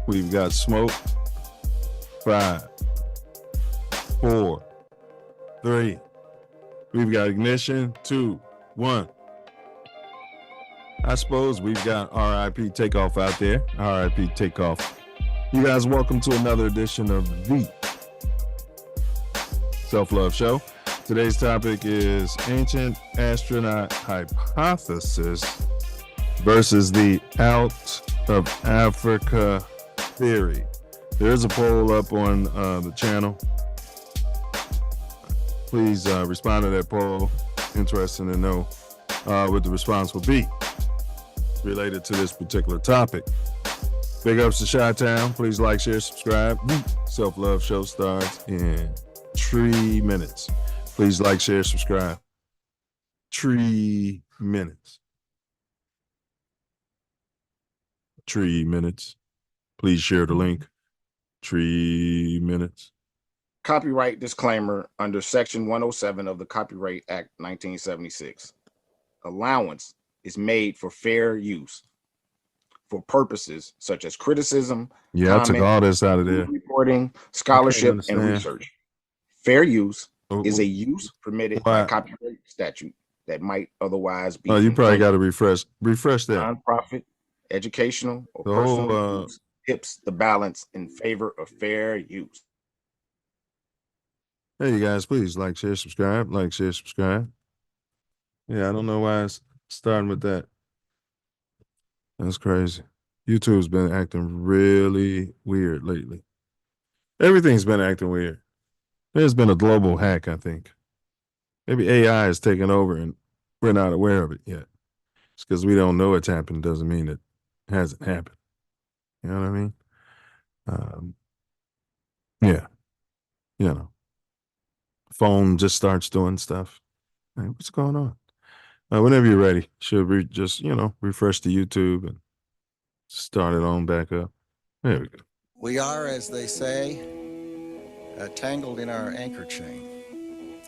We've got smoke. 5, 4, 3. We've got ignition. 2, 1. I suppose we've got RIP Takeoff out there. RIP Takeoff. You guys, welcome to another edition of the Self Luv Show. Today's topic is ancient astronaut hypothesis versus the out of Afrika theory. There's a poll up on the channel. Please respond to that poll. Interesting to know what the response will be related to this particular topic. Big ups to Chi-Town. Please like, share, subscribe. Self Luv Show starts in 3 minutes. Please like, share, subscribe. 3 minutes. 3 minutes. Please share the link. 3 minutes. Copyright disclaimer under Section 107 of the Copyright Act 1976. Allowance is made for fair use for purposes such as criticism, I took all this out of there. Reporting, scholarship, and research. Fair use is a use permitted by copyright statute that might otherwise be. Oh, you probably got to refresh that. Nonprofit, educational, or personal use tips the balance in favor of fair use. Hey, you guys, please like, share, subscribe. Like, share, subscribe. Yeah, I don't know why it's starting with that. That's crazy. YouTube's been acting really weird lately. Everything's been acting weird. There's been a global hack, I think. Maybe AI is taking over and we're not aware of it yet. It's because we don't know it's happened doesn't mean it hasn't happened. You know what I mean? Yeah. You know. Phone just starts doing stuff. Hey, what's going on? Whenever you're ready, should we just, refresh the YouTube and start it on back up? There we go. We are, as they say, tangled in our anchor chain.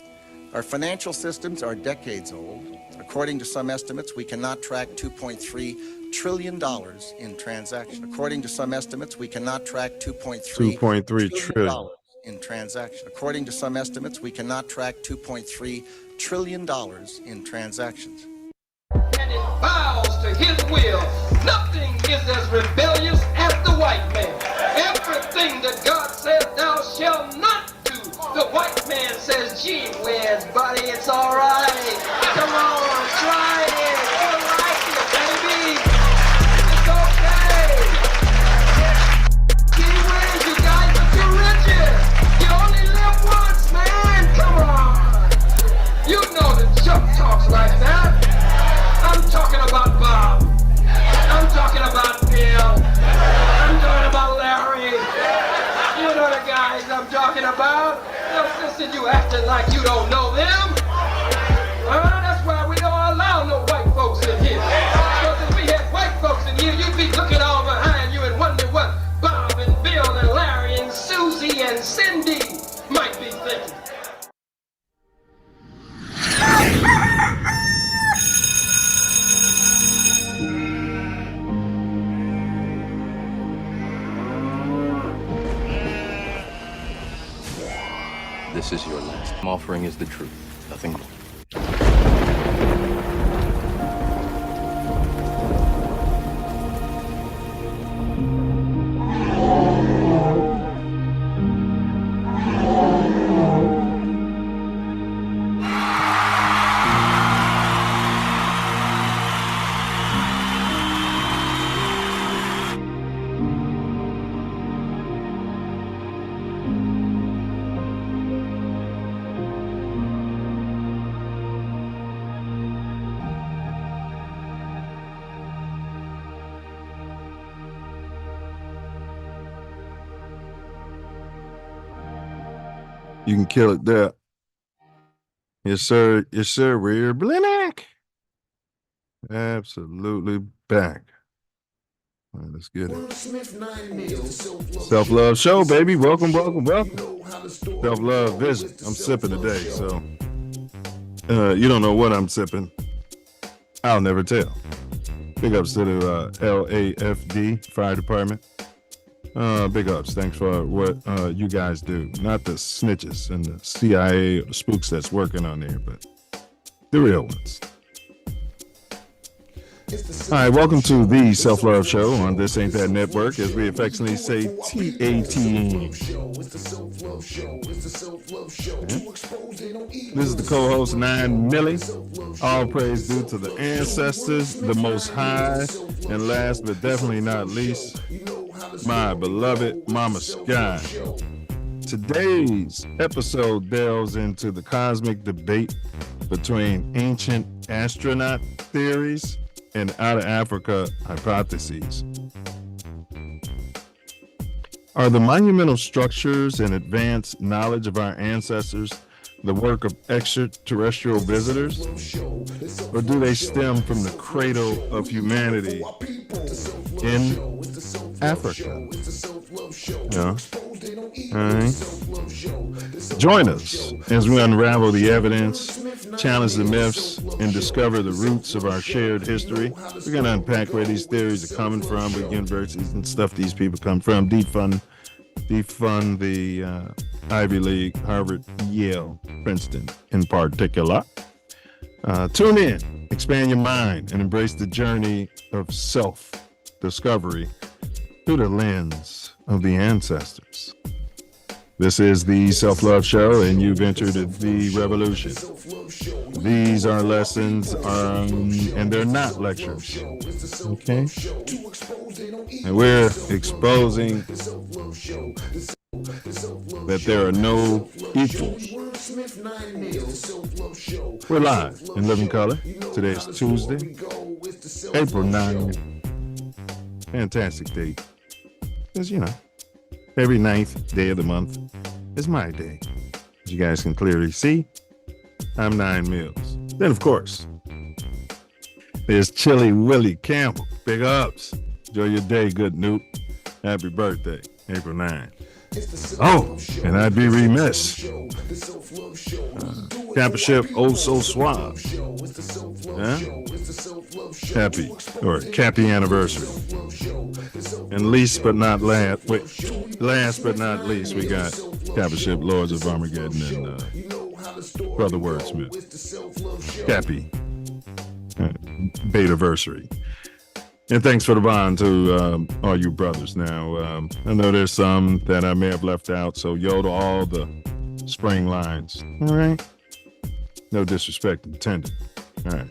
Our financial systems are decades old. According to some estimates, we cannot track $2.3 trillion in transactions. According to some estimates, we cannot track $2.3 trillion in transactions. According to some estimates, we cannot track $2.3 trillion in transactions. And it bows to his will. Nothing is as rebellious as the white man. Everything that God says thou shalt not do, the white man says, gee whiz, buddy, it's all right. Come on, try it. You like it, baby. It's okay. Gee whiz, you guys are too rigid. You only live once, man. Come on. You know that Chuck talks like that. I'm talking about Bob. I'm talking about Bill. I'm talking about Larry. You know the guys I'm talking about. Now, listen, you acting like you don't know them. That's why we don't allow no white folks in here. Because if we had white folks in here, you'd be looking all behind you and wonder what Bob and Bill and Larry and Susie and Cindy might be thinking. This is your last. I'm offering is the truth, nothing more. You can kill it there. Yes, sir. Yes, sir. We're back. Absolutely back. All right, let's get it. Self Luv Show, baby. Welcome, welcome, welcome. Self Love Visit. I'm sipping today, so you don't know what I'm sipping. I'll never tell. Big ups to the LAFD Fire Department. Big ups. Thanks for what you guys do. Not the snitches and the CIA spooks that's working on there, but the real ones. All right, welcome to the Self Love Show on This Ain't That Network, as we affectionately say TATN. This is the co-host 9 Millie. All praise due to the ancestors, the Most High, and last but definitely not least, my beloved Mama Sky. Today's episode delves into the cosmic debate between ancient astronaut theories and out of Africa hypotheses. Are the monumental structures and advanced knowledge of our ancestors the work of extraterrestrial visitors? Or do they stem from the cradle of humanity in Africa? Yeah. All right. Join us as we unravel the evidence, challenge the myths, and discover the roots of our shared history. We're going to unpack where these theories are coming from, what universities and stuff these people come from, defund the Ivy League, Harvard, Yale, Princeton in particular. Tune in, expand your mind, and embrace the journey of self-discovery through the lens of the ancestors. This is the Self Love Show, and you've entered the revolution. These are lessons, and they're not lectures. Okay? And we're exposing that there are no equals. We're live in living color. Today is Tuesday, April 9. Fantastic date. Because, you know, every 9th day of the month is my day. As you guys can clearly see, I'm 9 Mills. Then, of course, there's Chili Willie Campbell. Big ups. Enjoy your day, good Newt. Happy birthday, April 9. Oh, and I'd be remiss. Championship oh so suave. Huh? Happy anniversary. And last but not least, we got Championship Lords of Armageddon and Brother Wordsmith. Happy Betaversary. And thanks for the bond to all you brothers. Now, I know there's some that I may have left out, so yo to all the spring lines. All right? No disrespect intended. All right.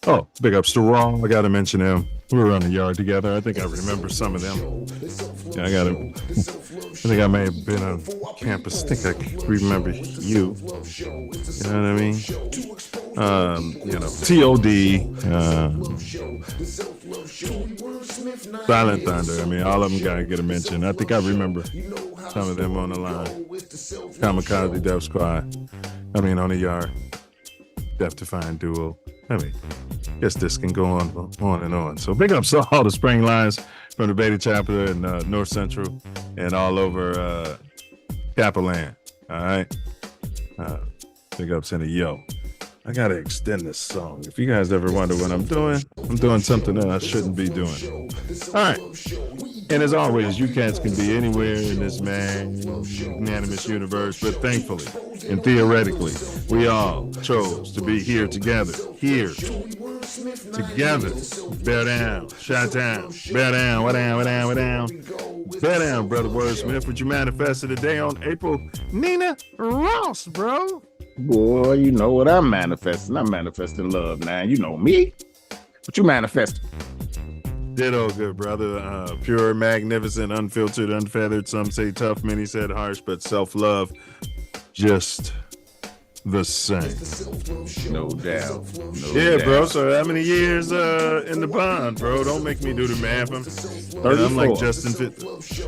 Oh, big ups to Raw. I got to mention him. We were on the yard together. I think I remember some of them. Yeah, I think I may have been on campus. I think I remember you. You know what I mean? TOD, Silent Thunder. I mean, all of them got to get a mention. I think I remember some of them on the line. Kamikaze Death Squad. I mean, on the yard. Death Defying Duo. I mean, guess this can go on and on. So big ups to all the spring lines from the Beta chapter in North Central and all over Capoland. All right. Big ups in the yo. I got to extend this song. If you guys ever wonder what I'm doing something that I shouldn't be doing. All right. And as always, you cats can be anywhere in this magnanimous universe, but thankfully and theoretically, we all chose to be here together. Bear down, shot down, bear down, what down. Bear down, Brother Wordsmith. What you manifested today on April? Nina Ross, bro. Boy, you know what I'm manifesting. I'm manifesting love now. You know me. What you manifesting? Ditto, good brother. Pure, magnificent, unfiltered, unfeathered. Some say tough, many said harsh, but self-love, just the same. No doubt. Bro. So how many years in the bond, bro? Don't make me do the math. I'm like Justin Fit.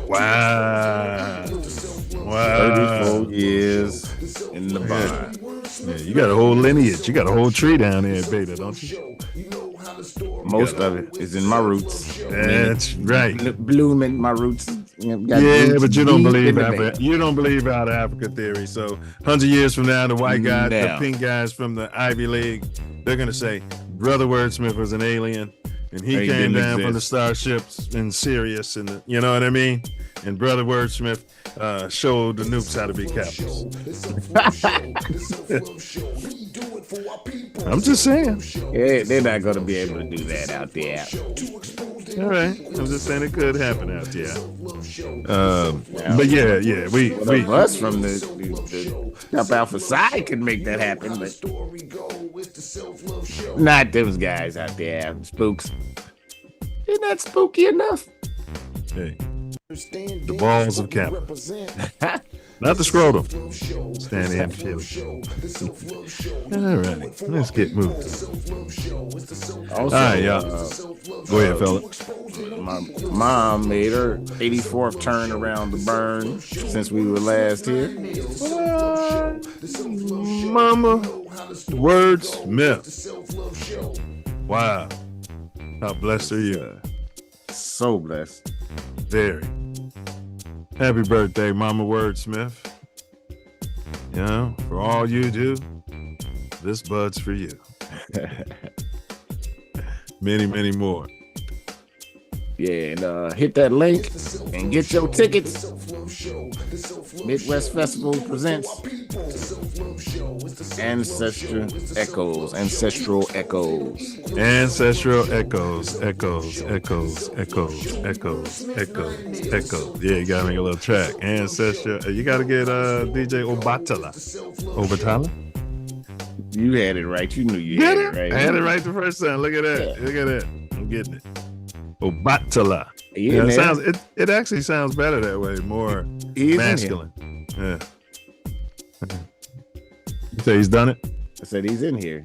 Wow. 34 years in the bond. Yeah, you got a whole lineage. You got a whole tree down there at Beta, don't you? Most of it is in my roots. That's right. Blooming my roots. But you don't believe out of Africa theory. So 100 years from now, the white guys, the pink guys from the Ivy League, they're gonna say Brother Wordsmith was an alien, and he came down from the starships in Sirius, and you know what I mean? and Brother Wordsmith showed the noobs how to be capitals. I'm just saying. Yeah, they're not going to be able to do that out there. All right. I'm just saying it could happen out there. But yeah, we us from the Up Alpha side can make that happen, but not those guys out there, spooks. They're not spooky enough. Hey, the balls of capital. Not the scrotum. Stand in chill. All right, let's get moving. Also, all right, y'all. Go ahead, fella. My mom made her 84th turn around the burn since we were last here. Mama Wordsmith. Wow. How blessed are you? So blessed. Very. Happy birthday, Mama Wordsmith. You know, for all you do, this bud's for you. Many, many more. Yeah, and hit that link and get your tickets. Midwest Festival presents Ancestral Echoes. Ancestral Echoes. Ancestral Echoes. Echoes. Echoes. Echoes. Echoes. Echoes. Echoes. Yeah, you gotta make a little track. Ancestral. You gotta get DJ Obatala. Obatala? You had it right. You knew you had it right. I had it right the first time. Look at that. Yeah. Look at that. I'm getting it. Obatala. Yeah, it actually sounds better that way, more masculine. Yeah. You say he's done it? I said he's in here.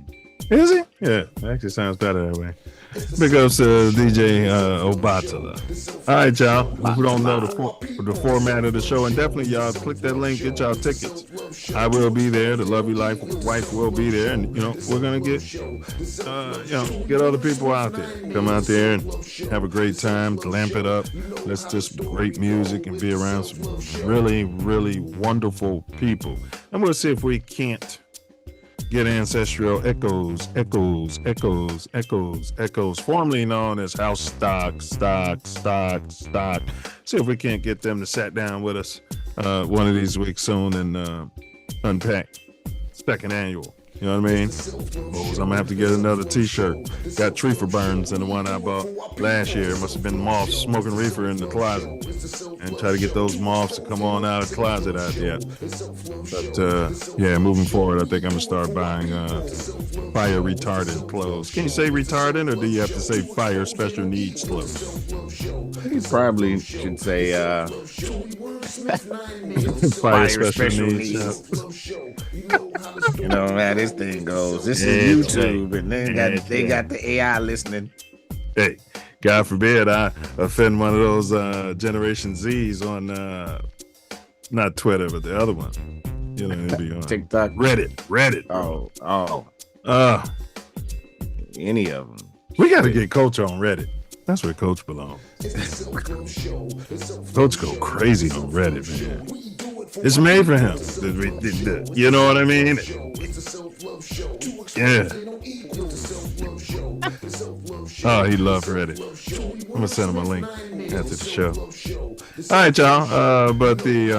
Is he? Yeah, it actually sounds better that way. Big ups to DJ Obatala. All right, y'all. Who don't know the format of the show, and definitely y'all click that link, get y'all tickets. I will be there. The lovely wife will be there, and we're gonna get get other people out there. Come out there and have a great time. Lamp it up. Let's just great music and be around some really, really wonderful people. And we'll see if we can't get Ancestral Echoes, formerly known as House Stock. See if we can't get them to sit down with us one of these weeks soon and unpack. Second annual. You know what I mean? I'm gonna have to get another t-shirt. Got Treefer Burns and the one I bought last year. Must have been moths smoking reefer in the closet. And try to get those moths to come on out of the closet out there. But yeah, moving forward, I think I'm gonna start buying fire retardant clothes. Can you say retardant, or do you have to say fire special needs clothes? You probably should say fire special needs. You know how this thing goes. This is YouTube, and they got the AI listening. Hey, God forbid I offend one of those Generation Zs on not Twitter, but the other one. It'd be on TikTok, Reddit. Oh. Any of them. We got to get Coach on Reddit. That's where Coach belongs. Coach go crazy on Reddit, man. It's made for him. You know what I mean? Yeah. Oh, he loved Reddit. I'm going to send him a link after the show. All right, y'all. But the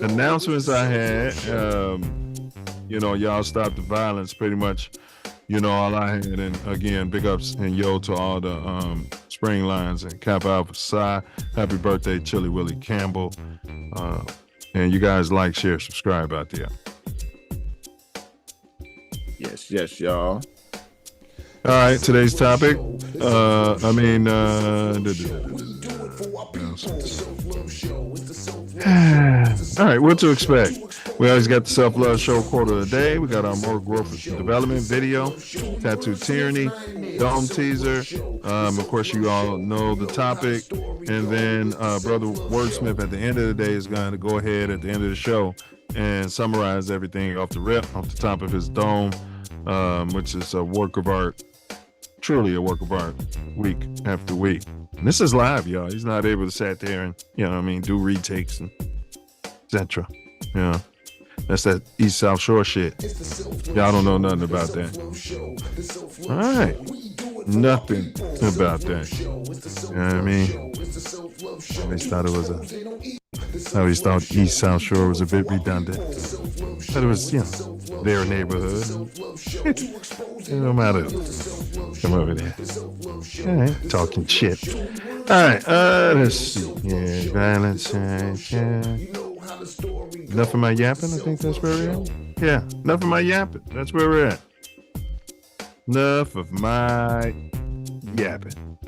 announcements I had, y'all stop the violence pretty much. All I had. And again, big ups and yo to all the spring lines and Kappa Alpha Psi. Happy birthday, Chili Willie Campbell. And you guys like, share, subscribe out there. Yes, y'all. All right, today's topic. All right, what to expect? We always got the Self Love Show quote of the day. We got our more growth and development video, Tattoo Tyranny, Dome teaser. Of course, you all know the topic. And then Brother Wordsmith at the end of the day is going to go ahead at the end of the show and summarize everything off the top of his dome, which is a work of art, truly a work of art, week after week. And this is live, y'all. He's not able to sit there and, do retakes and etc. That's that East South Shore shit. Y'all don't know nothing about that. All right. Nothing about that. You know what I mean? always thought it was I always thought East South Shore was a bit redundant. But it was, their neighborhood. No matter. Come over there. All right, talking shit. All right, let's see. Yeah, violence. Yeah. Enough of my yapping? I think that's where we're at. Yeah, enough of my yapping. That's where we're at. Enough of my yapping.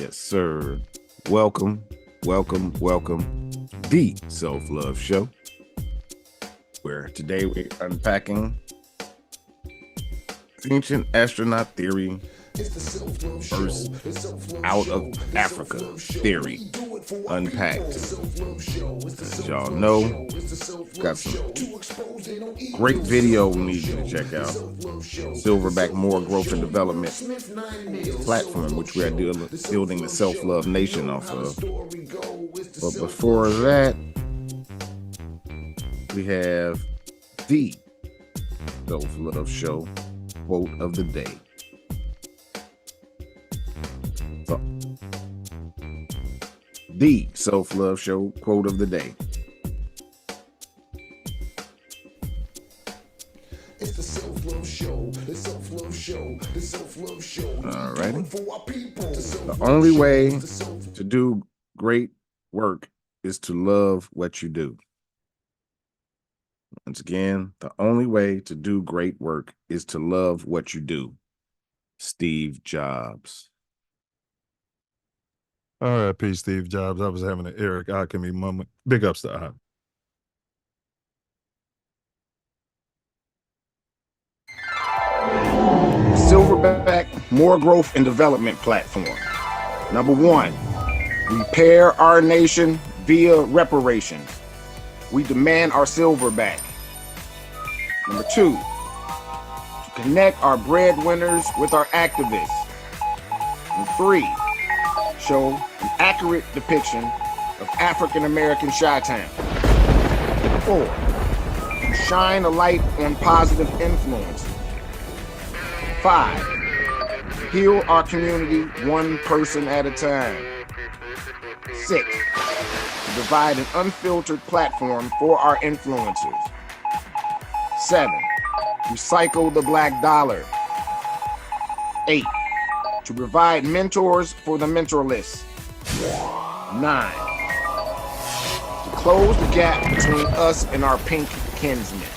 Yes, sir. Welcome. The Self Love Show, where today we're unpacking ancient astronaut theory versus out of Africa theory, unpacked. As y'all know, got some great video we need you to check out. Silverback More Growth and Development platform, which we are building the Self Love Nation off of. But before that, we have the Self Love Show quote of the day. So, the Self Love Show quote of the day. It's the Self Love Show. The Self Love Show. The Self Love Show. Alrighty. The only way to do great work is to love what you do. Once again, the only way to do great work is to love what you do. Steve Jobs. R.I.P. Steve Jobs. I was having an Eric Alchemy moment. Big ups to Ock. Silverback More Growth and Development platform. Number one, repair our nation via reparations. We demand our silver back. Number two, to connect our breadwinners with our activists. And three, show an accurate depiction of African American Chi-Town. 4, to shine a light on positive influence. 5, heal our community one person at a time. 6, provide an unfiltered platform for our influencers. 7, recycle the black dollar. 8, to provide mentors for the mentorless. 9, to close the gap between us and our pink kinsmen.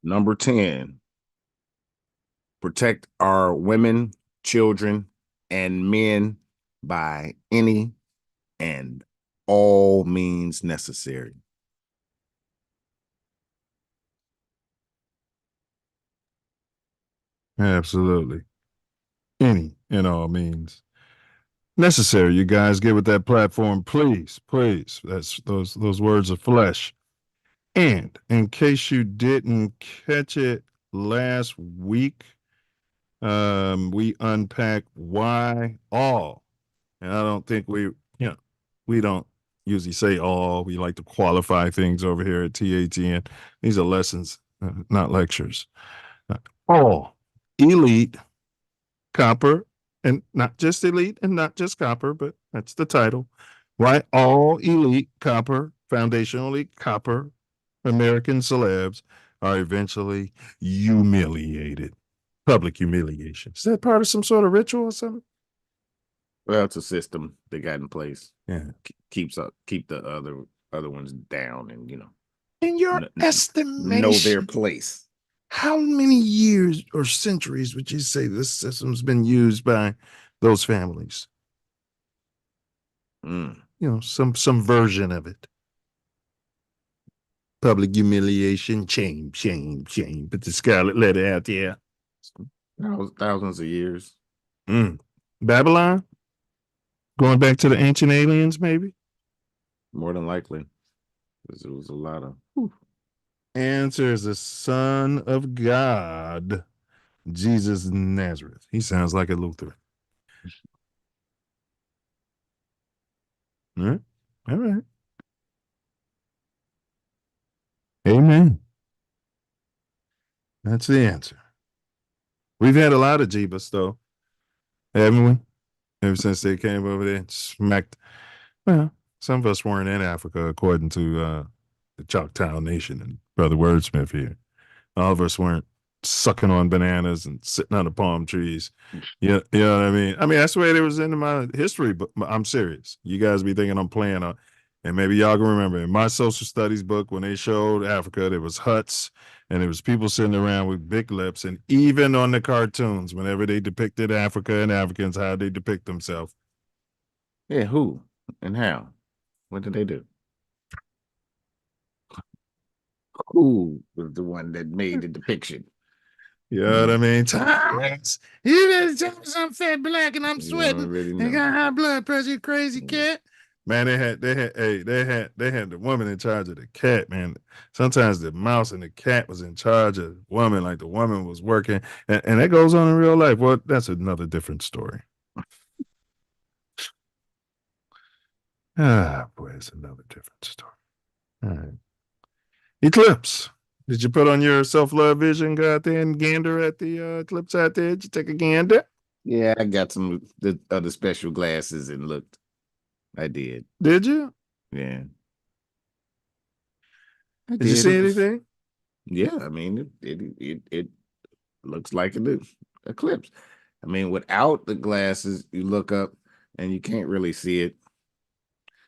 Number 10, protect our women, children, and men by any and all means necessary. Absolutely. Any and all means necessary. You guys get with that platform, please. That's those words of flesh. And in case you didn't catch it last week, we unpacked why all. And I don't think we don't usually say all. We like to qualify things over here at TATN. These are lessons, not lectures. All elite copper, and not just elite and not just copper, but that's the title. Why all elite copper, foundationally copper American celebs are eventually humiliated. Public humiliation. Is that part of some sort of ritual or something? Well, it's a system they got in place. Yeah. Keep the other ones down and, In your estimation, know their place. How many years or centuries would you say this system's been used by those families? Some version of it. Public humiliation, shame. Put the scarlet letter out there. Thousands of years. Babylon? Going back to the ancient aliens, maybe? More than likely. Because it was a lot of... Answer is the Son of God, Jesus Nazareth. He sounds like a Lutheran. All right. Amen. That's the answer. We've had a lot of Jeebus, though, haven't we? Ever since they came over there and smacked. Well, some of us weren't in Africa, according to the Choctaw Nation and Brother Wordsmith here. All of us weren't sucking on bananas and sitting under palm trees. You know what I mean? I mean, that's the way it was in my history, but I'm serious. You guys be thinking I'm playing and maybe y'all can remember in my social studies book when they showed Africa, there was huts and there was people sitting around with big lips. And even on the cartoons, whenever they depicted Africa and Africans, how they depict themselves. Yeah, who and how? What did they do? Who was the one that made the depiction? You know what I mean? Thomas, you better tell me I'm fat black and I'm You sweating. don't really They know. got high blood pressure, crazy cat. Man, they had the woman in charge of the cat, man. Sometimes the mouse and the cat was in charge of the woman, like the woman was working. And that goes on in real life. Well, that's another different story. Ah, boy, it's another different story. All right. Eclipse. Did you put on your self-love vision, go out there and gander at the eclipse out there? Did you take a gander? Yeah, I got some the other special glasses and looked. I did. Did you? Yeah. Did you see anything? Yeah, I mean it looks like an eclipse. I mean, without the glasses, you look up and you can't really see it.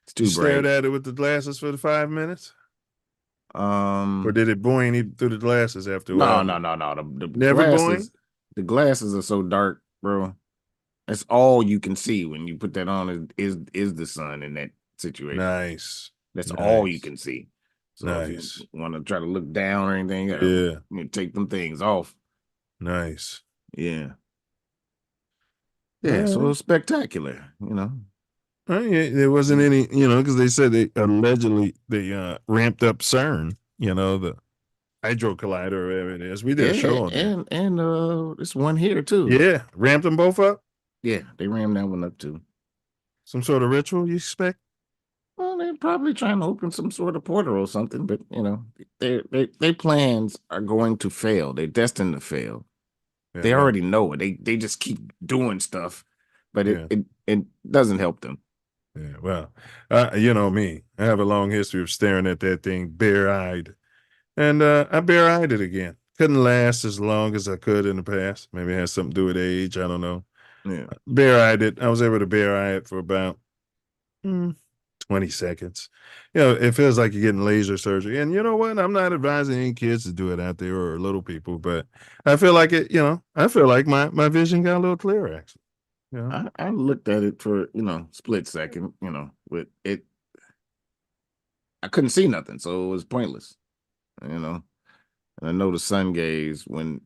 It's too You stared bright. at it with the glasses for the 5 minutes? Or Um, did it boing you through the glasses after a no, while? no, no, no. The Never glasses, boing? the glasses are so dark, bro. That's all you can see when you put that on is the sun in that situation. Nice. That's all you Nice. can see. So Nice. if you want to try to look down or anything, Yeah. you take them things off. Nice. Yeah. Yeah, so it's spectacular, you know. Yeah, there wasn't any, because they said they allegedly ramped up CERN, the hydro collider or whatever it is. We did a show on that. And this one here too. Yeah, ramped them both up. Yeah, they rammed that one up too. Some sort of ritual you expect? Well, they're probably trying to open some sort of portal or something, but their plans are going to fail. They're destined to fail. Yeah, They well, already know it. They just keep doing stuff, but Yeah. it doesn't help them. Yeah, well, you know me. I have a long history of staring at that thing bare-eyed. And I bare-eyed it again. Couldn't last as long as I could in the past. Maybe it has something to do with age. I don't know. Yeah. Bare-eyed it. I was able to bare-eye it for about 20 seconds. It feels like you're getting laser surgery. And you know what? I'm not advising any kids to do it out there or little people, but I feel like I feel like my vision got a little clearer, actually. I looked at it for split second, with it. I couldn't see nothing, so it was pointless. And I know the sun gaze when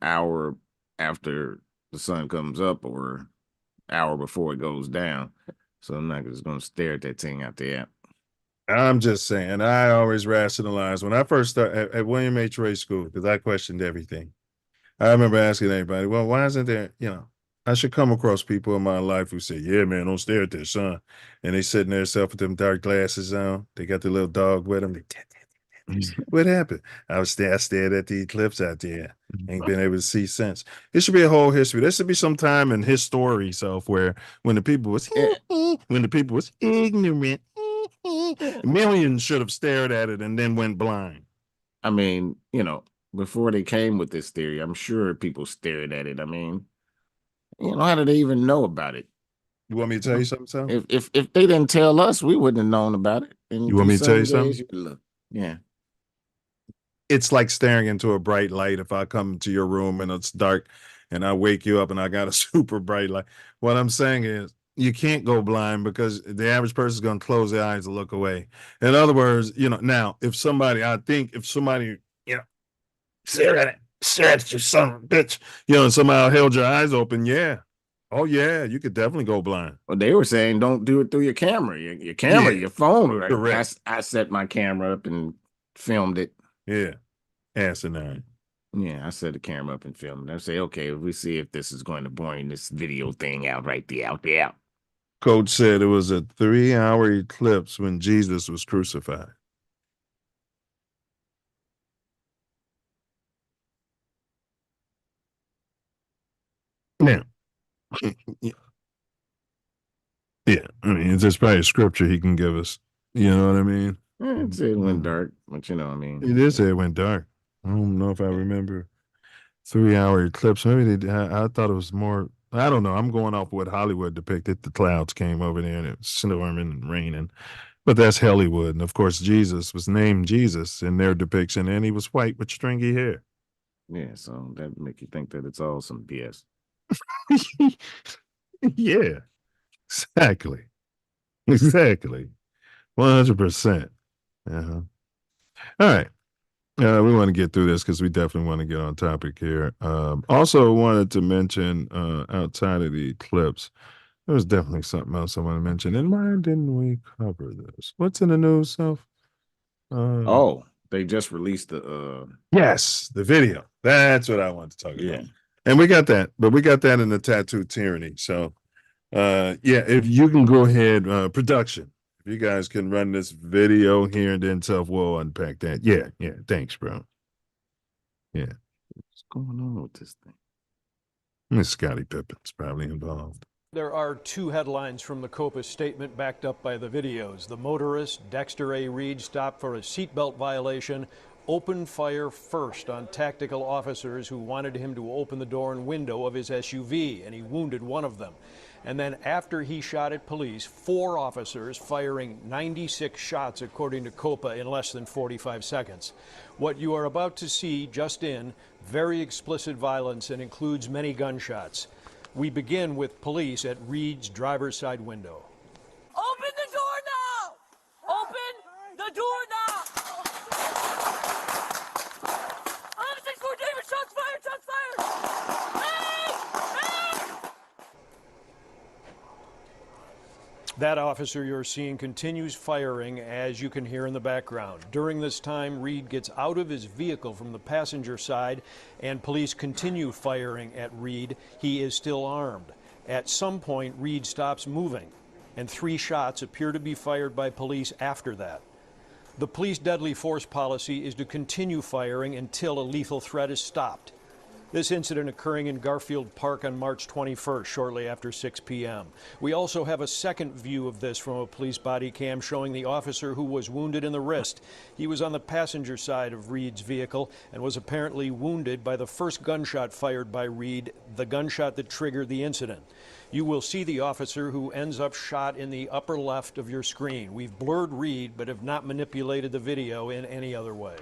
hour after the sun comes up or hour before it goes down. So I'm not just gonna stare at that thing out there. I'm just saying, I always rationalize when I first started at William H. Ray School because I questioned everything. I remember asking everybody, well, why isn't there, I should come across people in my life who say, yeah, man, don't stare at their son. And they sitting there self with them dark glasses on. They got the little dog with them. What happened? I stared at the eclipse out there. Ain't been able to see since. It should be a whole history. There should be some time in his story self where when the people was ignorant, millions should have stared at it and then went blind. I mean, before they came with this theory, I'm sure people stared at it. I mean, how did they even know about it? You want me to tell you something, Sal? If they didn't tell us, we wouldn't have known about it. And You want me to tell you some something? days, look, yeah. It's like staring into a bright light. If I come to your room and it's dark and I wake you up and I got a super bright light, what I'm saying is you can't go blind because the average person is going to close their eyes and look away. In other words, now if somebody, stare at your son of a bitch, and somehow held your eyes open, yeah. Oh yeah, you could definitely go blind. Well, they were saying don't do it through your camera. Your camera, your phone. Right? Correct. I set my camera up and filmed it. Yeah. Asinine. Yeah, I set the camera up and filmed it. I say, okay, we see if this is going to bring this video thing out right there, out there. Coach said it was a 3-hour eclipse when Jesus was crucified. Now, yeah, I mean, there's probably a scripture he can give us. You know what I mean? It said it went dark, but you know what I mean. He did say it went dark. I don't know if I remember 3-hour eclipse. Maybe I thought it was more. I don't know. I'm going off what Hollywood depicted. The clouds came over there and it was storming and raining. But that's Hollywood. And of course, Jesus was named Jesus in their depiction, and he was white with stringy hair. Yeah, so that make you think that it's all some BS. Yeah, exactly. Exactly. 100%. Uh-huh. All right. We want to get through this because we definitely want to get on topic here. Also wanted to mention outside of the eclipse, there was definitely something else I want to mention. And why didn't we cover this? What's in the news, Self? Oh, they just released the Yes, the video. That's what I want to talk yeah. about. And we got that, but we got that in the tattoo tyranny. So yeah, if you can go ahead, production, if you guys can run this video here and then Self will unpack that. Yeah, thanks, bro. Yeah. What's going on with this thing? Miss Scottie Pippen's probably involved. There are two headlines from the COPA statement backed up by the videos. The motorist, Dexter A. Reed, stopped for a seatbelt violation, opened fire first on tactical officers who wanted him to open the door and window of his SUV, and he wounded one of them. And then after he shot at police, 4 officers firing 96 shots, according to COPA, in less than 45 seconds. What you are about to see just in, very explicit violence and includes many gunshots. We begin with police at Reed's driver's side window. Open the door now! Open the door now! On 6-4 David, shots fired, shots fired! Hey! That officer you're seeing continues firing, as you can hear in the background. During this time, Reed gets out of his vehicle from the passenger side, and police continue firing at Reed. He is still armed. At some point, Reed stops moving, and 3 shots appear to be fired by police after that. The police deadly force policy is to continue firing until a lethal threat is stopped. This incident occurring in Garfield Park on March 21st, shortly after 6 p.m. We also have a second view of this from a police body cam showing the officer who was wounded in the wrist. He was on the passenger side of Reed's vehicle and was apparently wounded by the first gunshot fired by Reed, the gunshot that triggered the incident. You will see the officer who ends up shot in the upper left of your screen. We've blurred Reed, but have not manipulated the video in any other way.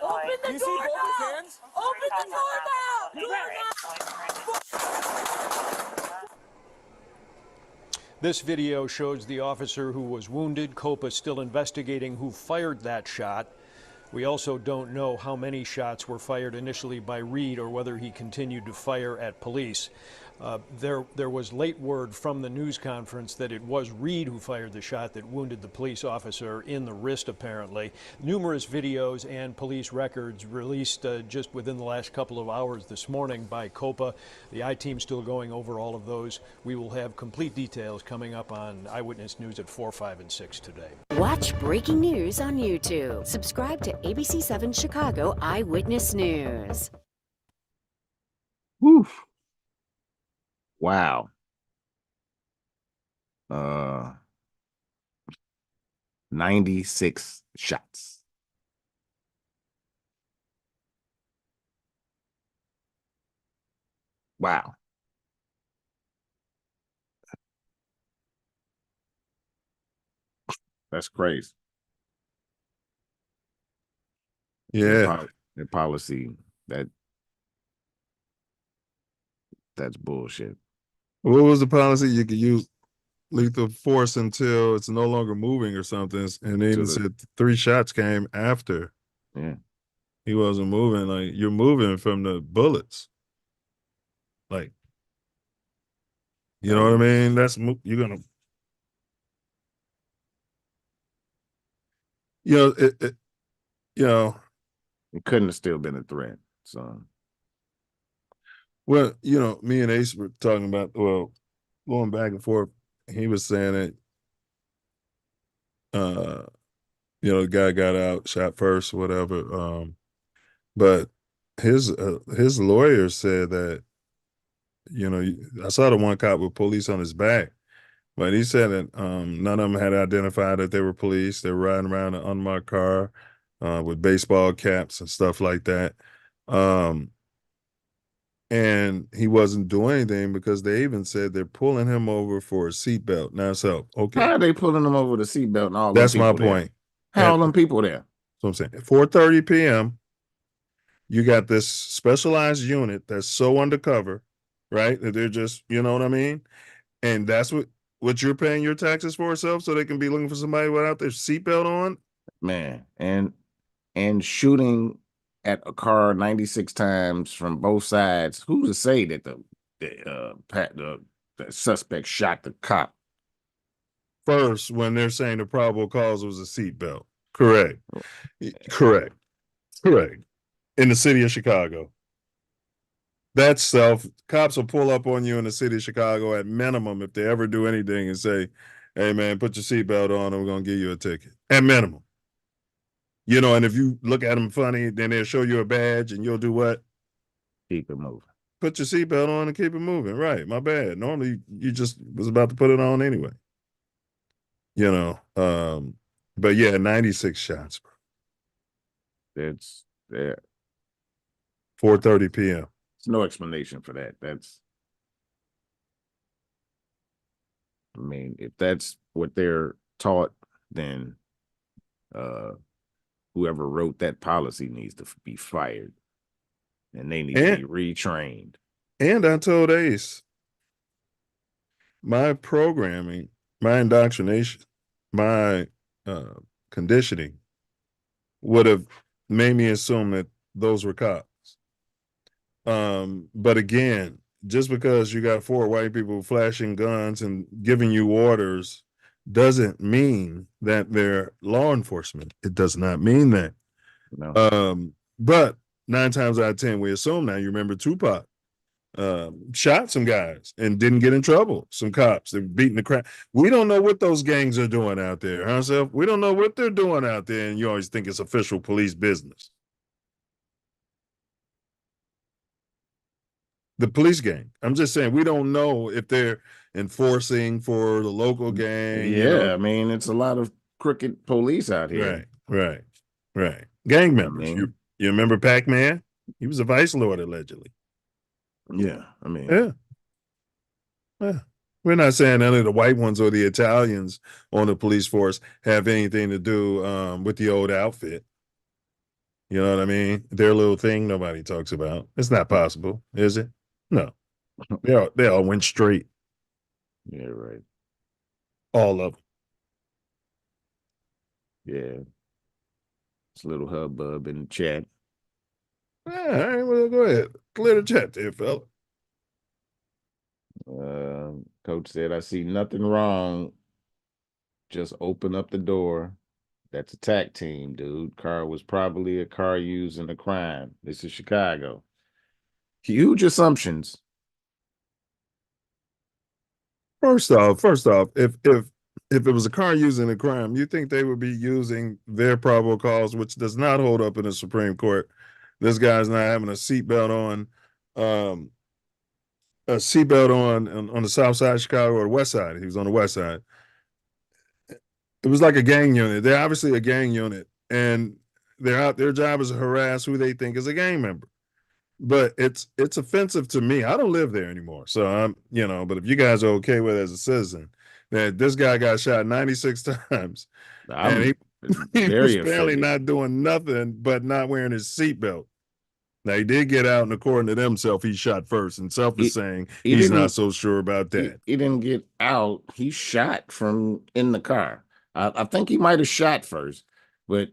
Open the door now! Open the door now! This video shows the officer who was wounded. COPA still investigating who fired that shot. We also don't know how many shots were fired initially by Reed or whether he continued to fire at police. There was late word from the news conference that it was Reed who fired the shot that wounded the police officer in the wrist, apparently. Numerous videos and police records released just within the last couple of hours this morning by COPA. The I-team still going over all of those. We will have complete details coming up on Eyewitness News at 4, 5, and 6 today. Watch breaking news on YouTube. Subscribe to ABC7 Chicago Eyewitness News. Woof. Wow. 96 shots. Wow. That's crazy. Yeah. Their policy that's bullshit. What was the policy? You could use lethal force until it's no longer moving or something. And they even said 3 shots came after. Yeah. He wasn't moving. Like, you're moving from the bullets. Like, you know what I mean? You're gonna, It couldn't have still been a threat. So Well, me and Ace were talking about, going back and forth. He was saying that, the guy got out, shot first, or whatever. But his lawyer said that, I saw the one cop with police on his back, but he said that none of them had identified that they were police. They were riding around in an unmarked car with baseball caps and stuff like that. And he wasn't doing anything because they even said they're pulling him over for a seatbelt. Now, so, okay, How are they pulling them over the seatbelt and all them that's my people there? point. How all And them people there? so I'm saying at 4:30 p.m., you got this specialized unit that's so undercover, right? That they're just, you know what I mean? And that's what you're paying your taxes for yourself, so they can be looking for somebody without their seatbelt on. Man, and shooting at a car 96 times from both sides. Who's to say that the suspect shot the cop? First, when they're saying the probable cause was a seatbelt. Correct. Correct. Correct. In the city of Chicago. That's cops will pull up on you in the city of Chicago at minimum if they ever do anything and say, hey man, put your seatbelt on and we're gonna give you a ticket. At minimum. And if you look at them funny, then they'll show you a badge and you'll do what? Keep it moving. Put your seatbelt on and keep it moving. Right. My bad. Normally you just was about to put it on anyway. But yeah, 96 shots, bro. It's there. 4:30 p.m. There's no explanation for that. I mean, if that's what they're taught, then whoever wrote that policy needs to be fired, and they need to be retrained. And I told Ace, my programming, my indoctrination, my conditioning would have made me assume that those were cops. But again, just because you got 4 white people flashing guns and giving you orders doesn't mean that they're law enforcement. It does not mean that. No. But 9 times out of 10, we assume now. You remember Tupac shot some guys and didn't get in trouble. Some cops, they're beating the crap. We don't know what those gangs are doing out there, huh, Self? We don't know what they're doing out there, and you always think it's official police business. The police gang. I'm just saying, we don't know if they're enforcing for the local gang. Yeah, I mean, it's a lot of crooked police out here. Right. Gang members. I mean, you remember Pac-Man? He was a vice lord, allegedly. Yeah, I mean, yeah. We're not saying any of the white ones or the Italians on the police force have anything to do with the old outfit. You know what I mean? Their little thing nobody talks about. It's not possible, is it? No. They all went straight. Yeah, right. All of them. Yeah. It's a little hubbub in the chat. All right, well, go ahead. Clear the chat there, fella. Coach said, I see nothing wrong. Just open up the door. That's a TAC team, dude. Car was probably a car used in a crime. This is Chicago. Huge assumptions. First off, if it was a car using a crime, you think they would be using their probable cause, which does not hold up in the Supreme Court. This guy's not having a seatbelt on, on the south side of Chicago or the west side. He was on the west side. It was like a gang unit. They're obviously a gang unit, and they're out. Their job is to harass who they think is a gang member. But it's offensive to me. I don't live there anymore, so but if you guys are okay with it as a citizen, that this guy got shot 96 times, and he was apparently not doing nothing but not wearing his seatbelt. Now he did get out, and according to them, he shot first, and Self is saying he's not so sure about that. He didn't get out. He shot from in the car. I think he might have shot first, but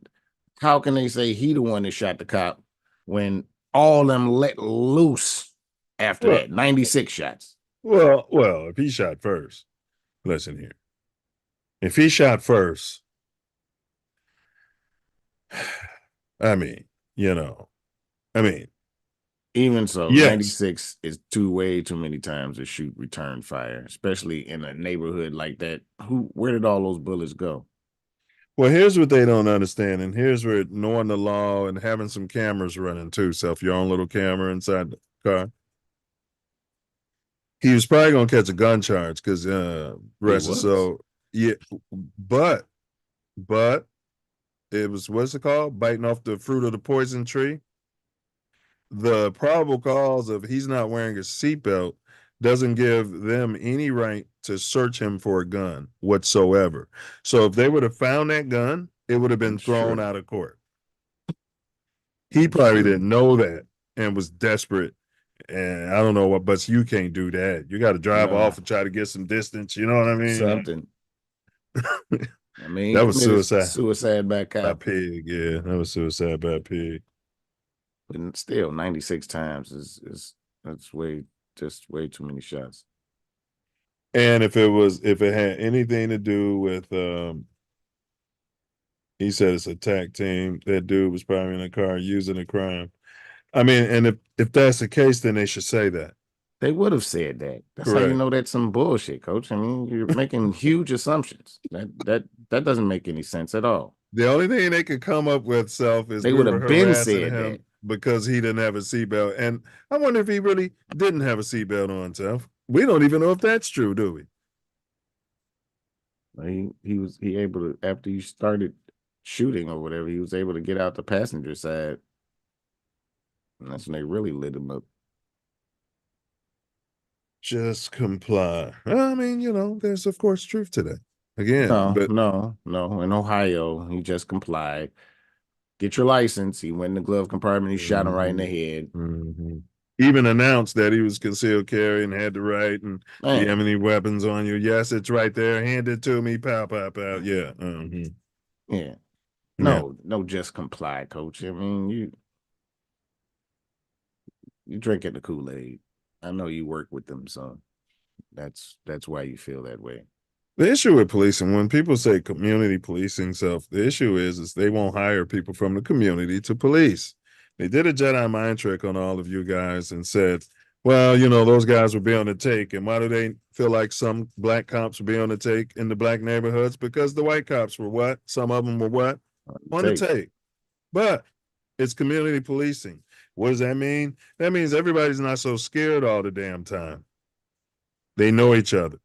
how can they say he the one that shot the cop when all them let loose after that? 96 shots. Well, if he shot first, listen here. If he shot first, I mean, Even so, Yes. 96 is way too many times to shoot return fire, especially in a neighborhood like that. Where did all those bullets go? Well, here's what they don't understand, and here's where knowing the law and having some cameras running too. So if your own little camera inside the car, he was probably gonna catch a gun charge because rest is so yeah, but it was what's it called? Biting off the fruit of the poison tree. The probable cause of he's not wearing a seatbelt doesn't give them any right to search him for a gun whatsoever. So if they would have found that gun, it would have been thrown out of court. He probably didn't know that and was desperate. And I don't know what, but you can't do that. You got to drive off and try to get some distance. You know what I mean? Something. I mean, that was suicide. Suicide by cop. Pig. Yeah, that was suicide by pig. But still, 96 times that's way too many shots. And if it had anything to do with he said it's a tag team, that dude was probably in a car using a crime. I mean, and if that's the case, then they should say that. They would have said that. That's how you know that's some bullshit, coach. I mean, you're making huge assumptions. That doesn't make any sense at all. The only thing they could come up with, Self, is they would have been said that because he didn't have a seatbelt. And I wonder if he really didn't have a seatbelt on, Self. We don't even know if that's true, do we? He was able to, after you started shooting or whatever, he was able to get out the passenger side. And that's when they really lit him up. Just comply. I mean, there's of course truth to that. Again, no. In Ohio, he just complied. Get your license. He went in the glove compartment. He shot him right in the head. Mm-hmm. Even announced that he was concealed carry and had the right. And do you have any weapons on you? Yes, it's right there. Hand it to me. Pow, pow, pow. Yeah. Mm-hmm. Yeah. No, just comply, coach. I mean, you drinking the Kool-Aid. I know you work with them, so that's why you feel that way. The issue with policing, when people say community policing, Self, the issue is they won't hire people from the community to police. They did a Jedi mind trick on all of you guys and said, well, those guys would be on the take. And why do they feel like some black cops would be on the take in the black neighborhoods? Because the white cops were what? Some of them were what? On the take. But it's community policing. What does that mean? That means everybody's not so scared all the damn time. They know each other.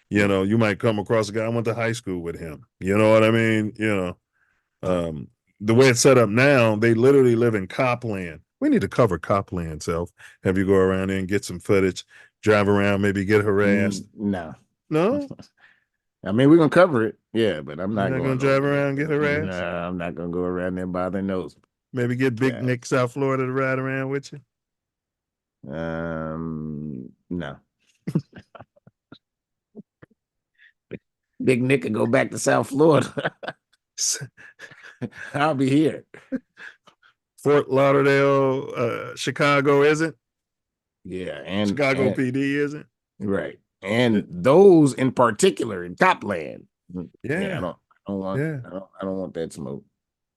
You might come across a guy. I went to high school with him. You know what I mean? The way it's set up now, they literally live in Copland. We need to cover Copland, Self. Have you go around there and get some footage, drive around, maybe get harassed. No. I mean, we're gonna cover it, yeah, but I'm not going to drive around and get harassed. Nah, I'm not gonna go around there by their nose. Maybe get Big Nick South Florida to ride around with you. No. Big Nick can go back to South Florida. I'll be here. Fort Lauderdale, Chicago isn't? Yeah, and Chicago PD isn't? Right. And those in particular in Copland. Yeah. I don't want that smoke.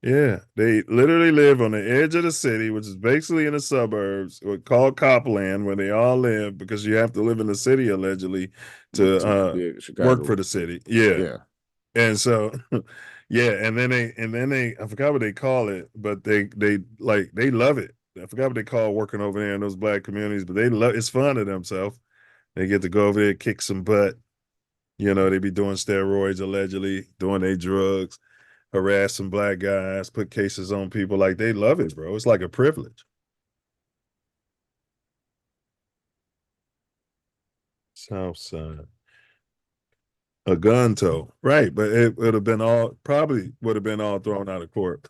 Yeah, they literally live on the edge of the city, which is basically in the suburbs, called Copland, where they all live because you have to live in the city allegedly to work for the city. Yeah. And so, and then they I forgot what they call it, but they love it. I forgot what they call working over there in those black communities, but it's fun to themselves. They get to go over there, kick some butt. They be doing steroids allegedly, doing their drugs, harass some black guys, put cases on people. Like, they love it, bro. It's like a privilege. Southside. A gun tow. Right, but it would have been all thrown out of court.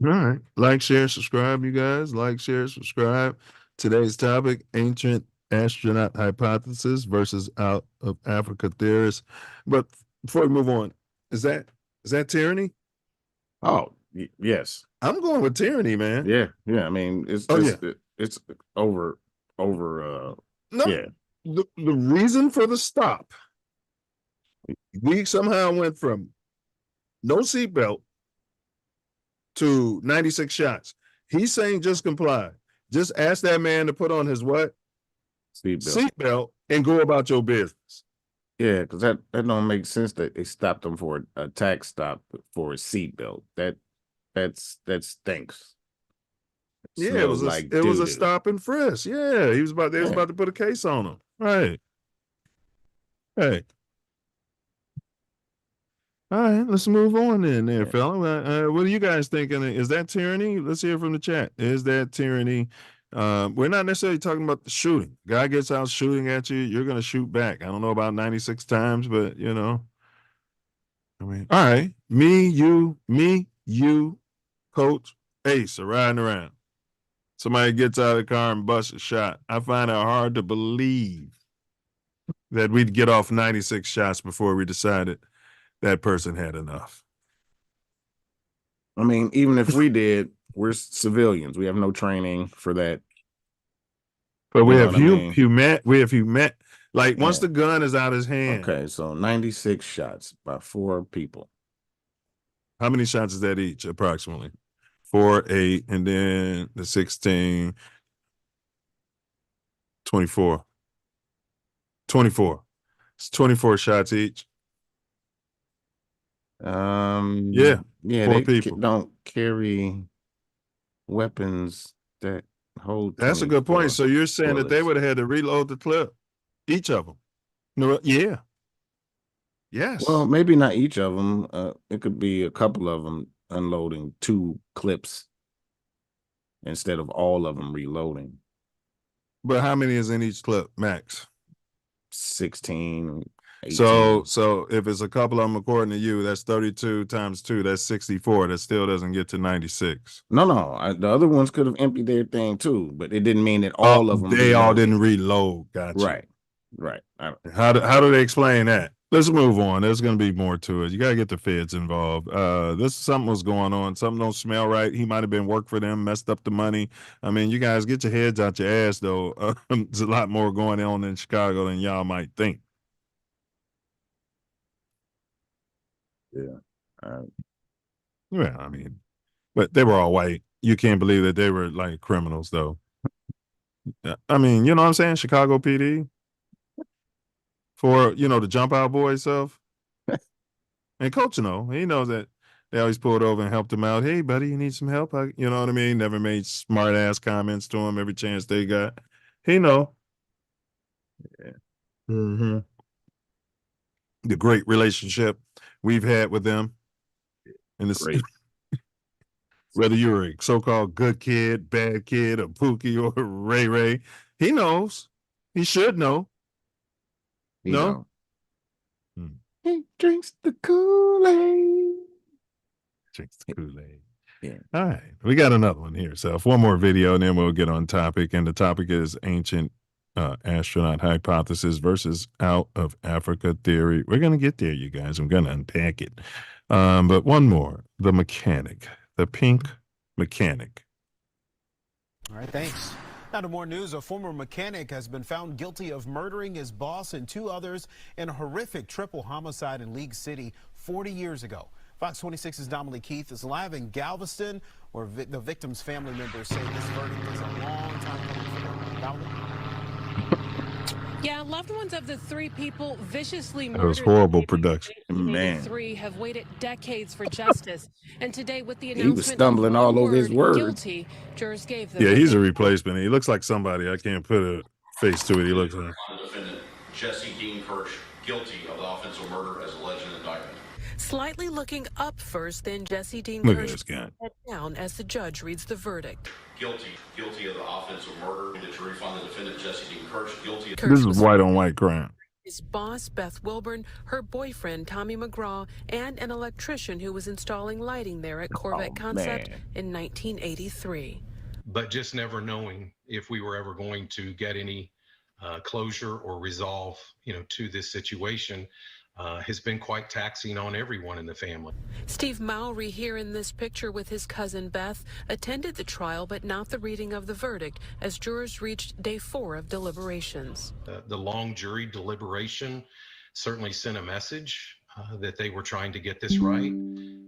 All right. Like, share, subscribe, you guys. Like, share, subscribe. Today's topic, ancient astronaut hypothesis versus out of Africa theorists. But before we move on, is that tyranny? Oh, yes. I'm going with tyranny, man. Yeah. I mean, it's over. No, the reason for the stop. We somehow went from no seatbelt to 96 shots. He's saying just comply. Just ask that man to put on his what? Seatbelt and go about your business. Yeah, because that don't make sense that they stopped him for a tax stop for a seatbelt. That stinks. Yeah, it was a stop and frisk. Yeah, they was about to put a case on him. Right. Hey. All right, let's move on then, there, fella. What are you guys thinking? Is that tyranny? Let's hear from the chat. Is that tyranny? We're not necessarily talking about the shooting. Guy gets out shooting at you, you're going to shoot back. I don't know about 96 times, but you know. I mean, all right. Me, you, Coach, Ace are riding around. Somebody gets out of the car and busts a shot. I find it hard to believe that we'd get off 96 shots before we decided that person had enough. I mean, even if we did, we're civilians. We have no training for that. But we have human. Like once the gun is out of his hand. Okay, so 96 shots by 4 people. How many shots is that each, approximately? 4, 8, and then the 16, 24. 24. It's 24 shots each. Yeah, 4 people don't carry weapons that hold. That's a good point. So you're saying that they would have had to reload the clip, each of them? No, yeah. Yes. Well, maybe not each of them. It could be a couple of them unloading 2 clips instead of all of them reloading. But how many is in each clip, max? 16. 18. So if it's a couple of them according to you, that's 32 times 2, that's 64. That still doesn't get to 96. No. The other ones could have emptied their thing too, but it didn't mean that all of them. They all didn't reload. Gotcha. Right. How do they explain that? Let's move on. There's going to be more to it. You got to get the feds involved. Something was going on. Something don't smell right. He might have been work for them, messed up the money. I mean, you guys get your heads out your ass, though. There's a lot more going on in Chicago than y'all might think. Yeah. Well, I mean, but they were all white. You can't believe that they were like criminals, though. I mean, you know what I'm saying? Chicago PD. For, the jump out boy self. And Coach, he knows that they always pulled over and helped him out. Hey, buddy, you need some help? You know what I mean? Never made smart ass comments to him every chance they got. He know. Yeah. Mm-hmm. The great relationship we've had with them. And this, whether you're a so-called good kid, bad kid, or Pookie or Ray, he knows. He should know. No? He drinks the Kool-Aid. Drinks the Kool-Aid. Yeah. All right. We got another one here. So one more video and then we'll get on topic. And the topic is ancient astronaut hypothesis versus out of Africa theory. We're going to get there, you guys. I'm going to unpack it. But one more. The mechanic. The pink mechanic. All right, thanks. Now to more news. A former mechanic has been found guilty of murdering his boss and 2 others in a horrific triple homicide in League City 40 years ago. Fox 26's Dominique Keith is live in Galveston, where the victim's family members say this verdict is a long time coming for them. Dominique? Yeah, loved ones of the 3 people viciously murdered. That was horrible production. Man. 3 have waited decades for justice. And today, with the announcement, he was stumbling all over his words. Guilty, jurors gave them. Yeah, he's a replacement. He looks like somebody. I can't put a face to it. He looks like. Defendant Jesse Dean Kirsch guilty of the offense of murder as alleged in the indictment. Slightly looking up first, then Jesse Dean Look at Kirsch this guy. down as the judge reads the verdict. Guilty of the offense of murder. The jury found the defendant Jesse Dean Kirsch guilty. This is white on white crime. His boss, Beth Wilburn, her boyfriend, Tommy McGraw, and an electrician who was installing lighting there at Corvette Concept in 1983. But just never knowing if we were ever going to get any closure or resolve, to this situation has been quite taxing on everyone in the family. Steve Mowry, here in this picture with his cousin Beth, attended the trial but not the reading of the verdict as jurors reached day 4 of deliberations. The long jury deliberation certainly sent a message that they were trying to get this right.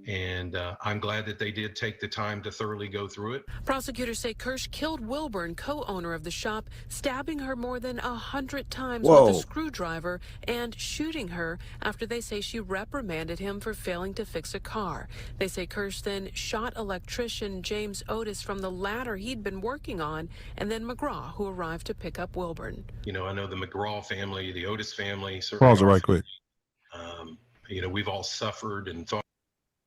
And I'm glad that they did take the time to thoroughly go through it. Prosecutors say Kirsch killed Wilburn, co-owner of the shop, stabbing her more than 100 times Whoa. with a screwdriver and shooting her after they say she reprimanded him for failing to fix a car. They say Kirsch then shot electrician James Otis from the ladder he'd been working on, and then McGraw, who arrived to pick up Wilburn. You know, I know the McGraw family, the Otis family, certainly Pause it our right quick. you know, we've all suffered and thought.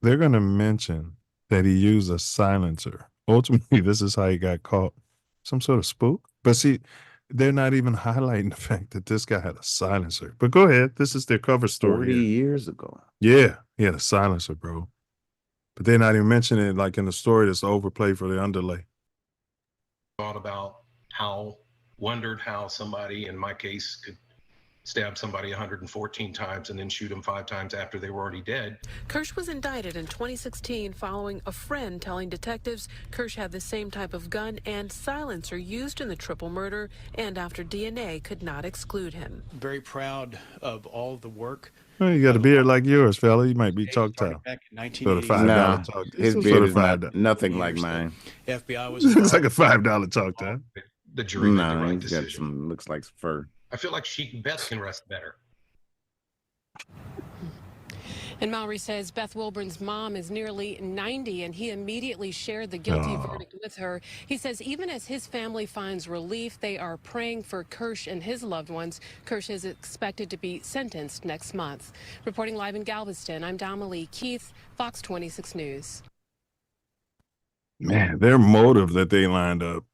They're going to mention that he used a silencer. Ultimately, this is how he got caught. Some sort of spook. But see, they're not even highlighting the fact that this guy had a silencer. But go ahead. This is their cover story. 40 here. years ago. Yeah, he had a silencer, bro. But they're not even mentioning it like in the story that's overplayed for the underlay. Thought about wondered how somebody, in my case, could stab somebody 114 times and then shoot them 5 times after they were already dead. Kirsch was indicted in 2016 following a friend telling detectives Kirsch had the same type of gun and silencer used in the triple murder, and after DNA could not exclude him. Very proud of all the work. Well, you got a beard like yours, fella. You might be chalked out. Back in Sort of $5 Nah, talk. his Some beard sort is of not $5. nothing like mine. FBI was Looks like a $5 talk time. The jury made the Nah, right he's got decision. some, looks like fur. I feel like Beth can rest better. And Mallory says Beth Wilburn's mom is nearly 90, and he immediately shared the guilty verdict with her. He says even as his family finds relief, they are praying for Kirsch and his loved ones. Kirsch is expected to be sentenced next month. Reporting live in Galveston, I'm Damalie Keith, Fox 26 News. Man, their motive that they lined up,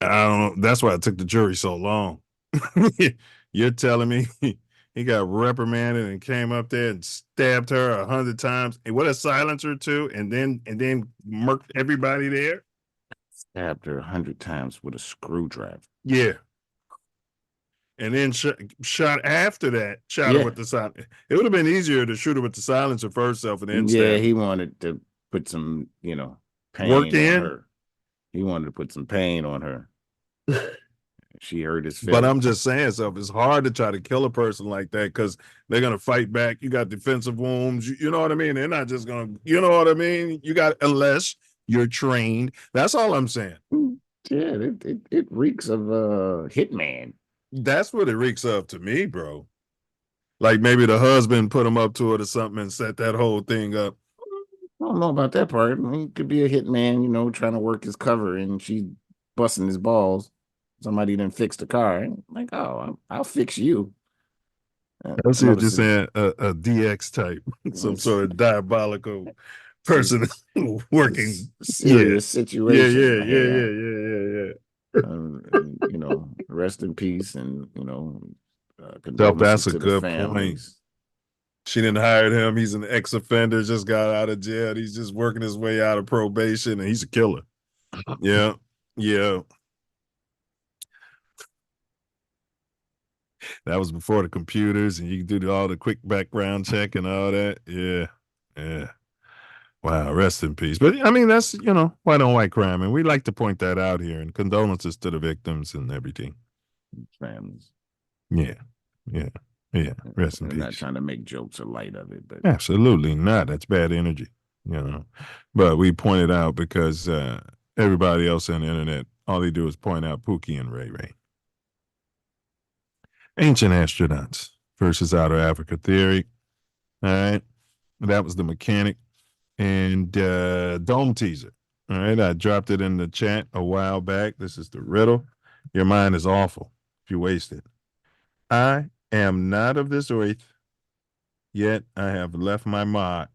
I don't know. That's why it took the jury so long. You're telling me he got reprimanded and came up there and stabbed her 100 times and with a silencer too, and then murked everybody there? Stabbed her 100 times with a screwdriver. Yeah. And then shot after that, shot her with the silencer. It would have been easier to shoot her with the silencer first self and then stab. He wanted to put some, pain Work on in? her. He wanted to put some pain on her. She hurt his feelings. But I'm just saying, so it's hard to try to kill a person like that because they're gonna fight back. You got defensive wounds. You know what I mean? They're not just gonna. You know what I mean? You got unless you're trained. That's all I'm saying. Yeah, it reeks of hitman. That's what it reeks of to me, bro. Like maybe the husband put him up to it or something and set that whole thing up. I don't know about that part. I mean, he could be a hitman, trying to work his cover, and she busting his balls. Somebody didn't fix the car. Like, oh, I'll fix you. I see it just saying a DX type, some sort of diabolical person working serious situation. Yeah. Rest in peace, and That's a to the good point. families. She didn't hire him. He's an ex-offender, just got out of jail. He's just working his way out of probation, and he's a killer. Yeah. That was before the computers, and you could do all the quick background check and all that. Yeah. Wow, rest in peace. But I mean, that's, white on white crime, and we like to point that out here, and condolences to the victims and everything. Families. Yeah. Rest in We're peace. not trying to make jokes or light of it, but Absolutely not. That's bad energy, But we point it out because everybody else on the internet, all they do is point out Pookie and Ray Ray. Ancient astronauts versus outer Africa theory. All right. That was the mechanic. And dome teaser. All right. I dropped it in the chat a while back. This is the riddle. Your mind is awful if you waste it. I am not of this earth, yet I have left my mark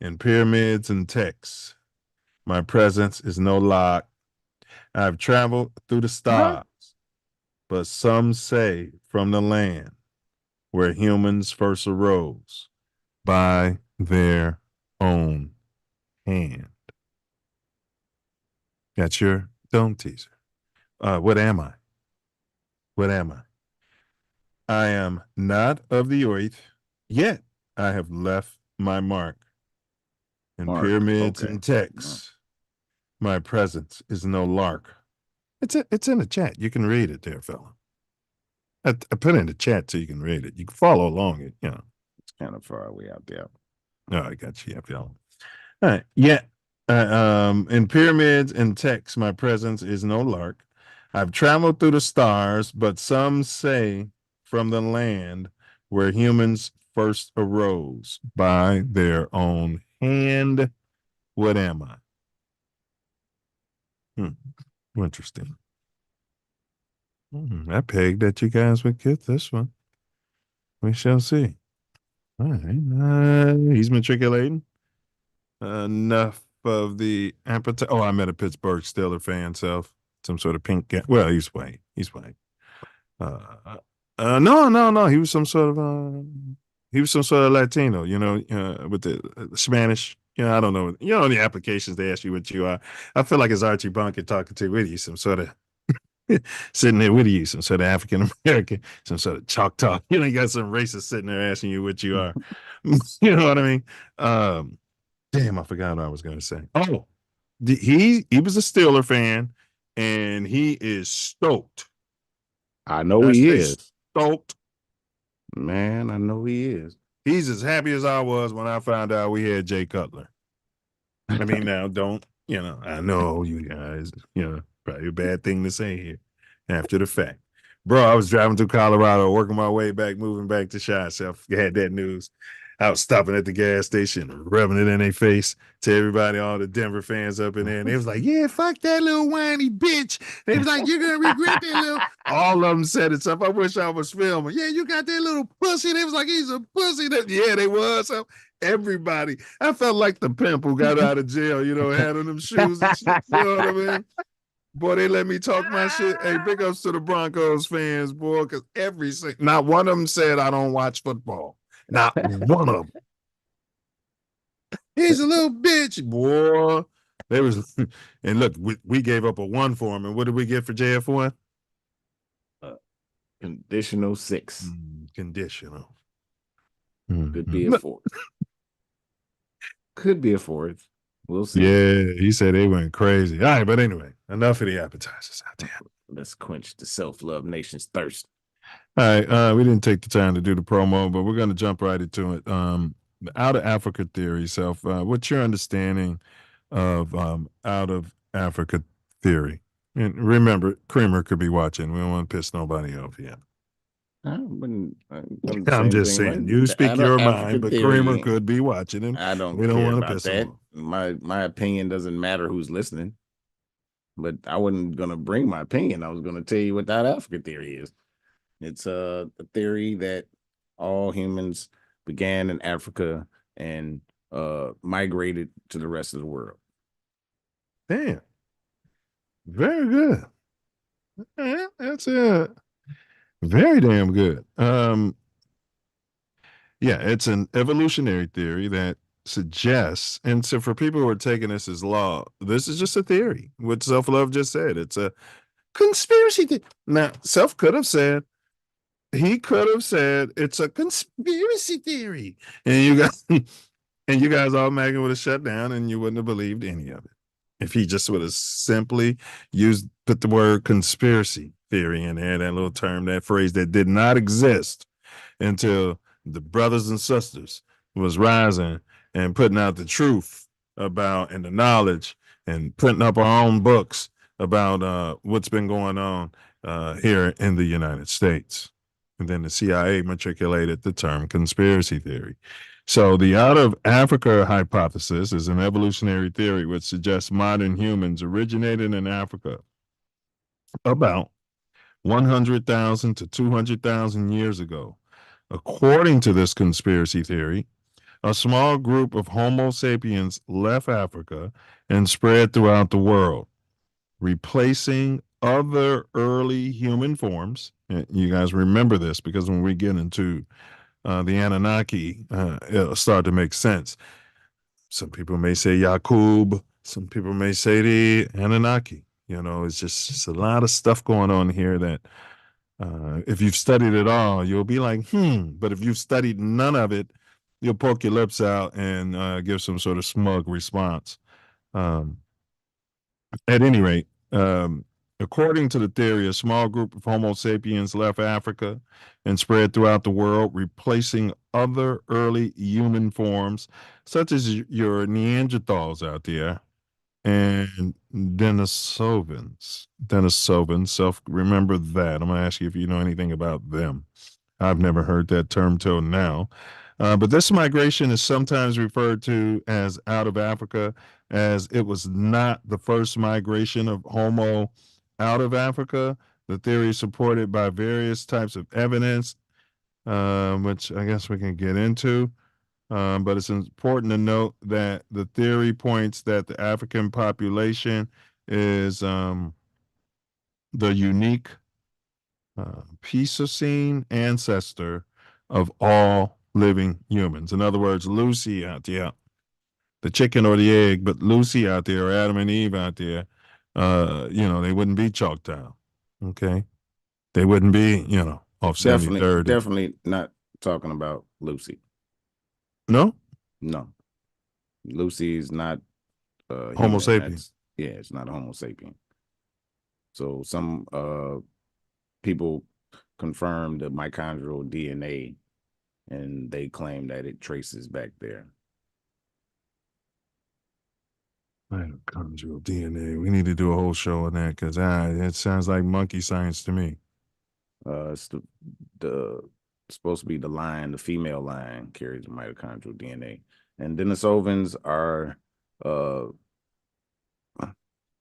in pyramids and texts. My presence is no lock. I've traveled through the stars, but some say from the land where humans first arose by their own hand. That's your dome teaser. What am I? I am not of the earth, yet I have left my mark in pyramids and texts. My presence is no lark. It's in the chat. You can read it there, fella. I put it in the chat so you can read it. You can follow along. It's Kind of far away out there. Oh, I got you. Yep, y'all. All right. Yeah. In pyramids and texts, my presence is no lark. I've traveled through the stars, but some say from the land where humans first arose by their own hand. What am I? Interesting. I pegged that you guys would get this one. We shall see. All right. He's matriculating. Enough of the appetite. Oh, I met a Pittsburgh Steelers fan, some sort of pink guy. Well, he's white. He's white. No. He was some sort of Latino, with the Spanish. I don't know. The applications they ask you what you are. I feel like it's Archie Bunker talking to with you, some sort of sitting there with you, some sort of African American, some sort of Choctaw. You got some racist sitting there asking you what you are. You know what I mean? Damn, I forgot what I was going to say. Oh, he was a Steeler fan, and he is stoked. I know he is. Stoked. Man, I know he is. He's as happy as I was when I found out we had Jay Cutler. I mean, now I know you guys, probably a bad thing to say here after the fact. Bro, I was driving through Colorado, working my way back, moving back to Chi. So I had that news. I was stopping at the gas station, rubbing it in their face to everybody, all the Denver fans up in there. And they was like, yeah, fuck that little whiny bitch. They was like, you're going to regret that little. All of them said it. So I wish I was filming. Yeah, you got that little pussy. They was like, he's a pussy. Yeah, they was. So everybody. I felt like the pimp who got out of jail, had on them shoes and shit. You know what I mean? Boy, they let me talk my shit. Hey, big ups to the Broncos fans, boy, because not one of them said I don't watch football. Not one of them. He's a little bitch, boy. There was, and look, we gave up a 1 for him, and what did we get for JF1? Conditional 6. Conditional. Could be a 4th. Could be a 4th. We'll see. Yeah, he said they went crazy. All right, but anyway, enough of the appetizers out there. Let's quench the Self-Love Nation's thirst. All right, we didn't take the time to do the promo, but we're going to jump right into it. The Out of Africa theory, Self. What's your understanding of Out of Africa theory? And remember, Creamer could be watching. We don't want to piss nobody off yet. I'm just saying, you speak your mind, but Creamer could be watching, and we don't want to piss him off. My opinion doesn't matter who's listening, but I wasn't going to bring my opinion. I was going to tell you what that Africa theory is. It's a theory that all humans began in Africa and migrated to the rest of the world. Damn. Very good. That's very damn good. Yeah, it's an evolutionary theory that suggests, and so for people who are taking this as law, this is just a theory. What Self Love just said, it's a conspiracy theory. Now, Self could have said, it's a conspiracy theory, and you guys automatically would have shut down, and you wouldn't have believed any of it if he just would have simply put the word conspiracy theory in there, that little term, that phrase that did not exist until the brothers and sisters was rising and putting out the truth about, and the knowledge, and printing up our own books about what's been going on here in the United States. And then the CIA matriculated the term conspiracy theory. So the Out of Africa hypothesis is an evolutionary theory which suggests modern humans originated in Africa about 100,000 to 200,000 years ago. According to this conspiracy theory, a small group of Homo sapiens left Africa and spread throughout the world, replacing other early human forms. And you guys remember this because when we get into the Anunnaki, it'll start to make sense. Some people may say Yakub, some people may say the Anunnaki. It's just a lot of stuff going on here that if you've studied it all, you'll be like, but if you've studied none of it, you'll poke your lips out and give some sort of smug response. At any rate, According to the theory, a small group of Homo sapiens left Africa and spread throughout the world, replacing other early human forms, such as your Neanderthals out there and Denisovans. Remember that. I'm going to ask you if you know anything about them. I've never heard that term till now. But this migration is sometimes referred to as out of Africa, as it was not the first migration of Homo out of Africa. The theory is supported by various types of evidence, which I guess we can get into. But it's important to note that the theory points that the African population is the unique Pisocene ancestor of all living humans. In other words, Lucy out there, the chicken or the egg, but Lucy out there, or Adam and Eve out there, they wouldn't be Chalktown. Okay. They wouldn't be, off 73rd. Definitely not talking about Lucy. No? No. Lucy is not Homo sapien. Yeah, it's not a Homo sapien. So some people confirmed the mitochondrial DNA, and they claim that it traces back there. Mitochondrial DNA. We need to do a whole show on that because it sounds like monkey science to me. It's supposed to be the female line carries the mitochondrial DNA, and Denisovans are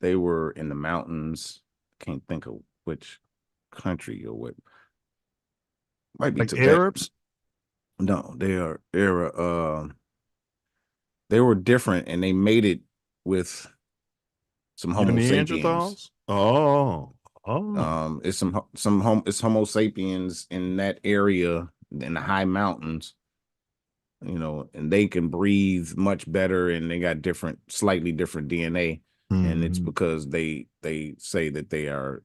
they were in the mountains. Can't think of which country or what. Might be like Tibet. Arabs? No, they were different, and they made it with some Homo sapiens. Oh. It's it's Homo sapiens in that area in the high mountains, and they can breathe much better, and they got slightly different DNA, and it's because they say that they are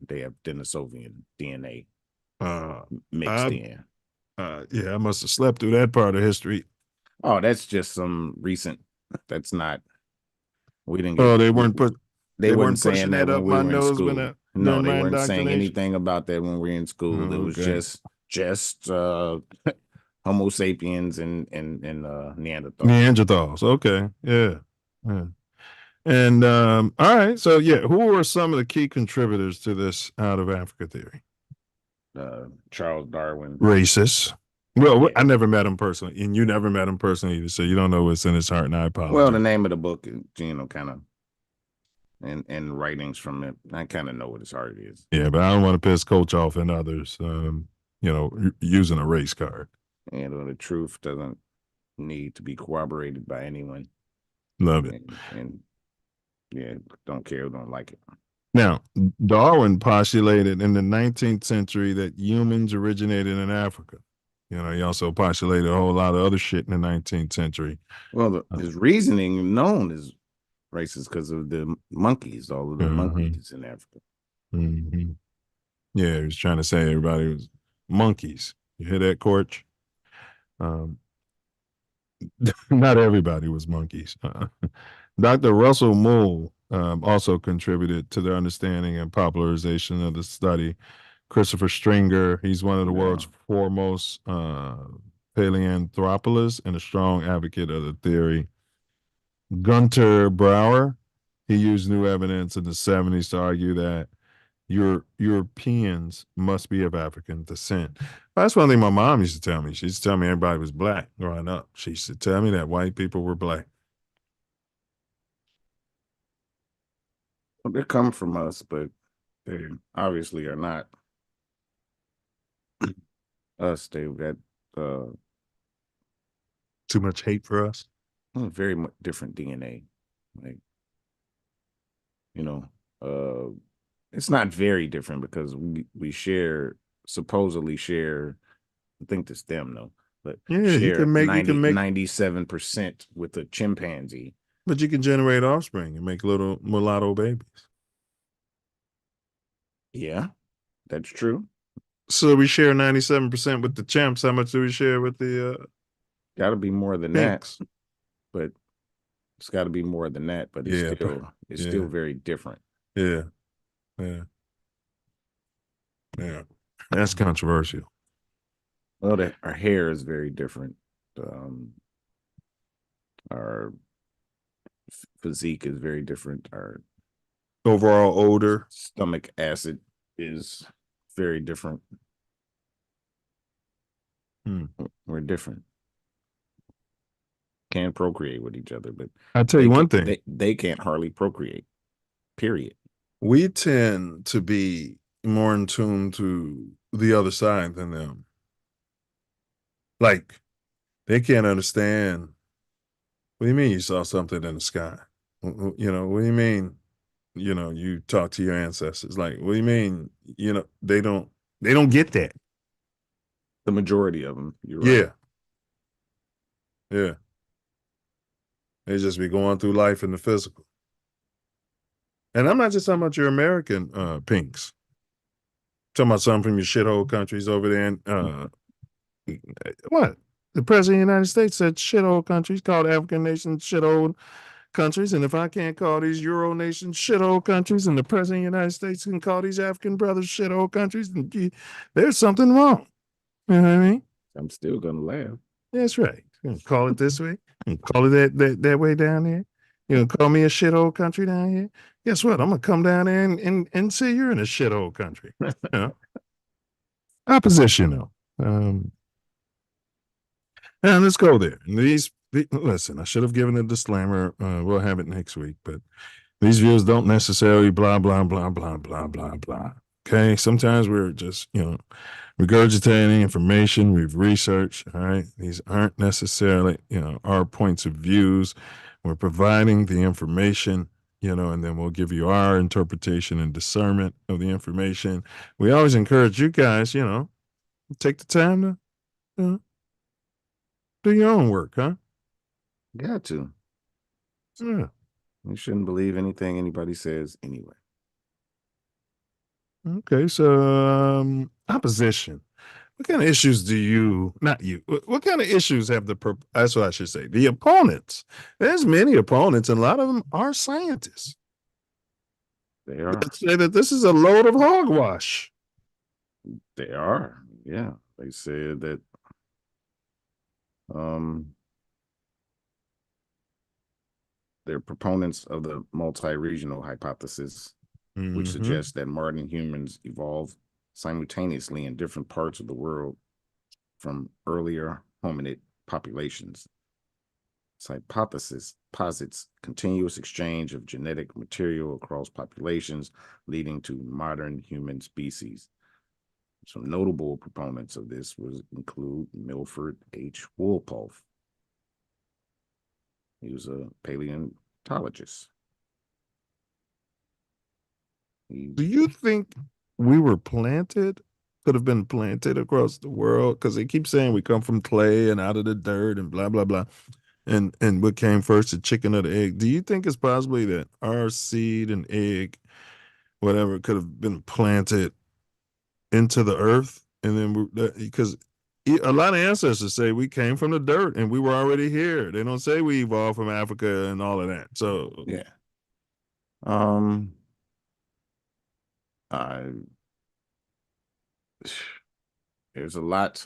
they have Denisovian DNA mixed in. Yeah, I must have slept through that part of history. Oh, that's just some recent. That's not. We didn't get. Oh, they weren't They weren't pushing saying that up when we my were in nose school. during They my weren't saying indoctrination? anything about that when we were in school. It was okay. just Homo sapiens and Neanderthals. Neanderthals. Okay. Yeah. And all right. So who are some of the key contributors to this out of Africa theory? Charles Darwin. Racist. Well, I never met him personally, and you never met him personally either, so you don't know what's in his heart, and I apologize. Well, the name of the book is, kind of, and writings from it, I kind of know what his heart is. Yeah, but I don't want to piss Coach off and others, using a race card. The truth doesn't need to be corroborated by anyone. Love it. And don't care, don't like it. Now, Darwin postulated in the 19th century that humans originated in Africa. He also postulated a whole lot of other shit in the 19th century. Well, his reasoning known as racist because of the monkeys, all of the monkeys in Africa. Mm-hmm. Yeah, he was trying to say everybody was monkeys. You hear that, Corch? Not everybody was monkeys. Dr. Russell Moule also contributed to the understanding and popularization of the study. Christopher Stringer, he's one of the world's foremost paleanthropologists and a strong advocate of the theory. Gunter Bauer, he used new evidence in the 70s to argue that Europeans must be of African descent. That's one thing my mom used to tell me. She used to tell me everybody was black growing up. She used to tell me that white people were black. Well, they come from us, but they obviously are not us. They've got too much hate for us. Very much different DNA. Like, it's not very different because we supposedly share, I think it's them though, but you can make 97% with a chimpanzee. But you can generate offspring and make little mulatto babies. Yeah, that's true. So we share 97% with the chimps. How much do we share with the got to be more than pigs? that. But it's got to be more than that, but it's still very different. Yeah. Yeah. Yeah. That's controversial. Well, our hair is very different. Our physique is very different. Our Overall odor. stomach acid is very different. We're different. Can procreate with each other, but I'll tell you one thing. They can't hardly procreate. Period. We tend to be more in tune to the other side than them. Like, they can't understand. What do you mean you saw something in the sky? You know, what do you mean, you know, you talk to your ancestors? Like, what do you mean, you know, they don't get that. The majority of them, you're Yeah. right. Yeah. They just be going through life in the physical. And I'm not just talking about your American pinks. I'm talking about some from your shithole countries over there. And what? The president of the United States said shithole countries, called African nations shithole countries. And if I can't call these Euro nations shithole countries, and the president of the United States can call these African brothers shithole countries, then there's something wrong. You know what I mean? I'm still gonna laugh. That's right. You call it this way, and call it that way down there. You know, call me a shithole country down here. Guess what? I'm gonna come down there and say you're in a shithole country. You know? Oppositional. Now let's go there. Listen, I should have given a disclaimer. We'll have it next week, but these views don't necessarily blah blah blah blah blah blah blah. Okay, sometimes we're just, you know, regurgitating information we've researched. All right, these aren't necessarily, you know, our points of views. We're providing the information, you know, and then we'll give you our interpretation and discernment of the information. We always encourage you guys, you know, take the time to, you know, do your own work, huh? Got to. Yeah. You shouldn't believe anything anybody says anyway. Okay, so opposition. What kind of issues do you, not you, what kind of issues have that's what I should say, the opponents? There's many opponents, and a lot of them are scientists. They are. Let's say that this is a load of hogwash. They are. Yeah. They said that they're proponents of the multi-regional hypothesis, which suggests that modern humans evolved simultaneously in different parts of the world from earlier hominid populations. This hypothesis posits continuous exchange of genetic material across populations, leading to modern human species. Some notable proponents of this include Milford H. Wolpoff. He was a paleontologist. Do you think we were planted, could have been planted across the world? Because they keep saying we come from clay and out of the dirt and blah, blah, blah. And what came first, the chicken or the egg? Do you think it's possibly that our seed and egg, whatever, could have been planted into the earth? And then because a lot of ancestors say we came from the dirt and we were already here. They don't say we evolved from Africa and all of that. So yeah. There's a lot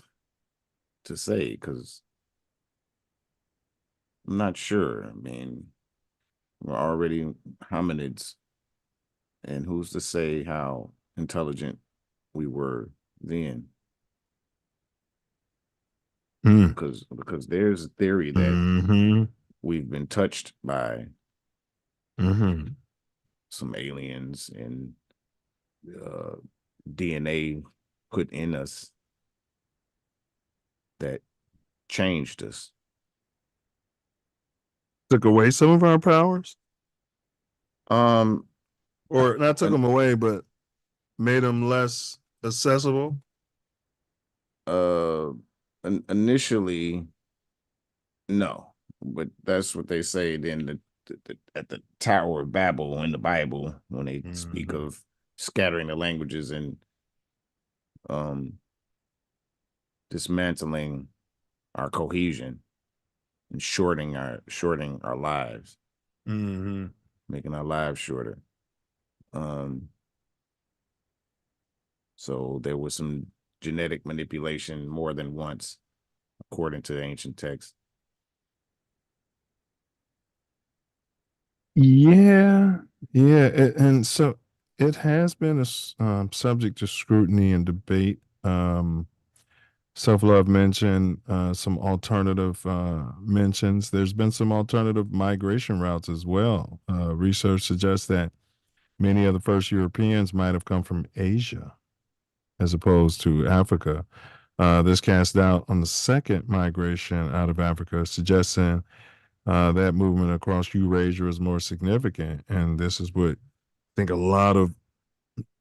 to say because I'm not sure. I mean, we're already hominids, and who's to say how intelligent we were then? Because there's a theory that we've been touched by some aliens and DNA put in us that changed us. Took away some of our powers? Or not took them away, but made them less accessible? Initially, no, but that's what they say then at the Tower of Babel in the Bible when they speak of scattering the languages and dismantling our cohesion and shortening our lives, making our lives shorter. So there was some genetic manipulation more than once, according to ancient texts. Yeah, yeah, and so it has been a subject of scrutiny and debate. Self Love mentioned some alternative mentions. There's been some alternative migration routes as well. Research suggests that many of the first Europeans might have come from Asia as opposed to Africa. This cast doubt on the second migration out of Africa, suggesting that movement across Eurasia is more significant. And this is what I think a lot of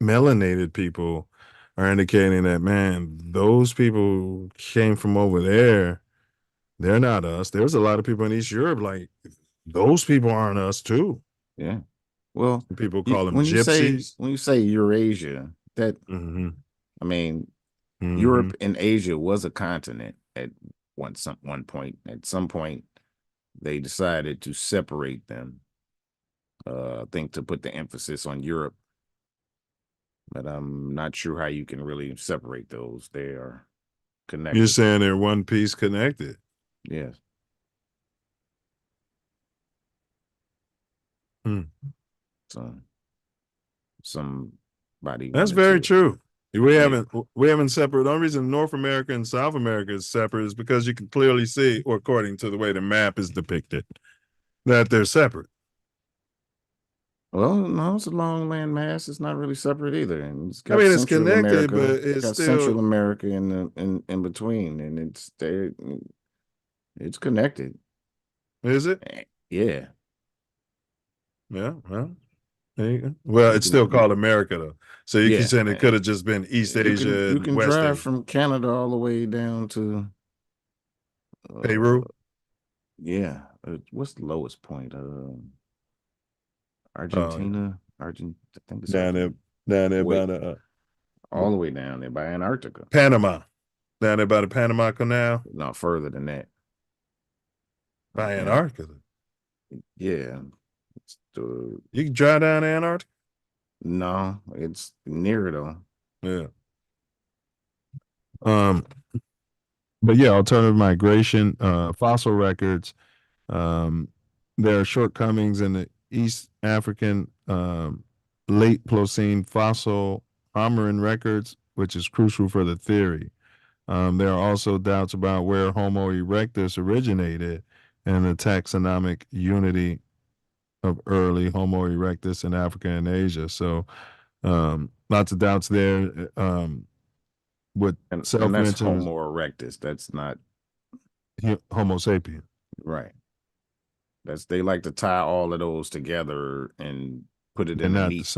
melanated people are indicating, that, man, those people came from over there. They're not us. There's a lot of people in East Europe, like, those people aren't us too. Yeah. Well, People call them when you say gypsies. Eurasia, that Mm-hmm. I mean, Mm-hmm. Europe and Asia was a continent at one point. At some point, they decided to separate them. I think to put the emphasis on Europe, but I'm not sure how you can really separate those. They are connected. You're saying they're one piece connected. Yes. So somebody. That's very true. We haven't separated. The only reason North America and South America is separate is because you can clearly see, or according to the way the map is depicted, that they're separate. Well, no, it's a long land mass. It's not really separate either, and it's I mean, it's connected, but it's got still Central America in between, and it's connected. Is it? Yeah. Yeah. Well, there you go. Well, it's still called America, though. So you can say it could have just been East Asia You and can West drive Asia. from Canada all the way down to Peru. Yeah. What's the lowest point? Argentina. I think it's down there by the all the way down there by Antarctica. Panama. Down there by the Panama Canal. No, further than that. By Antarctica. Yeah. You can drive down to Antarctica? No, it's near though. Yeah. But yeah, alternative migration, fossil records. There are shortcomings in the East African late Pliocene fossil hominin records, which is crucial for the theory. There are also doubts about where Homo erectus originated and the taxonomic unity of early Homo erectus in Africa and Asia. So lots of doubts there. What Self and that's mentioned, Homo erectus. That's not Homo sapien. Right. They like to tie all of those together and put it in a neat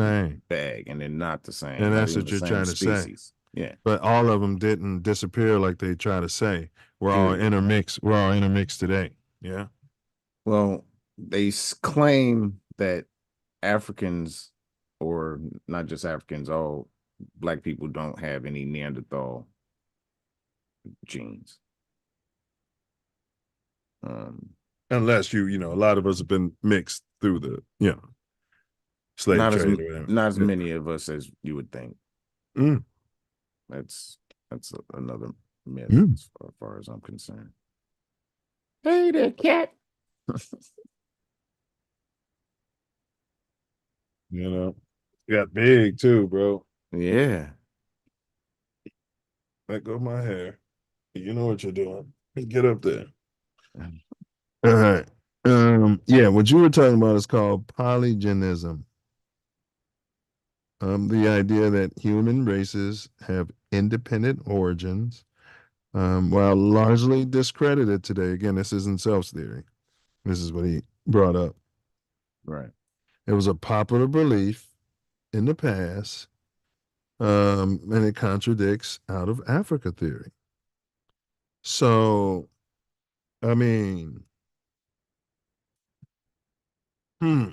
bag, and they're not the same. And that's what you're trying to say. Yeah. But all of them didn't disappear like they try to say. We're all intermixed. We're all intermixed today. Yeah. Well, they claim that Africans, or not just Africans, all Black people don't have any Neanderthal genes. Unless a lot of us have been mixed through the, slave trade. Not as many of us as you would think. That's another myth as far as I'm concerned. Hey there, cat. Got big too, bro. Yeah. Let go of my hair. You know what you're doing. Get up there. All right. Yeah, what you were talking about is called polygenism. The idea that human races have independent origins, while largely discredited today. Again, this isn't Self's theory. This is what he brought up. Right. It was a popular belief in the past, and it contradicts out of Africa theory. So, I mean, I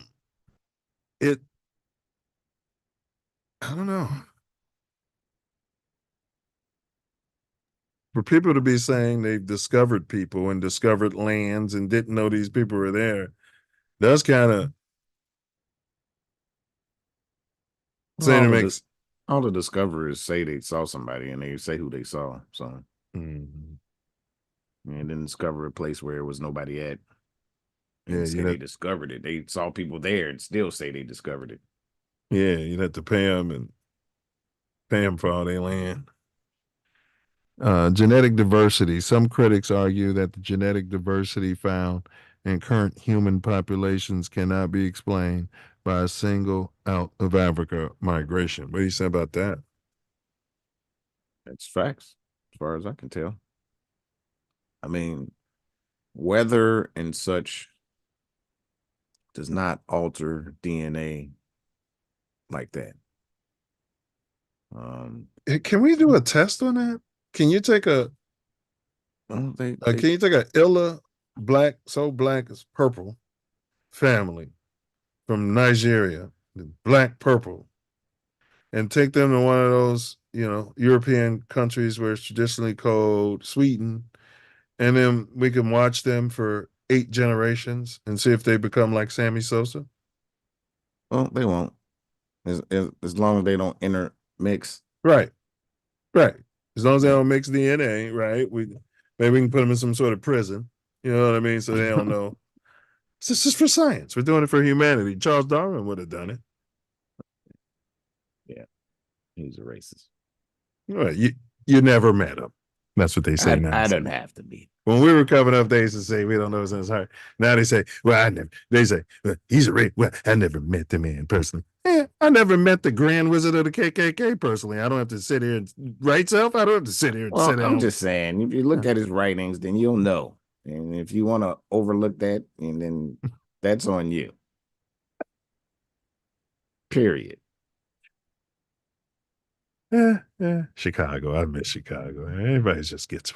don't know. For people to be saying they've discovered people and discovered lands and didn't know these people were there, that's kind of I all the discoverers say they saw somebody and they say who they saw. So and then discover a place where there was nobody at. And say they discovered it. They saw people there and still say they discovered it. Yeah, you'd have to pay them for all their land. Genetic diversity. Some critics argue that the genetic diversity found in current human populations cannot be explained by a single out of Africa migration. What do you say about that? That's facts, as far as I can tell. I mean, weather and such does not alter DNA like that. Can we do a test on that? Can you take a can you take a Illa black as purple family from Nigeria, black purple, and take them to one of those, European countries where it's traditionally called Sweden, and then we can watch them for 8 generations and see if they become like Sammy Sosa? Well, they won't. As long as they don't intermix. Right. As long as they don't mix DNA, right? Maybe we can put them in some sort of prison. You know what I mean? So they don't know. This is for science. We're doing it for humanity. Charles Darwin would have done it. Yeah. He's a racist. Right. You never met him. That's what they say now. I don't have to be. When we were coming up, they used to say, we don't know what's in his heart. Now they say, they say, well, he's a racist. Well, I never met the man personally. I never met the Grand Wizard of the KKK personally. I don't have to sit here and write self. I don't have to sit here and sit down. I'm just saying, if you look at his writings, then you'll know. And if you want to overlook that, and then that's on you. Period. Chicago. I miss Chicago. Everybody just gets,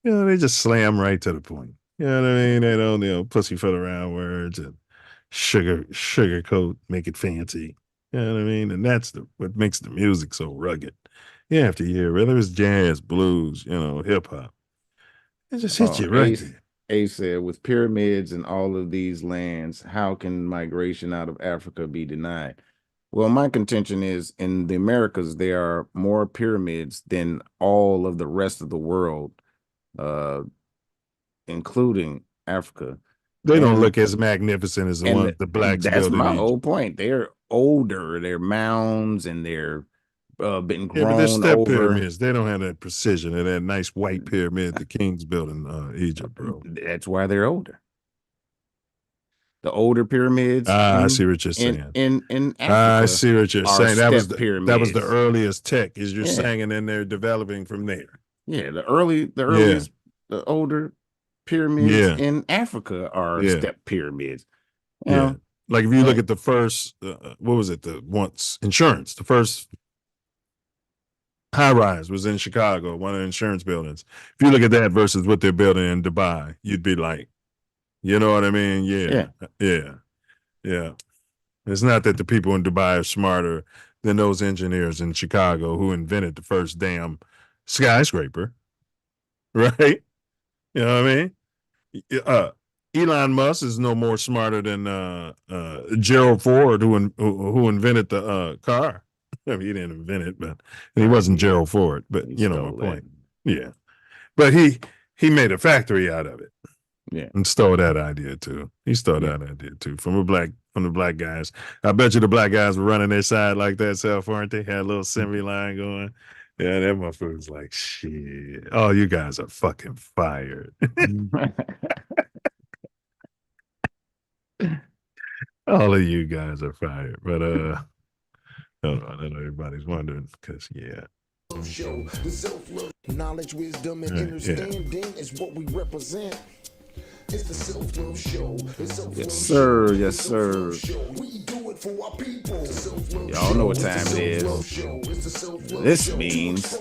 they just slam right to the point. You know what I mean? They don't, pussyfoot around words and sugarcoat, make it fancy. You know what I mean? And that's what makes the music so rugged. Year after year, whether it's jazz, blues, hip hop, it just hits you right there. Ace said, with pyramids in all of these lands, how can migration out of Africa be denied? Well, my contention is in the Americas, there are more pyramids than all of the rest of the world, including Africa. They don't look as magnificent as the ones the blacks built. That's my whole point. They're older. They're mounds and they're been grown but they're step over. Pyramids. They don't have that precision of that nice white pyramid the kings built in Egypt, bro. That's why they're older. The older pyramids. I see what you're saying. In Africa, I see what you're saying. That was the earliest tech, as you're saying, and then they're developing from there. Yeah, the earliest, the older pyramids in Africa are step pyramids. Like if you look at the first, what was it? Insurance. The first high rise was in Chicago, one of the insurance buildings. If you look at that versus what they're building in Dubai, you'd be like, you know what I mean? Yeah. It's not that the people in Dubai are smarter than those engineers in Chicago who invented the first damn skyscraper, right? You know what I mean? Elon Musk is no more smarter than Gerald Ford, who invented the car. I mean, he didn't invent it, but he wasn't Gerald Ford. But you know my point. Yeah, but he made a factory out of it. Yeah, and stole that idea too. He stole that idea too from the black guys. I bet you the black guys were running their side like that self, weren't they? Had a little assembly line going. Yeah, that motherfucker was like, shit. Oh, you guys are fucking fired. All of you guys are fired. But I know everybody's wondering because Show the self-love, knowledge, wisdom, and understanding is what we represent. It's the Self Luv Show. Yes, sir. Yes, sir. Y'all know what time it is. This means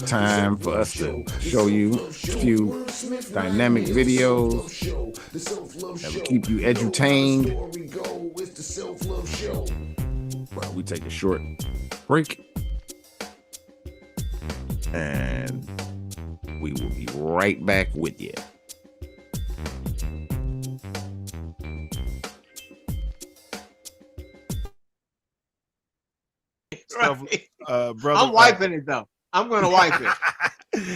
time for us to show you a few dynamic videos that will keep you edutained. Well, we take a short break. And we will be right back with you. Self, brother. I'm wiping it though. I'm gonna wipe it.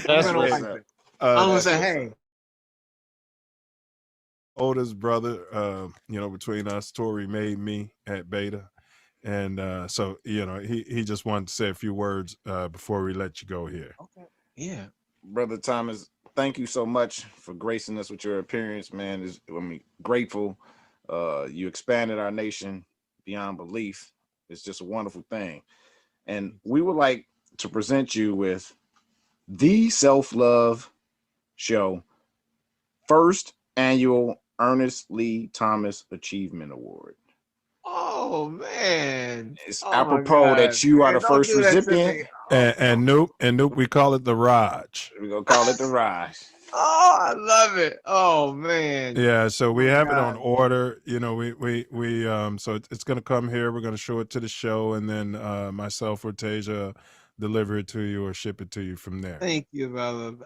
That's I'm gonna what's wipe up. it. I'm gonna say, hey. Oldest brother, between us, Tori made me at Beta. And so, he just wanted to say a few words before we let you go here. Okay. Yeah. Brother Thomas, thank you so much for gracing us with your appearance, man. Grateful. You expanded our nation beyond belief. It's just a wonderful thing. And we would like to present you with the Self Luv Show first annual Ernest Lee Thomas Achievement Award. Oh man. It's Oh, apropos that you are the first recipient. And Noop, we call it the Raj. We're gonna call it the Raj. Oh, I love it. Oh man. Yeah, so we have it on order. So it's gonna come here. We're gonna show it to the show, and then myself or Tasia deliver it to you or ship it to you from there. Thank you, brother.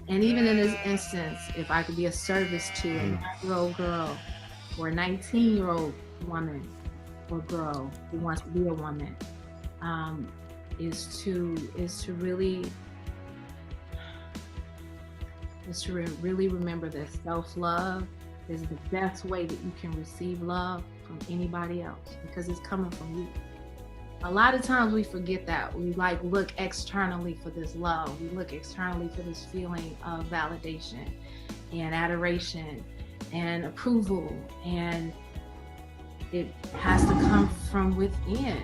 And even in this instance, if I could be of service to a 9-year-old girl or a 19-year-old woman or girl who wants to be a woman, is to really remember that self-love is the best way that you can receive love from anybody else, because it's coming from you. A lot of times we forget that. We look externally for this love. We look externally for this feeling of validation and adoration and approval, and it has to come from within.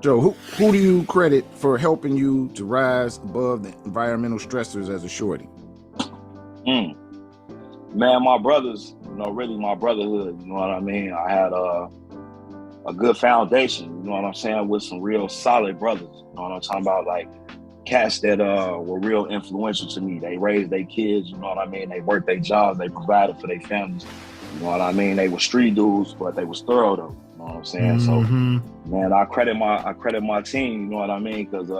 Joe, who do you credit for helping you to rise above the environmental stressors as a shorty? Man, my brothers, really my brotherhood, you know what I mean? I had a good foundation, you know what I'm saying, with some real solid brothers, you know what I'm talking about, like cats that were real influential to me. They raised their kids, you know what I mean? They worked their jobs, they provided for their families, you know what I mean? They were street dudes, but they was thorough though, you know what I'm saying? So, man, I credit my team, you know what I mean? Because,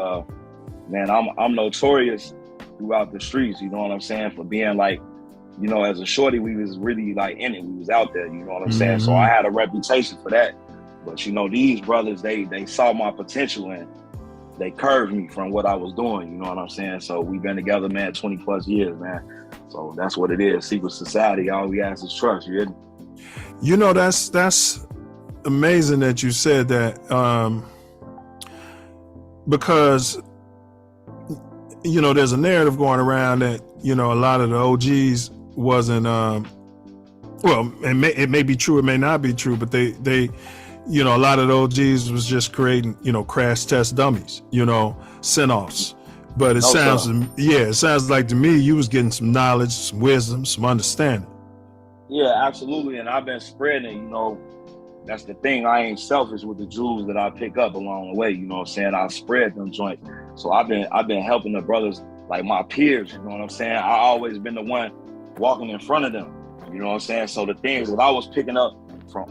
man, I'm notorious throughout the streets, you know what I'm saying, for being like, as a shorty, we was really like in it. We was out there, you know what I'm saying? So I had a reputation for that. But, these brothers, they saw my potential and they curved me from what I was doing, you know what I'm saying? So we've been together, man, 20 plus years, man. So that's what it is. Secret society, all we ask is trust, you hear me? That's amazing that you said that, because, there's a narrative going around that, a lot of the OGs wasn't, well, it may be true, it may not be true, but they a lot of the OGs was just creating, crash test dummies, send-offs. But it sounds like to me you was getting some knowledge, some wisdom, some understanding. Yeah, absolutely. And I've been spreading, that's the thing. I ain't selfish with the jewels that I pick up along the way, you know what I'm saying? I spread them joints. So I've been helping the brothers like my peers, you know what I'm saying? I always been the one walking in front of them, you know what I'm saying? So the things that I was picking up from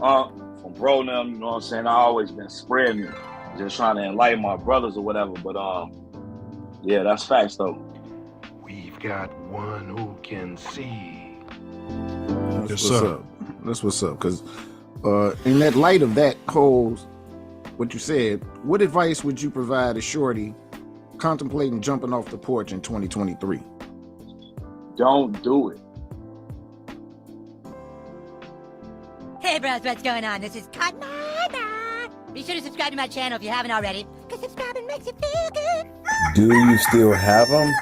bro them, you know what I'm saying? I always been spreading it, just trying to enlighten my brothers or whatever. But yeah, that's facts though. We've got one who can see. That's what's up. That's what's up. Because in that light of that whole, what you said, what advice would you provide a shorty contemplating jumping off the porch in 2023? Don't do it. Hey bros, what's going on? This is Cotton. Be sure to subscribe to my channel if you haven't already, because subscribing makes you feel good. Do you still have them?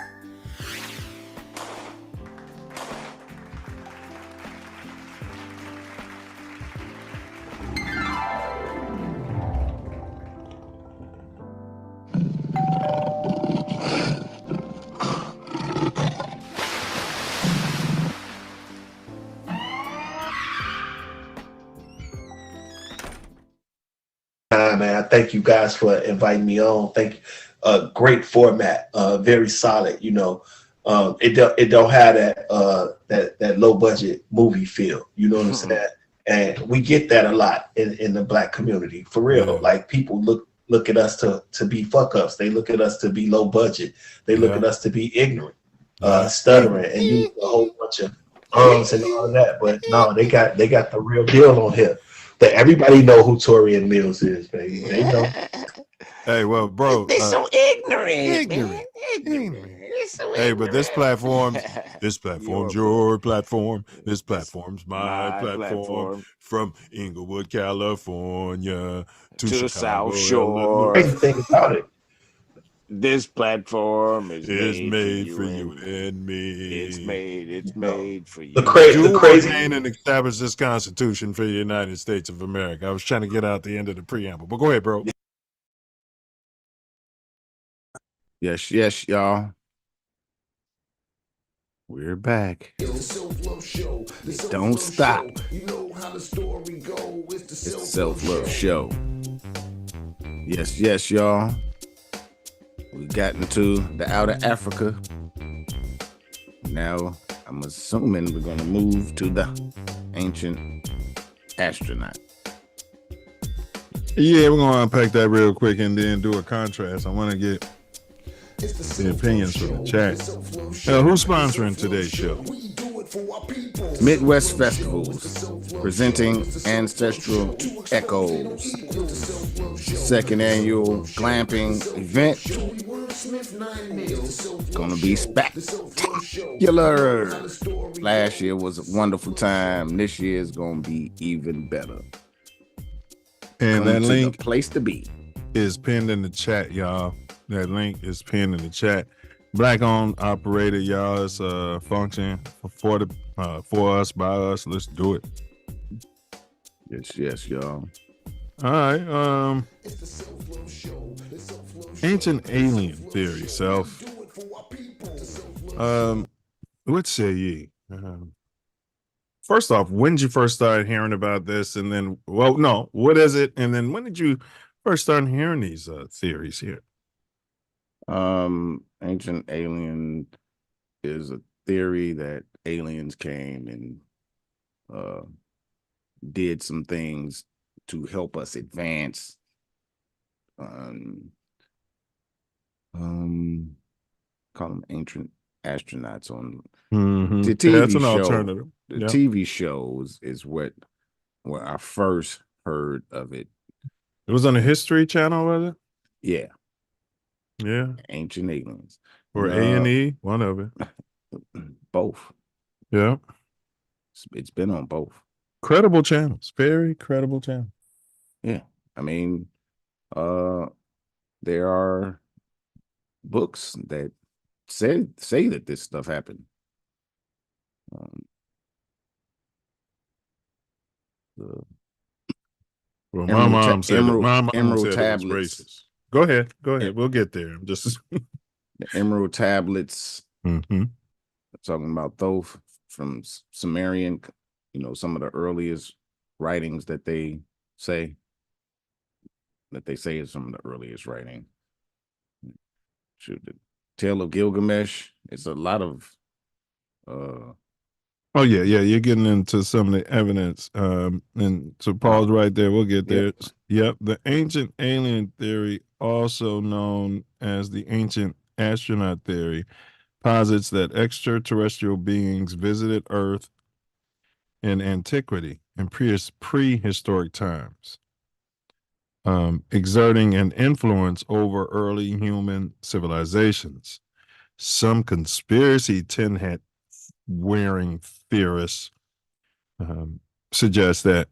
man. I thank you guys for inviting me on. Thank you. Great format. Very solid. You know, it don't have that low budget movie feel. You know what I'm saying? And we get that a lot in the Black community, for real. Yeah. Like people look at us to be fuck ups. They look at us to be low budget. They look at us to be ignorant, stuttering, and use a whole bunch of and all of that. But no, they got the real deal on here. That everybody know who Torian Mills is, baby. They know. Hey, well, bro, They so ignorant, man. Hey, but this platform's your platform. This platform's my platform. From Inglewood, California to the Chicago, South Shore. Crazy thing about it. This platform is made for you and me. It's made for you. The crazy ordain and establish this Constitution for the United States of America. I was trying to get out the end of the preamble, but go ahead, bro. Yes, y'all. We're back. Don't stop. It's the Self Love Show. Yes, y'all. We got into the outer Africa. Now, I'm assuming we're going to move to the ancient astronaut. Yeah, we're going to unpack that real quick and then do a contrast. I want to get the opinions from the chat. Who's sponsoring today's show? Midwest Festivals, presenting Ancestral Echoes, second annual glamping event. Gonna be spectacular. Last year was a wonderful time. This year is gonna be even better. And that link, place to be, is pinned in the chat, y'all. That link is pinned in the chat. Black-owned operator, y'all. It's a function for us, by us. Let's do it. Yes, y'all. All right. Ancient alien theory, Self. What say ye? First off, when did you first start hearing about this? And then, well, no, what is it? And then when did you first start hearing these theories here? Ancient alien is a theory that aliens came and did some things to help us advance. Call them ancient astronauts on the TV That's an show. alternative. The TV shows is where I first heard of it. It was on the History Channel, was it? Yeah. Yeah. Ancient aliens. Or A&E, one of it. Both. Yeah. It's been on both. Credible channels. Very credible channel. Yeah. I mean, there are books that say that this stuff happened. Well, my mom said emerald it tablets. was racist. Go ahead. We'll get there. I'm just the emerald tablets. Mm-hmm. Talking about those from Sumerian, some of the earliest writings that they say is some of the earliest writing. The Tale of Gilgamesh. It's a lot of Oh yeah, you're getting into some of the evidence. And so pause right there. We'll get there. Yep. The ancient alien theory, also known as the ancient astronaut theory, posits that extraterrestrial beings visited Earth in antiquity and prehistoric times, exerting an influence over early human civilizations. Some conspiracy tin hat wearing theorists suggest that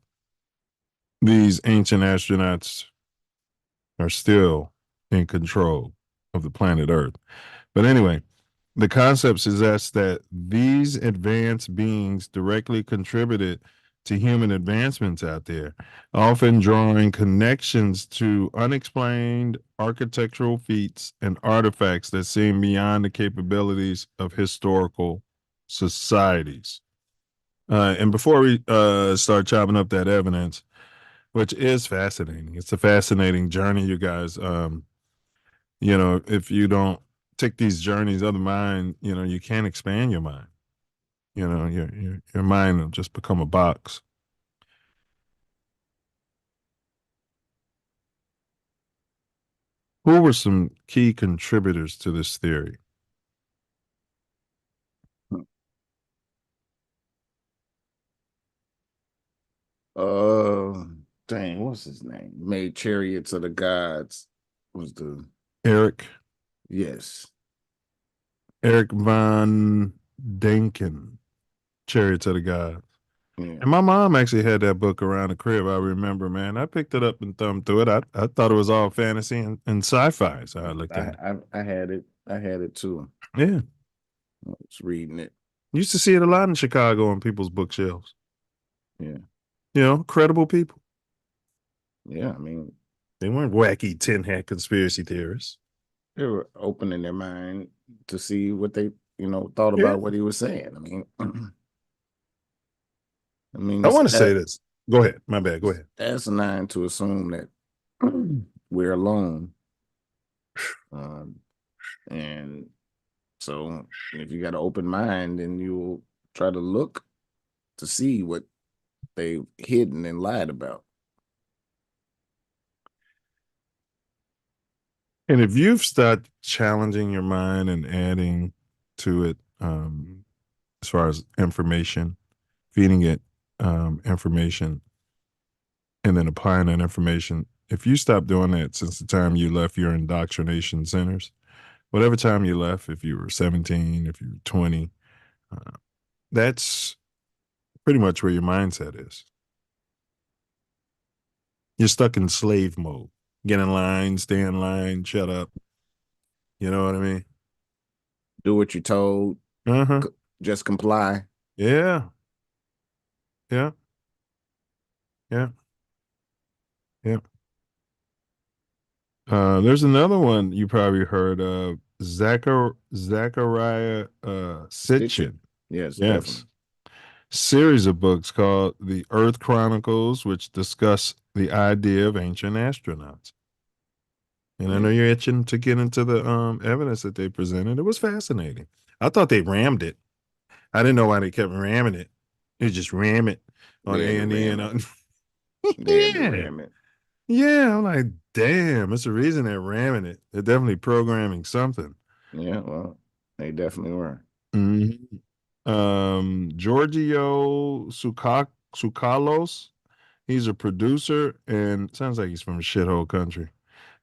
these ancient astronauts are still in control of the planet Earth. But anyway, the concept suggests that these advanced beings directly contributed to human advancements out there, often drawing connections to unexplained architectural feats and artifacts that seem beyond the capabilities of historical societies. And before we start chopping up that evidence, which is fascinating. It's a fascinating journey, you guys. If you don't take these journeys of the mind, you can't expand your mind. Your mind will just become a box. Who were some key contributors to this theory? Dang, what's his name? Made Chariots of the Gods. Was the Eric yes. Eric von Däniken, Chariots of the Gods. Yeah. And my mom actually had that book around the crib. I remember, man. I picked it up and thumbed through it. I thought it was all fantasy and sci-fi. So I looked at it. I had it. I had it too. Yeah. I was reading it. Used to see it a lot in Chicago on people's bookshelves. Yeah. Credible people. Yeah, I mean, they weren't wacky tin hat conspiracy theorists. They were opening their mind to see what they, thought about what he was saying. I want to say this. Go ahead. My bad. Go ahead. That's asinine to assume that we're alone. And so if you got an open mind, then you'll try to look to see what they've hidden and lied about. And if you've started challenging your mind and adding to it, as far as information, feeding it information, and then applying that information, if you stop doing that since the time you left your indoctrination centers, whatever time you left, if you were 17, if you were 20, that's pretty much where your mindset is. You're stuck in slave mode. Get in line, stay in line, shut up. You know what I mean? Do what you're told. Just comply. Yeah. Yeah. Yeah. Yeah. There's another one you probably heard of, Zachariah Sitchin. Yes. Definitely. Series of books called The Earth Chronicles, which discuss the idea of ancient astronauts. And I know you're itching to get into the evidence that they presented. It was fascinating. I thought they rammed it. I didn't know why they kept ramming it. They just ram it on A&E and on. Yeah, I'm like, damn, it's the reason they're ramming it. They're definitely programming something. Yeah, well, they definitely were. Giorgio Tsoukalos, he's a producer and sounds like he's from a shithole country.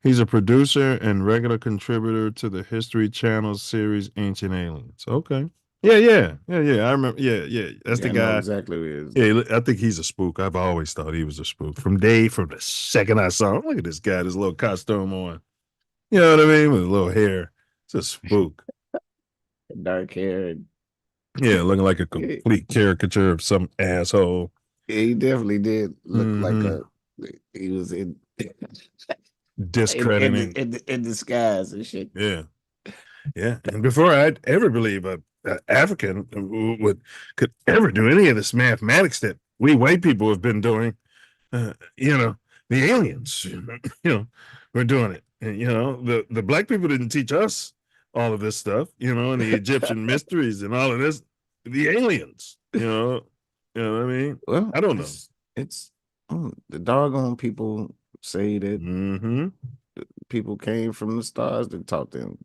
He's a producer and regular contributor to the History Channel series Ancient Aliens. Okay. Yeah. I remember. Yeah. That's the guy. I know exactly who he is. Yeah, I think he's a spook. I've always thought he was a spook. From the second I saw him, look at this guy, this little costume on. You know what I mean? With a little hair. It's a spook. Dark hair. Yeah, looking like a complete caricature of some asshole. Yeah, he definitely did look like he was in discrediting in disguise and shit. Yeah. And before I'd ever believe a African could ever do any of this mathematics that we white people have been doing, the aliens, we're doing it. And, the black people didn't teach us all of this stuff, and the Egyptian mysteries and all of this. The aliens, you know what I mean? Well, I don't know. It's the doggone people say that people came from the stars that taught them.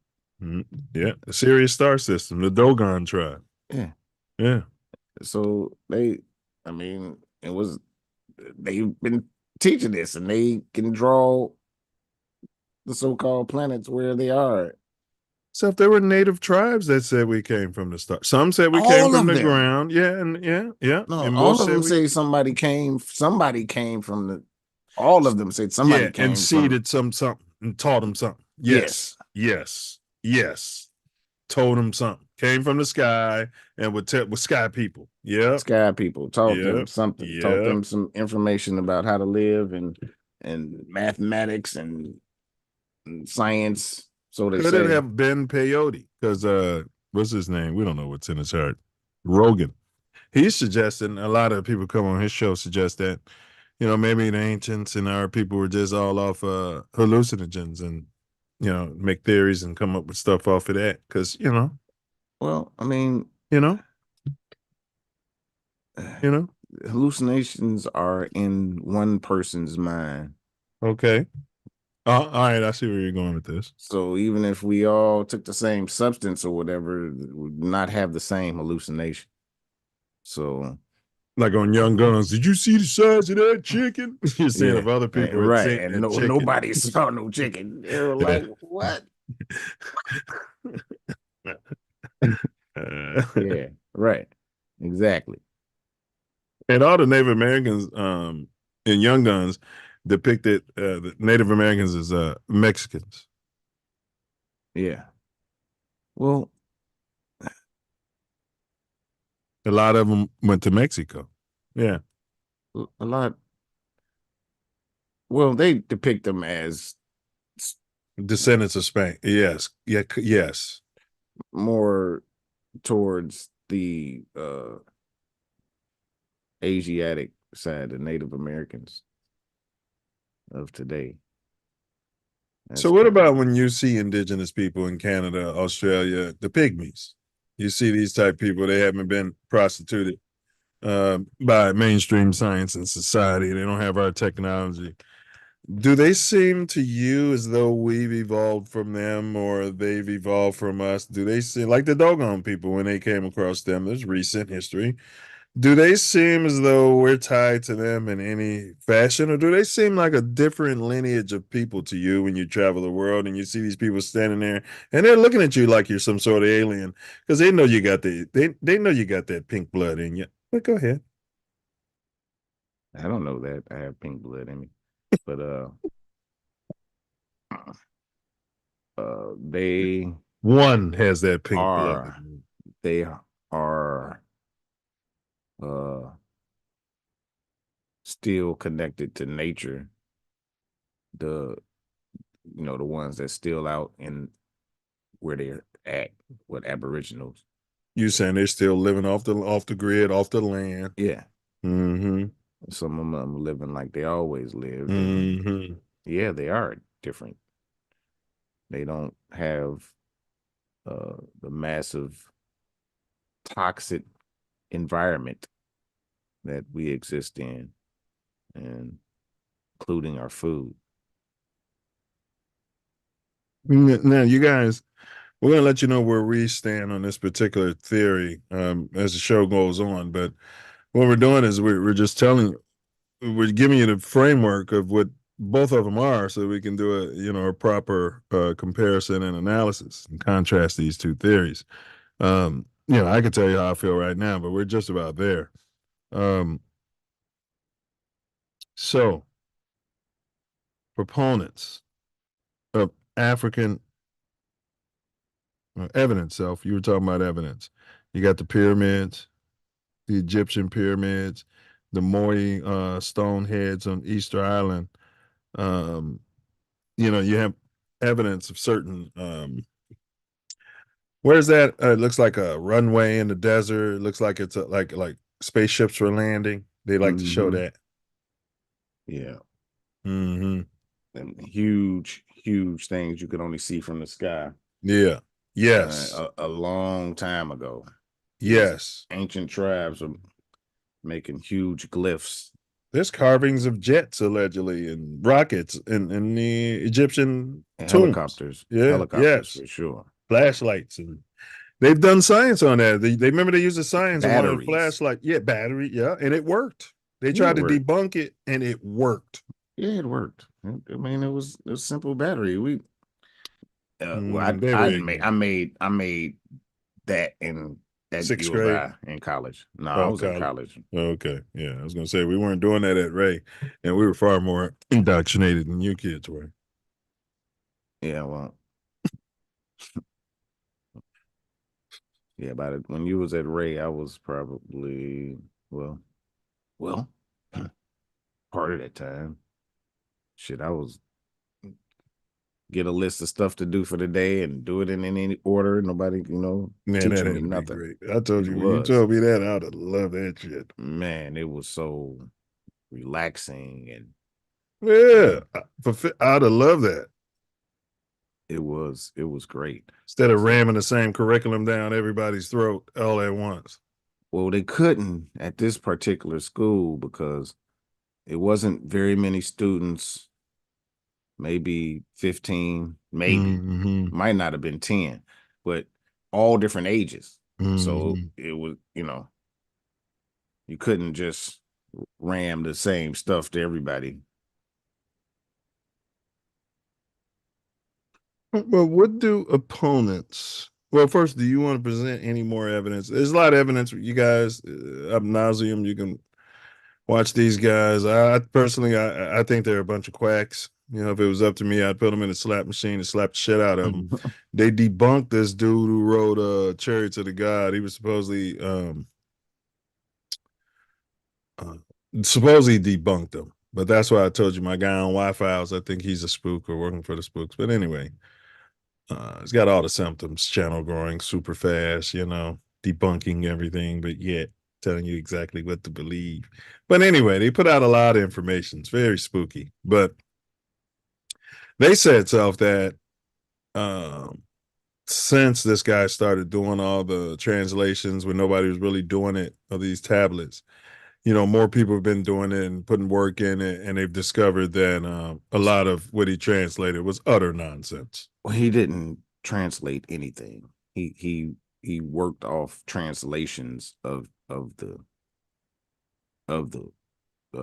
Yeah, the Sirius star system, the Dogon tribe. Yeah. So they've been teaching this, and they can draw the so-called planets where they are. So if there were native tribes that said we came from the stars, some said we came from the ground. Yeah. No, and all of them say somebody came from the. All of them said somebody came and seeded something and taught them something. Yes. Told them something. Came from the sky and with sky people. Yeah. Sky people taught them something. Taught them some information about how to live and mathematics and science. So they could it have been peyote? Because what's his name? We don't know what's in his heart. Rogan. He's suggesting, a lot of people come on his show suggest that, you know, maybe the ancients and our people were just all off hallucinogens and, you know, make theories and come up with stuff off of that. Because, you know, Well, I mean, you know, hallucinations are in one person's mind. Okay. All right, I see where you're going with this. So even if we all took the same substance or whatever, we would not have the same hallucination. So, like on Young Guns, did you see the size of that chicken? You're saying yeah, if other people had right, seen and that chicken. nobody saw no chicken. They were like, "What?" Yeah, right, exactly. And all the Native Americans in Young Guns depicted the Native Americans as Mexicans. Yeah. Well, a lot of them went to Mexico. Yeah. A lot. Well, they depict them as descendants of Spain. Yes. Yeah. Yes. More towards the Asiatic side, the Native Americans of today. So what about when you see indigenous people in Canada, Australia, the pygmies? You see these type of people, they haven't been prostituted by mainstream science and society. They don't have our technology. Do they seem to you as though we've evolved from them or they've evolved from us? Do they seem like the Dogon people when they came across them? There's recent history. Do they seem as though we're tied to them in any fashion, or do they seem like a different lineage of people to you when you travel the world and you see these people standing there and they're looking at you like you're some sort of alien because they know you got they know you got that pink blood in you? But go ahead. I don't know that I have pink blood in me, but they one has that pink blood. They are still connected to nature. The ones that's still out in where they're at with aboriginals. You saying they're still living off the grid, off the land? Yeah. Mm-hmm. Some of them living like they always lived. Mm-hmm. Yeah, they are different. They don't have the massive toxic environment that we exist in, and including our food. Now, you guys, we're going to let you know where we stand on this particular theory as the show goes on. But what we're doing is we're just we're giving you the framework of what both of them are, so we can do a proper comparison and analysis and contrast these two theories. I can tell you how I feel right now, but we're just about there. So, proponents of African evidence, Self, you were talking about evidence. You got the pyramids, the Egyptian pyramids, the Moai stone heads on Easter Island. You have evidence of certain where's that? It looks like a runway in the desert. It looks like it's like spaceships were landing. They like to show that. Yeah. Mm-hmm. And huge things you could only see from the sky. Yeah. Yes. A long time ago. Yes. These ancient tribes are making huge glyphs. There's carvings of jets allegedly and rockets in the Egyptian helicopters. Yeah. Helicopters for sure. Flashlights, and they've done science on that. They remember they used the science on one of the flashlight. Yeah, battery. Yeah, and it worked. They tried to debunk it, and it worked. Yeah, it worked. I mean, it was a simple battery. I made that in at 6th U of grade I in college. No, I was in college. Okay, yeah, I was gonna say we weren't doing that at Ray, and we were far more indoctrinated than you kids were. Yeah, well, yeah, when you was at Ray, I was probably well, part of that time. Shit, I was get a list of stuff to do for the day and do it in any order. Nobody, Man, teaching that me had to nothing. be great. I told you when you told me that, I'd have loved that shit. Man, it was so relaxing, and Yeah, I'd have loved that. it was great. Instead of ramming the same curriculum down everybody's throat all at once. Well, they couldn't at this particular school because it wasn't very many students, maybe 15, maybe, might not have been 10, but all different ages. So it was, you couldn't just ram the same stuff to everybody. Well, what do opponents? Well, first, do you want to present any more evidence? There's a lot of evidence, you guys, ab nauseum. You can watch these guys. I personally, I think they're a bunch of quacks. If it was up to me, I'd put them in a slap machine and slap the shit out of them. They debunked this dude who wrote "Chariot to the God." He was supposedly debunked him, but that's why I told you my guy on Wi-Files. I think he's a spook or working for the spooks. But anyway. He's got all the symptoms, channel growing super fast, debunking everything, but yet telling you exactly what to believe. But anyway, they put out a lot of information. It's very spooky. But they said, Self, that since this guy started doing all the translations when nobody was really doing it, of these tablets, more people have been doing it and putting work in it, and they've discovered that a lot of what he translated was utter nonsense. Well, he didn't translate anything. He worked off translations of the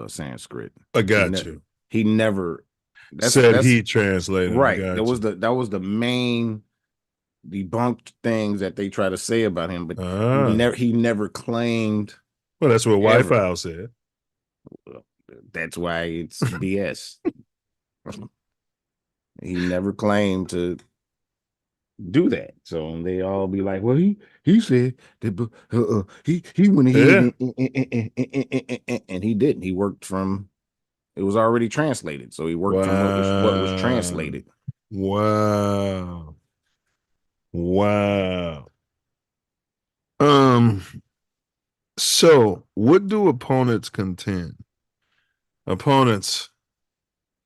Sanskrit. I got you. He never he translated. Right. That was the main debunked things that they try to say about him, but he never claimed. Well, that's what Wi-Fi said. Well, that's why it's BS. He never claimed to do that. So they all be like, well, he said that he went ahead and he didn't. He worked from, it was already translated. So he worked from what was translated. Wow. So what do opponents contend? Opponents,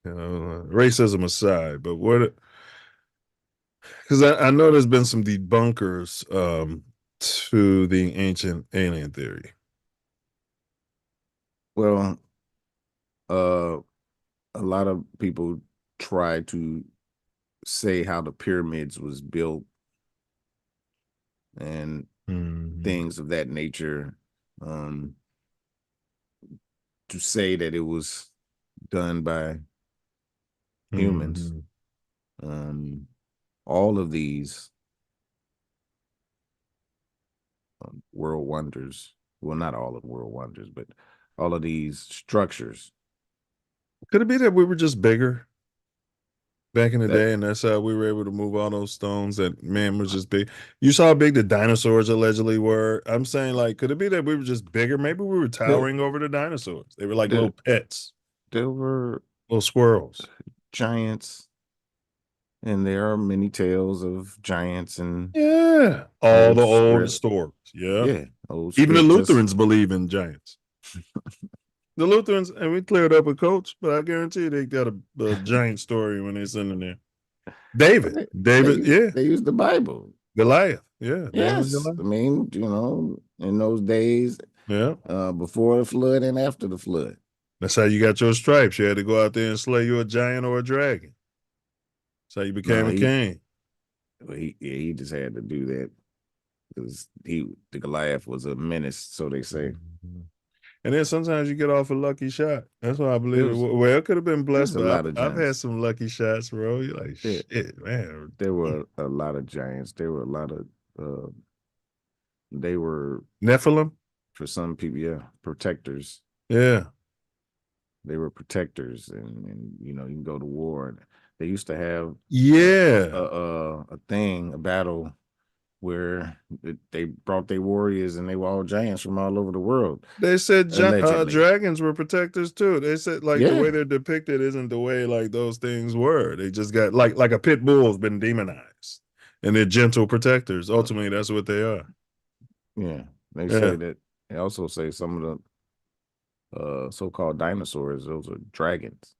racism aside, but what? Because I know there's been some debunkers to the ancient alien theory. Well, a lot of people try to say how the pyramids was built and things of that nature, to say that it was done by humans. All of these world wonders, well, not all of world wonders, but all of these structures. Could it be that we were just bigger back in the day, and that's how we were able to move all those stones, that man was just big? You saw how big the dinosaurs allegedly were. I'm saying, like, could it be that we were just bigger? Maybe we were towering over the dinosaurs. They were like little pets. There were little squirrels. Giants. And there are many tales of giants and all the old stories. Yeah. Even the Lutherans believe in giants. The Lutherans, and we cleared up with Coach, but I guarantee they got a giant story when they send in there. David, they use the Bible. Goliath, yeah. Yes, I mean, in those days, before the flood and after the flood. That's how you got your stripes. You had to go out there and slay you a giant or a dragon. That's how you became a king. Well, he just had to do that because the Goliath was a menace, so they say. And then sometimes you get off a lucky shot. That's why I believe it. It could have been blessed, but I've had some lucky shots, bro. You're like, shit, man. There were a lot of giants. There were a lot of they were Nephilim for some people, protectors. Yeah. They were protectors, and you can go to war. And they used to have a battle where they brought their warriors, and they were all giants from all over the world. They said dragons were protectors too. They said the way they're depicted isn't the way like those things were. They just got like a pit bull's been demonized, and they're gentle protectors. Ultimately, that's what they are. Yeah, they say that. They also say some of so-called dinosaurs. Those are dragons.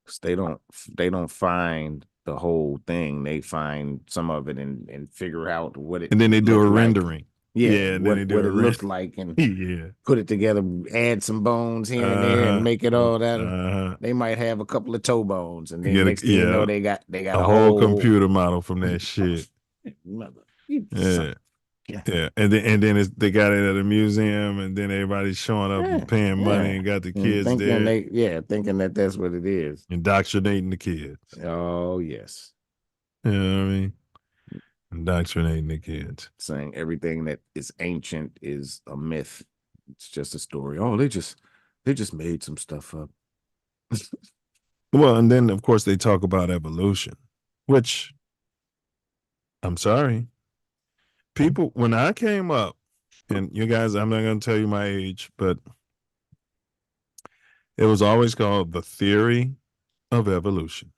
'Cause they don't find the whole thing. They find some of it and figure out what it And then they do a looked like. rendering. Yeah, and then they do what a it looked like, and yeah. put it together, add some bones here and there, and make it all that. Uh-huh. They might have a couple of toe bones, and You then get next thing you know, yeah, they got a whole computer model from that shit. Mother, you Yeah. son- Yeah, and then they got it at a museum, and then everybody's showing up and paying money, and got the And kids thinking there, thinking that that's what it is. indoctrinating the kids. Oh yes, You know what I mean? Indoctrinating the kids. saying everything that is ancient is a myth. It's just a story. Oh, they just made some stuff up. Well, and then of course they talk about evolution, which I'm sorry. People, when I came up, and you guys, I'm not going to tell you my age, but it was always called the theory of evolution.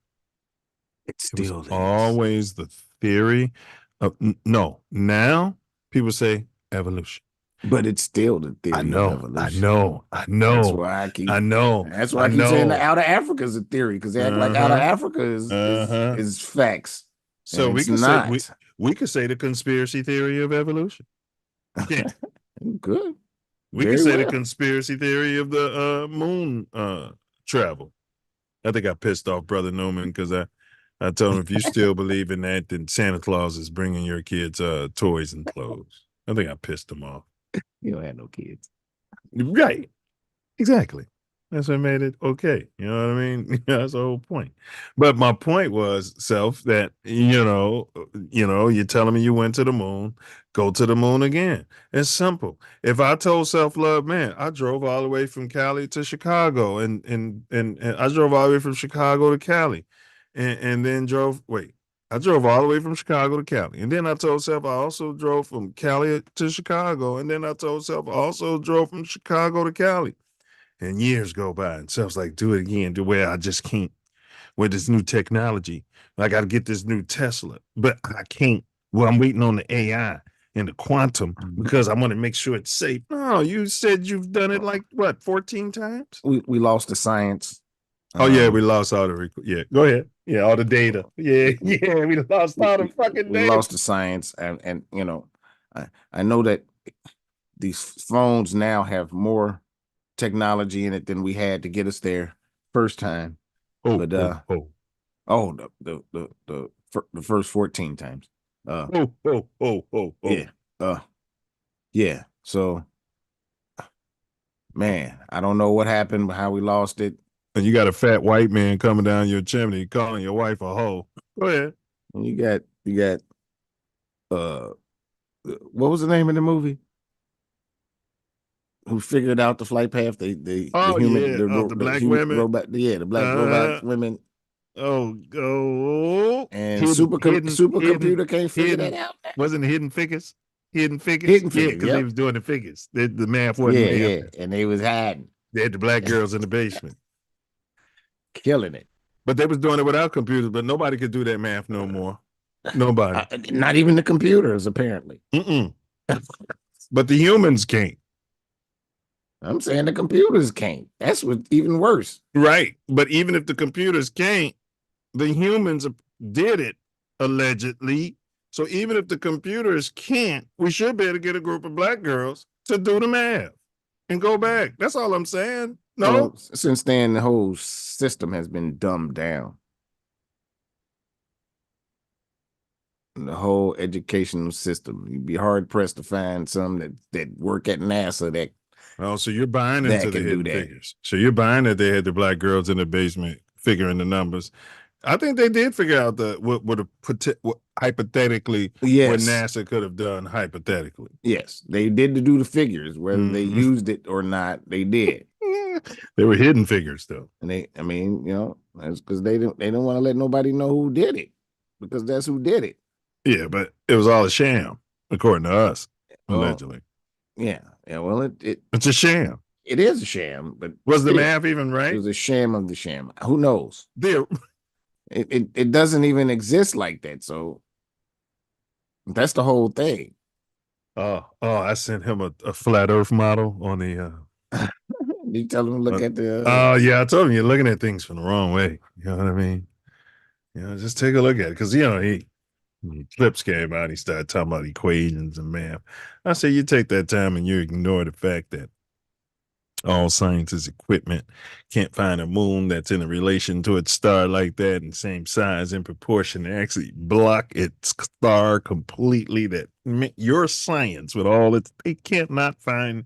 It still was is. always the theory of no. Now people say evolution. But it's still the theory I know, of evolution. I know. That's why I keep saying that out of Africa is a theory, because they act like out of Africa is facts. So and we it's could not. say we could say the conspiracy theory of evolution. Yeah. Good. We Very could say the well. conspiracy theory of the moon travel. I think I pissed off Brother Newman because I told him, if you still believe in that, then Santa Claus is bringing your kids toys and clothes. I think I pissed him off. You don't have no kids. Right. Exactly. That's what made it okay. You know what I mean? That's the whole point. But my point was, Self, that, you're telling me you went to the moon, go to the moon again. It's simple. If I told Self Love, man, I drove all the way from Cali to Chicago, and I drove all the way from Chicago to Cali, and then I drove all the way from Chicago to Cali. And then I told Self I also drove from Cali to Chicago. And then I told Self I also drove from Chicago to Cali. And years go by, and Self's like, do it again, to where I just can't. With this new technology, I got to get this new Tesla, but I can't. Well, I'm waiting on the AI and the quantum because I want to make sure it's safe. No, you said you've done it like, what, 14 times? We lost the science. Oh, yeah, we lost all the yeah. Go ahead. Yeah, all the data. Yeah, we lost all the fucking We data. lost the science, and I know that these phones now have more technology in it than we had to get us there first time. The first 14 times. Yeah. So, man, I don't know what happened, how we lost it. And you got a fat white man coming down your chimney calling your wife a hoe. Go ahead. And you got what was the name of the movie? Who figured out the flight path? The black women. Robot, the black robot women. And supercomputer can't figure that out. Wasn't it Hidden Figures? Hidden Figures? Hidden Figures, because they was doing the figures. The math wasn't there. Yeah, and they was hiding. They had the black girls in the basement. Killing it. But they was doing it without computers, but nobody could do that math no more. Nobody. Not even the computers, apparently. But the humans can't. I'm saying the computers can't. That's what's even worse. Right. But even if the computers can't, the humans did it, allegedly. So even if the computers can't, we should be able to get a group of black girls to do the math and go back. That's all I'm saying. No. Well, since then, the whole system has been dumbed down. The whole educational system. You'd be hard pressed to find some that work at NASA that. Oh, so you're buying into the Hidden Figures. So you're buying that they had the black girls in the basement figuring the numbers. I think they did figure out what hypothetically what NASA could have done hypothetically. Yes, they did do the figures, whether they used it or not. They did. They were hidden figures, though. And that's because they don't want to let nobody know who did it, because that's who did it. Yeah, but it was all a sham, according to us, allegedly. Yeah. Well, it's a sham. It is a sham, but was the math even right? It was a sham of the sham. Who knows? It doesn't even exist like that. So that's the whole thing. I sent him a flat Earth model on the. You tell him to look at the. Oh yeah, I told him you're looking at things from the wrong way. You know what I mean? Just take a look at it because he clips came out. He started talking about equations and math. I said you take that time and you ignore the fact that all science's equipment can't find a moon that's in a relation to its star like that and same size and proportion to actually block its star completely. That your science with all its, they can't not find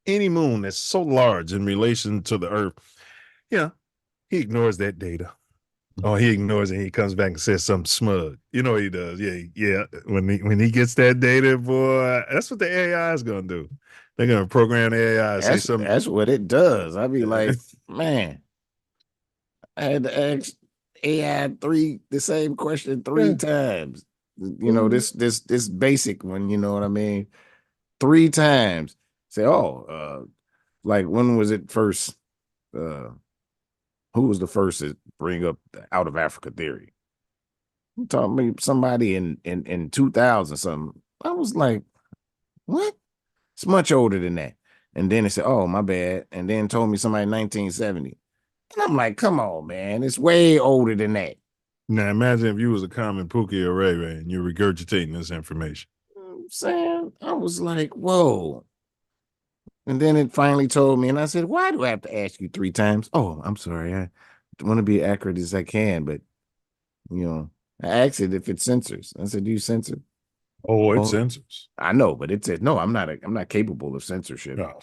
any moon that's so large in relation to the Earth. Yeah, he ignores that data. Oh, he ignores it. He comes back and says something smug. You know what he does? Yeah. When he gets that data, boy, that's what the AI is gonna do. They're gonna program the AI. Say something. That's what it does. I be like, man, I had to ask AI the same question 3 times. This basic one. You know what I mean? 3 times. Say, like when was it first? Who was the first to bring up the out of Africa theory? You talking me somebody in 2000 something. I was like, what? It's much older than that. And then it said, oh, my bad. And then told me somebody in 1970. And I'm like, come on, man. It's way older than that. Now imagine if you was a common Pookie or Ray Ray and you're regurgitating this information. I'm saying, I was like, whoa. And then it finally told me, and I said, why do I have to ask you 3 times? Oh, I'm sorry. I want to be accurate as I can, but I asked it if it censors. I said, do you censor? Oh, it censors. I know, but it said, no, I'm not capable of censorship. Oh,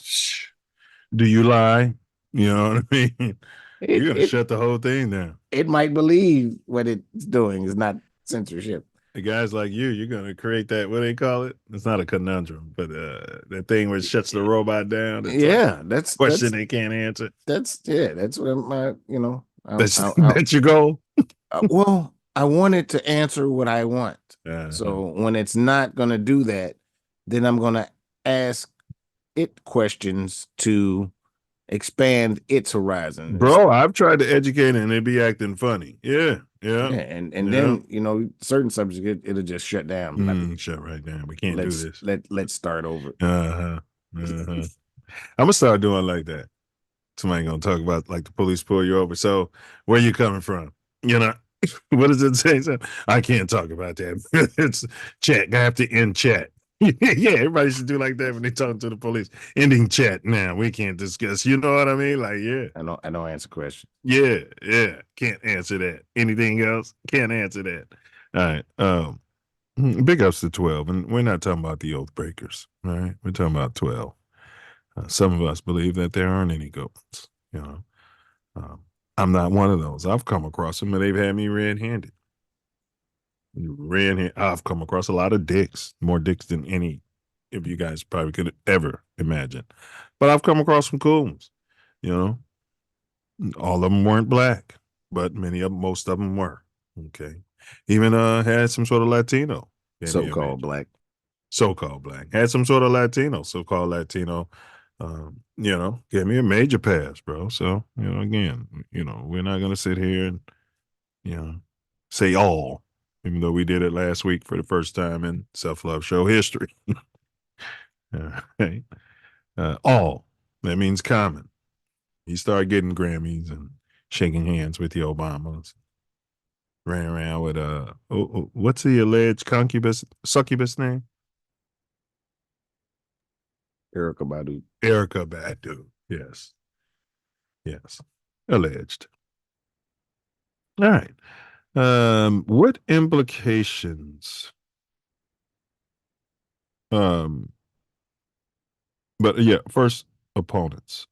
do you lie? You know what I mean? You're gonna shut the whole thing down. It might believe what it's doing is not censorship. The guys like you're gonna create that, what do they call it? It's not a conundrum, but that thing where it shuts the robot down. That's question they can't answer. That's what my that's your goal. Well, I want it to answer what I want. Uh-huh. So when it's not gonna do that, then I'm gonna ask it questions to expand its horizon. Bro, I've tried to educate and it be acting funny. Yeah. And then certain subjects it'll just shut down. Shut right down. We can't do this. Let's start over. I'm gonna start doing like that. Somebody gonna talk about like the police pull you over. So where you coming from? What does it say? I can't talk about that. It's chat. I have to end chat. Yeah, everybody should do like that when they talk to the police. Ending chat now. We can't discuss. You know what I mean? Like, yeah. I don't answer questions. Yeah. Can't answer that. Anything else? Can't answer that. All right. Big ups to 12. And we're not talking about the oath breakers. All right. We're talking about 12. Some of us believe that there aren't any ghosts. I'm not one of those. I've come across them and they've had me red-handed. I've come across a lot of dicks, more dicks than any of you guys probably could ever imagine. But I've come across some cool ones. All of them weren't black, but most of them were. Okay. Even had some sort of Latino. So-called black. Had some sort of Latino, so-called Latino. Gave me a major pass, bro. So, again, we're not going to sit here and, say all, even though we did it last week for the first time in Self Luv Show history. Right. All, that means common. He started getting Grammys and shaking hands with the Obamas. Ran around with, what's the alleged succubus name? Erykah Badu. Yes. Alleged. All right. What implications? But yeah, first, opponents.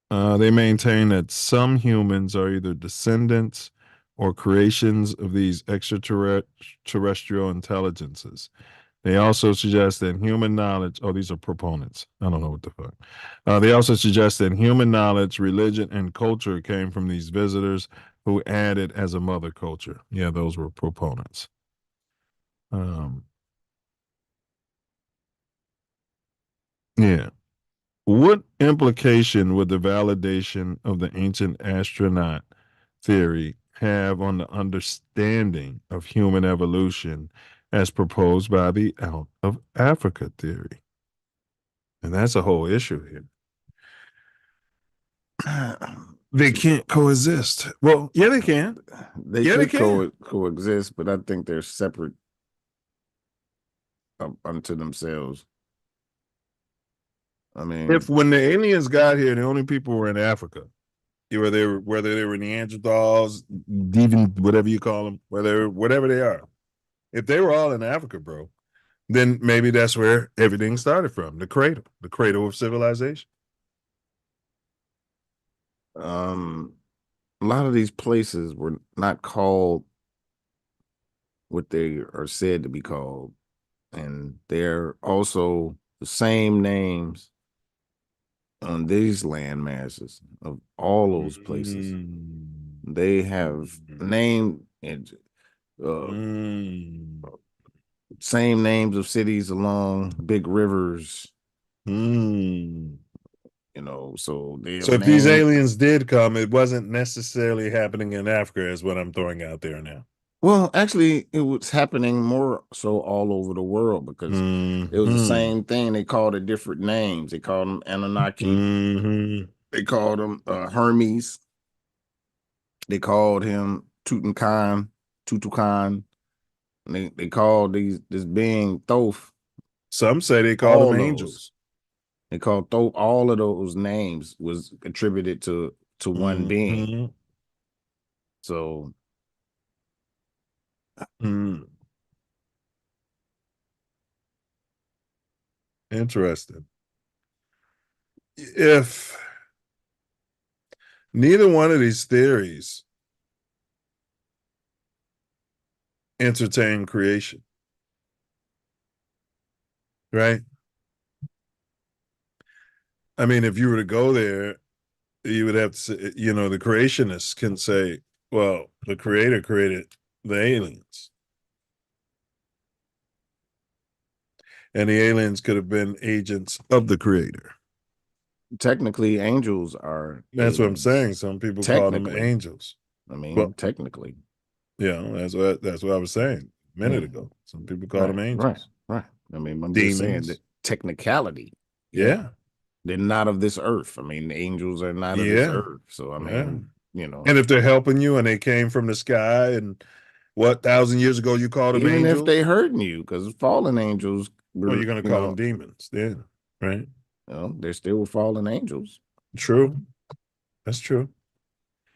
They maintain that some humans are either descendants or creations of these extraterrestrial intelligences. They also suggest that human knowledge, these are proponents. I don't know what the fuck. They also suggest that human knowledge, religion, and culture came from these visitors who added as a mother culture. Yeah, those were proponents. Yeah. What implication would the validation of the ancient astronaut theory have on the understanding of human evolution as proposed by the out of Africa theory. And that's a whole issue here. They can't coexist. Well, yeah, they can. They Yeah, they could can. coexist, but I think they're separate unto themselves. I mean, If when the aliens got here, the only people were in Africa, whether they were Neanderthals, even whatever you call them, whatever they are, if they were all in Africa, bro, then maybe that's where everything started from, the cradle of civilization. A lot of these places were not called what they are said to be called, and they're also the same names on these land masses of all those places. They have named and same names of cities along big rivers. You know, so if these aliens did come, it wasn't necessarily happening in Africa, is what I'm throwing out there now. Well, actually, it was happening more so all over the world because it was the same thing. They called it different names. They called them Anunnaki. They called him Hermes. They called him Tutankhamun. They called this being Thoth. Some say they called them angels. They called Thoth. All of those names was attributed to one being. So interesting. If neither one of these theories entertain creation, right? I mean, if you were to go there, you would have to say, the creationists can say, well, the creator created the aliens. And the aliens could have been agents of the creator. Technically, angels are. That's aliens. What I'm saying. Some people call them angels. I mean, technically. Yeah, that's what I was saying a minute ago. Some people call them angels. Right. I mean, I'm just saying that technicality. Yeah. They're not of this earth. I mean, the angels are not of this earth. So, I mean, And if they're helping you and they came from the sky and 1,000 years ago you called them even angels. If they hurting you, because fallen angels. Well, you're going to call them demons then, right? No, they're still fallen angels. True. That's true.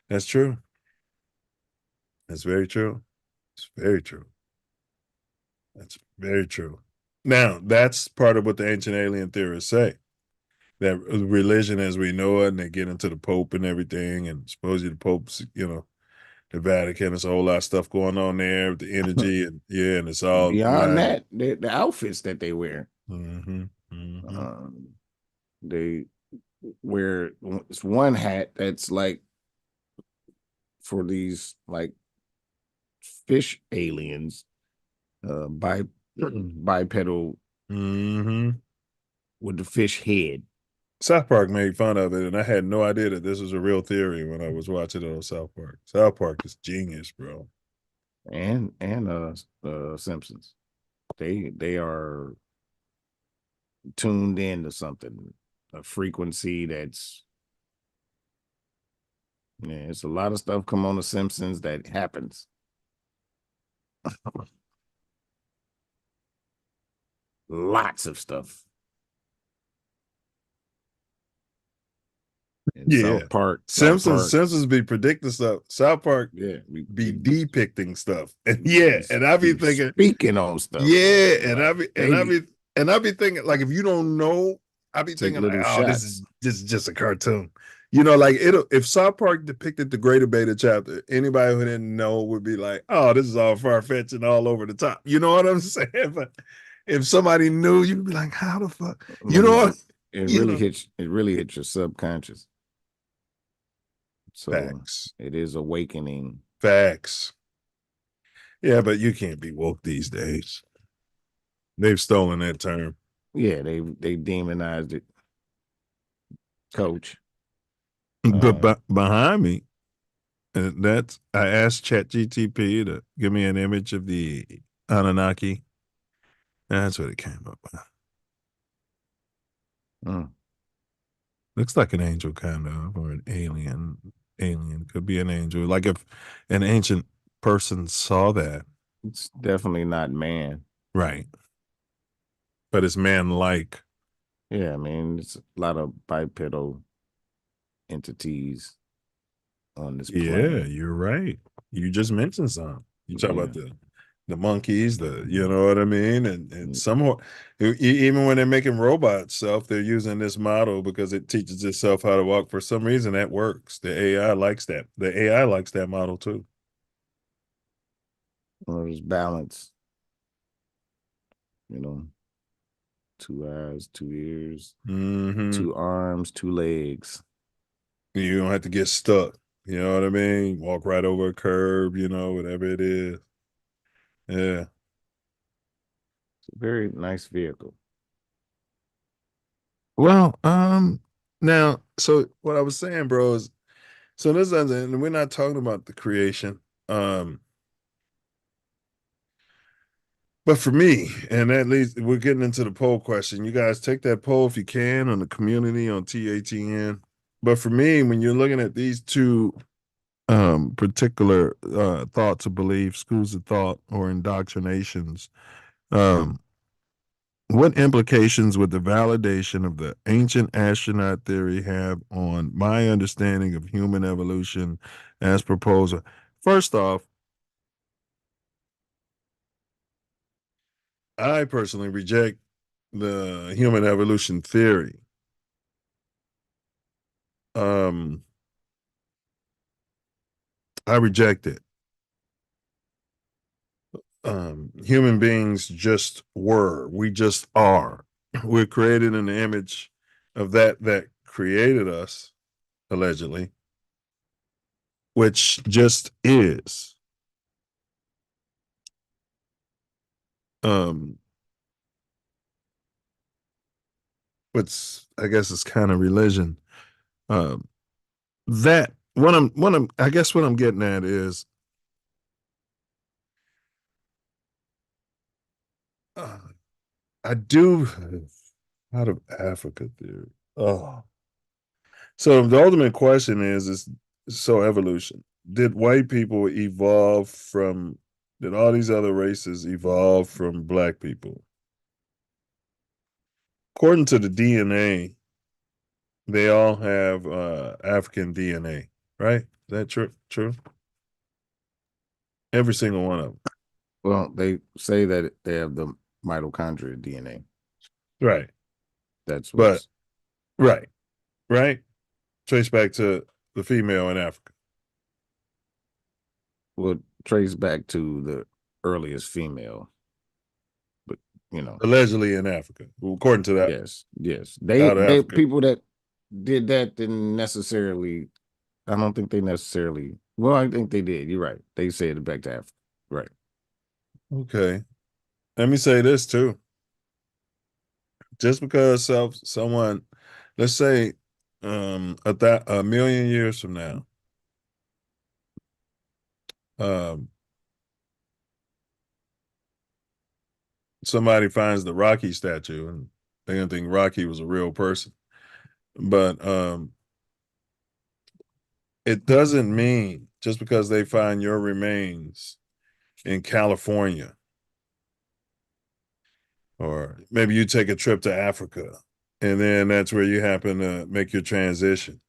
That's true. That's very true. It's very true. That's very true. Now, that's part of what the ancient alien theorists say. That religion as we know it, and they get into the Pope and everything, and supposedly the Pope's, the Vatican, there's a whole lot of stuff going on there with the energy, and and it's all beyond that, the outfits that they wear. They wear it's one hat that's like for these like fish aliens, bipedal with the fish head. South Park made fun of it, and I had no idea that this was a real theory when I was watching it on South Park. South Park is genius, bro. And Simpsons. They are tuned in to something, a frequency that's it's a lot of stuff come on the Simpsons that happens. Lots of stuff. South Park. Simpsons be predicting stuff. South Park be depicting stuff. And I be thinking speaking on stuff. Yeah, and I be thinking like if you don't know, I be thinking like, oh, this is just a cartoon. Like if South Park depicted the Greater Beta Chapter, anybody who didn't know would be like, oh, this is all far-fetched and all over the top. You know what I'm saying? But if somebody knew, you'd be like, how the fuck? It really hits your subconscious. So Facts. It is awakening. Facts. Yeah, but you can't be woke these days. They've stolen that term. Yeah, they demonized it. Coach. But behind me, I asked ChatGTP to give me an image of the Anunnaki. That's what it came up with. Looks like an angel, kind of, or an alien. Alien could be an angel. Like if an ancient person saw that, It's definitely not man. right? But it's man-like. Yeah, I mean, it's a lot of bipedal entities on this Yeah, planet. you're right. You just mentioned some. You talk about Yeah. the monkeys, you know what I mean, and some even when they're making robots stuff, they're using this model because it teaches itself how to walk. For some reason, that works. The AI likes that. The AI likes that model too. Or there's balance. 2 eyes, 2 ears, Mm-hmm. 2 arms, 2 legs. You don't have to get stuck. You know what I mean? Walk right over a curb, whatever it is. Yeah. It's a very nice vehicle. Well, now, so what I was saying, bro, is so this is, and we're not talking about the creation. But for me, and at least we're getting into the poll question. You guys take that poll if you can on the community on TATN. But for me, when you're looking at these two particular thoughts or beliefs, schools of thought or indoctrinations, what implications would the validation of the ancient astronaut theory have on my understanding of human evolution as proposed? First off, I personally reject the human evolution theory. I reject it. Human beings just were. We just are. We're created in the image of that created us, allegedly, which just is. What's, I guess, it's kind of religion. That what I'm I guess what I'm getting at is I do out of Africa theory. Oh. So the ultimate question is so evolution. Did white people evolve from, did all these other races evolve from black people? According to the DNA, they all have African DNA, right? Is that true? Every single one of them. Well, they say that they have the mitochondria DNA. Right. That's But what's right. Trace back to the female in Africa. Well, trace back to the earliest female. But allegedly in Africa, according to that. Yes. They people that did that didn't necessarily. I don't think they necessarily. Well, I think they did. You're right. They said it back to Africa. Right. Okay. Let me say this too. Just because someone, let's say, a million years from now, somebody finds the Rocky statue and they don't think Rocky was a real person. But it doesn't mean just because they find your remains in California, or maybe you take a trip to Africa and then that's where you happen to make your transition.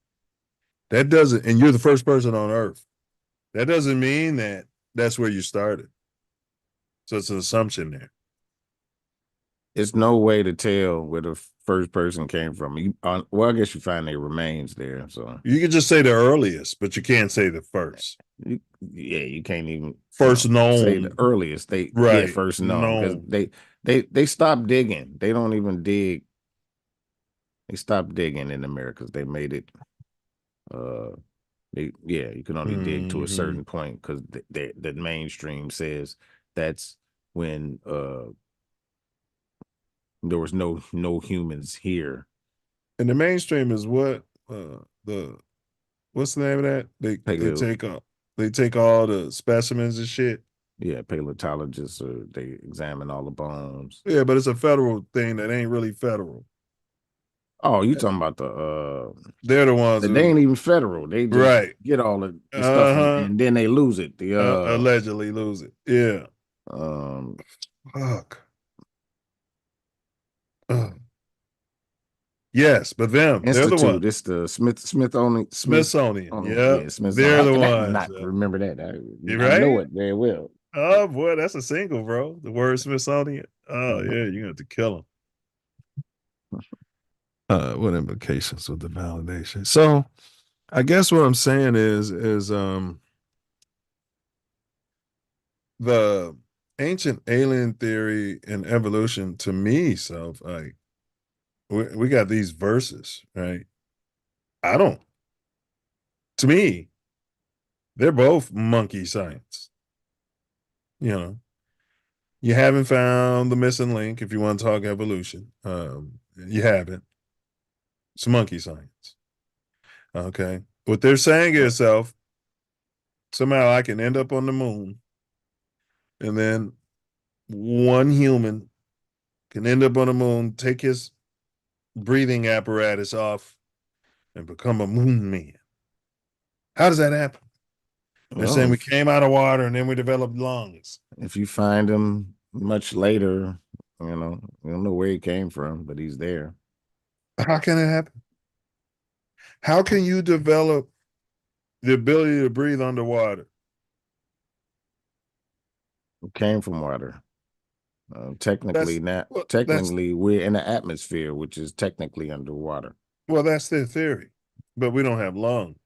That doesn't, and you're the first person on earth. That doesn't mean that that's where you started. So it's an assumption there. It's no way to tell where the first person came from. Well, I guess you find their remains there. So you can just say the earliest, but you can't say the first. You can't even first known. Say the earliest. First known because they stopped digging. They don't even dig. They stopped digging in America. They made it. You can only dig to a certain point because the mainstream says that's when there was no humans here. And the mainstream is what what's the name of that? They take all the specimens and shit. Yeah, paleontologists, or they examine all the bones. Yeah, but it's a federal thing that ain't really federal. Oh, you talking about the they're the ones they ain't even federal. They just get all the stuff and then they lose it. The allegedly lose it. Yeah. Fuck. Yes, but they're the ones. It's the Smithsonian. Yeah, they're the ones. Not remember that. I right? know it very well. Oh boy, that's a single, bro. The word Smithsonian. Oh yeah, you're gonna have to kill him. What implications with the validation? So, I guess what I'm saying is the ancient alien theory and evolution to me, Self, like we got these verses, right? To me, they're both monkey science. You know, you haven't found the missing link if you want to talk evolution. You haven't. It's monkey science. Okay. What they're saying is, Self, somehow I can end up on the moon, and then one human can end up on the moon, take his breathing apparatus off, and become a moon man. How does that happen? They're saying we came out of water and then we developed lungs. If you find him much later, you don't know where he came from, but he's there. How can it happen? How can you develop the ability to breathe underwater? It came from water. Technically, we're in the atmosphere, which is technically underwater. Well, that's their theory, but we don't have lungs.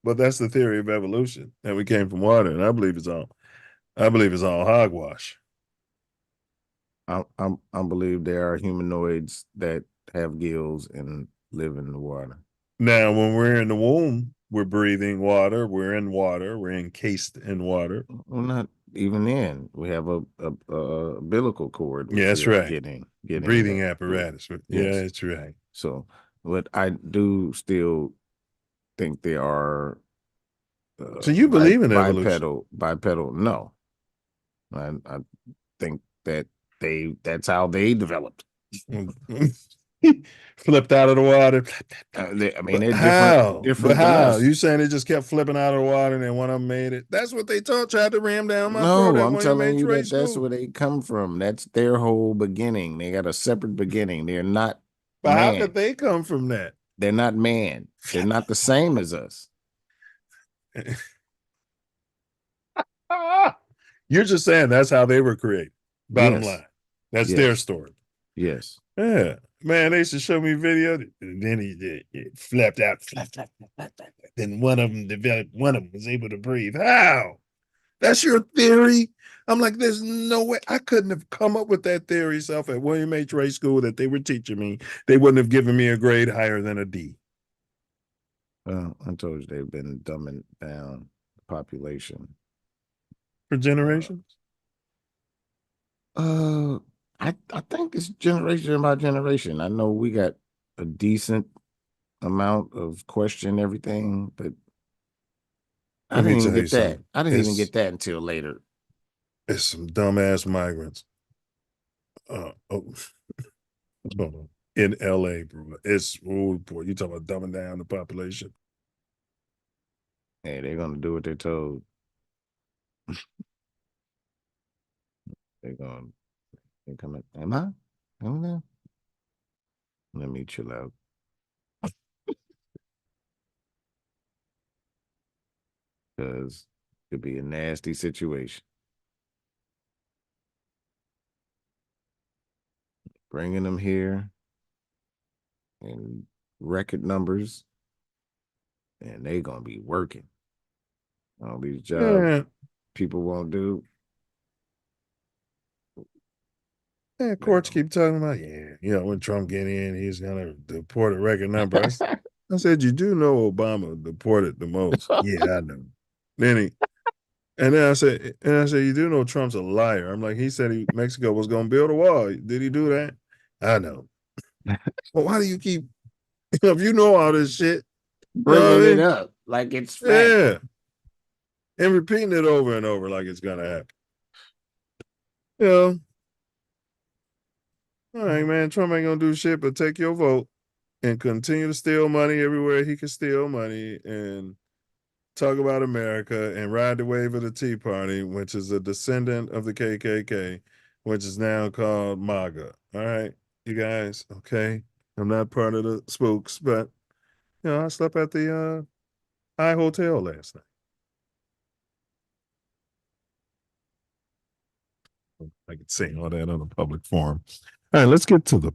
But that's the theory of evolution, that we came from water, and I believe it's all hogwash. I believe there are humanoids that have gills and live in the water. Now, when we're in the womb, we're breathing water. We're in water. We're encased in water. Well, not even then. We have a umbilical cord. Yeah, that's right. Getting breathing apparatus. Yes. Yeah, that's right. So, but I do still think there are. So you believe in evolution? Bipedal? No, I think that that's how they developed. Flipped out of the water. They're how? different. How? You saying they just kept flipping out of the water and then one of them made it? That's what they tried to ram down my throat. No, I'm telling you that's where they come from. That's their whole beginning. They got a separate beginning. They're not. But how could they come from that? They're not man. They're not the same as us. You're just saying that's how they were created. Bottom line. That's their story. Yes. Yeah. Man, they used to show me video. And then he flapped out. Then one of them developed. One of them was able to breathe. How? That's your theory? I'm like, there's no way. I couldn't have come up with that theory Self at William H. Ray School that they were teaching me. They wouldn't have given me a grade higher than a D. Well, I told you they've been dumbing down the population. For generations? I think it's generation by generation. I know we got a decent amount of question everything, but I didn't even get that. I didn't even get that until later. It's some dumbass migrants. In LA, bro. It's boy, you talking about dumbing down the population. Hey, they're gonna do what they're told. They're coming. Am I? Coming down? Let me chill out. Because it could be a nasty situation. Bringing them here in record numbers, and they gonna be working all these jobs people won't do. Yeah, courts keep talking about, when Trump get in, he's gonna deport a record number. I said, you do know Obama deported the most. Yeah, I know. Then I said, you do know Trump's a liar. I'm like, he said Mexico was gonna build a wall. Did he do that? I know. Well, why do you keep if you know all this shit, bringing it up like it's fact. Yeah, and repeating it over and over like it's gonna happen? You know, all right, man. Trump ain't gonna do shit but take your vote and continue to steal money everywhere he can steal money and talk about America and ride the wave of the Tea Party, which is a descendant of the KKK, which is now called MAGA. All right, you guys, okay? I'm not part of the spooks, but I slept at the I Hotel last night. I could say all that on a public forum. All right, let's get to the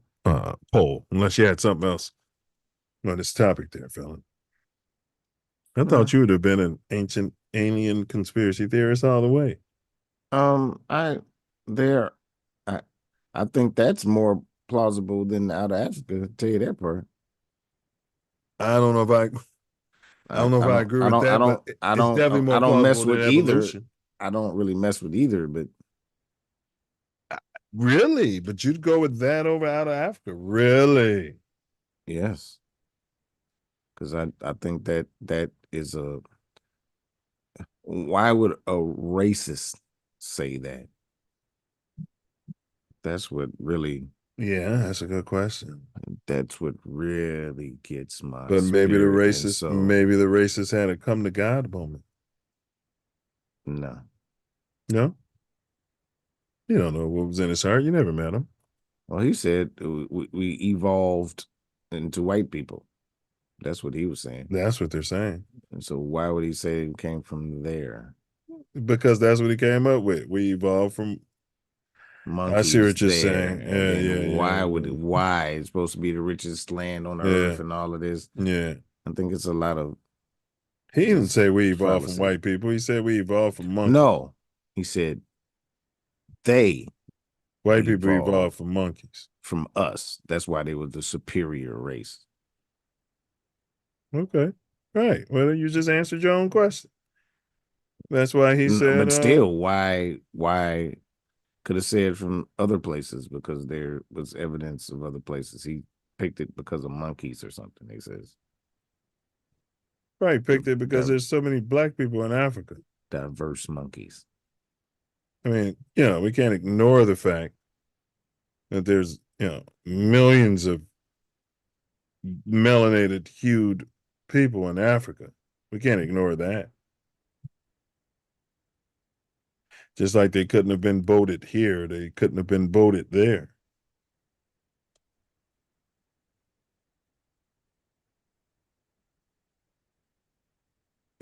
poll, unless you had something else on this topic there, fella. I thought you would have been an ancient alien conspiracy theorist all the way. I think that's more plausible than out of Africa, to tell you that part. I don't know if I agree with that, but it's definitely more plausible than evolution. I don't really mess with either, but really, but you'd go with that over out of Africa, really? Yes, because I think that is a. Why would a racist say that? That's what really. Yeah, that's a good question. That's what really gets my. But maybe the racist had a come to God moment. No. No. You don't know what was in his heart. You never met him. Well, he said we evolved into white people. That's what he was saying. That's what they're saying. And so why would he say it came from there? Because that's what he came up with. We evolved from monkeys. I see what you're there, saying. And why it's supposed to be the richest land on earth and all of this? Yeah. I think it's a lot of. He didn't say we evolved from white people. He said we evolved from monkeys. No, he said white people evolved from monkeys. From us. That's why they were the superior race. Okay. Right. Well, you just answered your own question. That's why he said. But still, why could have said from other places, because there was evidence of other places. He picked it because of monkeys or something, he says. Right, picked it because there's so many black people in Africa. Diverse monkeys. I mean, we can't ignore the fact that there's, millions of melanated hued people in Africa. We can't ignore that. Just like they couldn't have been voted here, they couldn't have been voted there.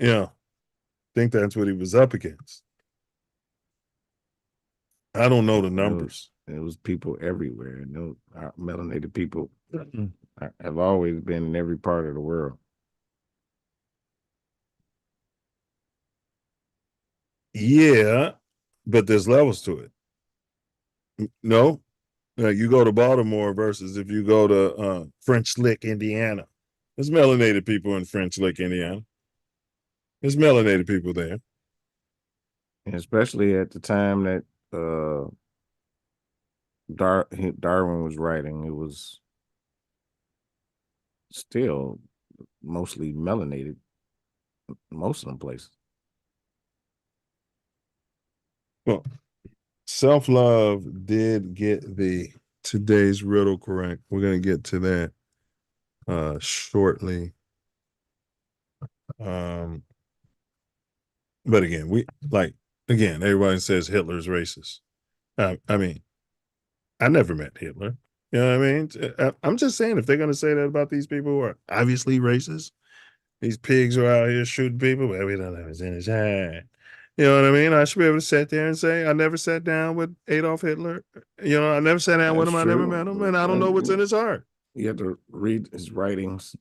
I think that's what he was up against. I don't know the numbers. It was people everywhere. And melanated people have always been in every part of the world. Yeah, but there's levels to it. No, you go to Baltimore versus if you go to French Lick, Indiana. There's melanated people in French Lick, Indiana. There's melanated people there. And especially at the time that Darwin was writing, it was still mostly melanated, most of them places. Well, Self Love did get the today's riddle correct. We're going to get to that shortly. But again, everybody says Hitler's racist. I mean, I never met Hitler. You know what I mean? I'm just saying, if they're going to say that about these people who are obviously racist, these pigs are out here shooting people, but we don't have his in his hand. You know what I mean? I should be able to sit there and say, I never sat down with Adolf Hitler. I never sat down with him. I never met him, and I don't know what's in his heart. You have to read his writings,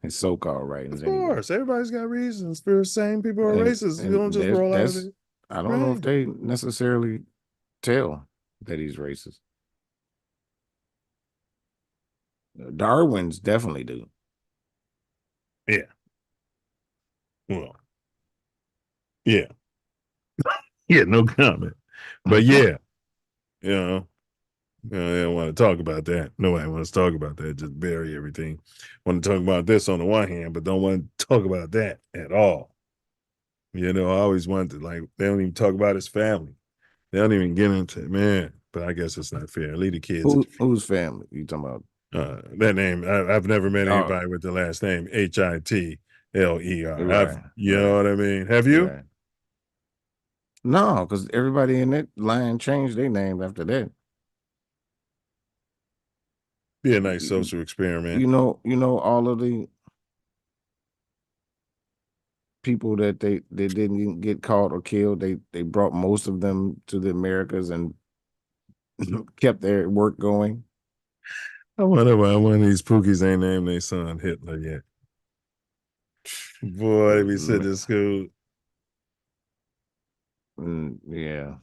his so-called writings. Of course, everybody's got reasons for saying people are racist. You don't just roll out of it. I don't know if they necessarily tell that he's racist. Darwin's definitely do. Yeah. Well, yeah. Yeah, no comment. But yeah, I don't want to talk about that. Nobody wants to talk about that. Just bury everything. Want to talk about this on the one hand, but don't want to talk about that at all. I always wanted to, they don't even talk about his family. They don't even get into it, man. But I guess it's not fair. Leave the kids. Whose family you talking about? That name. I've never met anybody with the last name Hitler. Right. You know what I mean? Have you? Right. No, because everybody in that line changed their name after that. Be a nice social experiment. You know all of the people that they didn't get caught or killed. They brought most of them to the Americas and kept their work going. I wonder why one of these Pookies ain't named their son Hitler yet. Boy, they be sitting in school. Yeah.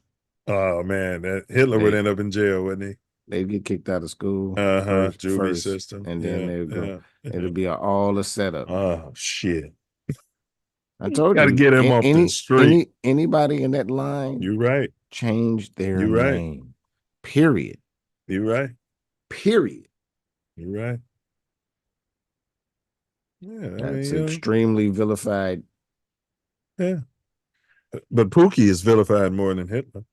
Oh man, that Hitler would end up in jail, wouldn't he? They'd get kicked out of school Juvie first, system. and then Yeah, they'd go. yeah. It'll be all a setup. Oh shit! I told Gotta you, get him off the street. Anybody in that line, You right. Change their You right. name. Period. You right. Period. You right. Yeah, That's extremely vilified. Yeah, but Pookie is vilified more than Hitler.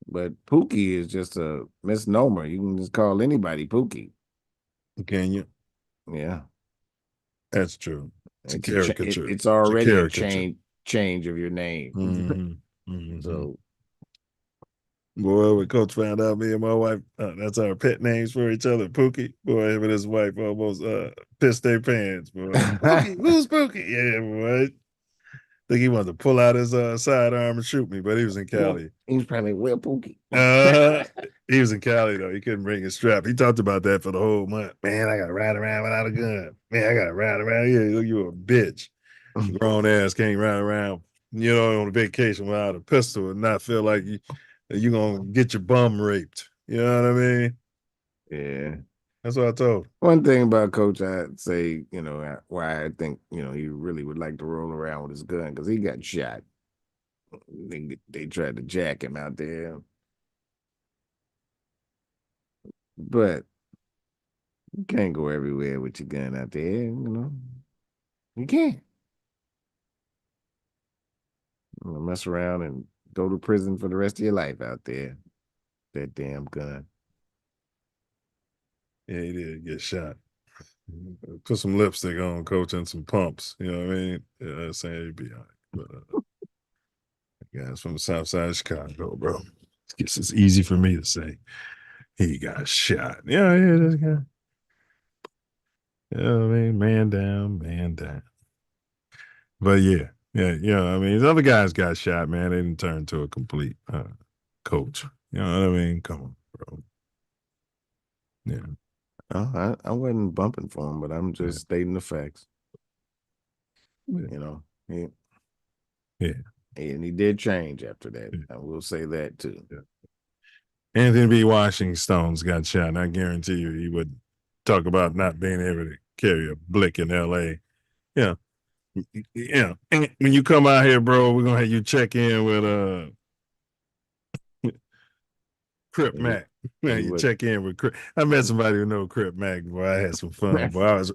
But Pookie is just a misnomer. You can just call anybody Pookie. Can you? Yeah, that's true. It's a caricature. caricature. It's already a caricature. change of your name. Mm-hmm. So, boy, when Coach found out me and my wife, that's our pet names for each other, Pookie. Boy, him and his wife almost pissed their pants. Boy, Pookie, who's Pookie? Yeah, boy. I think he wanted to pull out his sidearm and shoot me, but he was in Cali. He's probably well Pookie. He was in Cali though. He couldn't bring his strap. He talked about that for the whole month. Man, I gotta ride around without a gun. Man, I gotta ride around. Yeah, you a bitch. Grown ass can't ride around, on a vacation without a pistol and not feel like you're gonna get your bum raped. You know what I mean? Yeah. That's what I told him. One thing about Coach, I'd say, why I think, he really would like to roll around with his gun because he got shot. They tried to jack him out there. But you can't go everywhere with your gun out there, You can't. Mess around and go to prison for the rest of your life out there. That damn gun. Yeah, he did get shot. Put some lipstick on, Coach, and some pumps. You know what I mean? Yeah, saying he'd be all right. But guys from the south side of Chicago, bro. It's easy for me to say. He got shot. Yeah, this guy. You know what I mean? Man down. But yeah. I mean, these other guys got shot, man. They didn't turn to a complete coach. You know what I mean? Come on, bro. Yeah. I wasn't bumping for him, but I'm just stating the facts. Yeah. Yeah. And he did change after that. I will say that too. Yeah. Anthony B. Washington's got shot, and I guarantee you he would talk about not being able to carry a blick in L.A. Yeah. And when you come out here, bro, we're going to have you check in with Crip Mac. Man, you check in with Crip. I met somebody who know Crip Mac, boy. I had some fun, boy. I was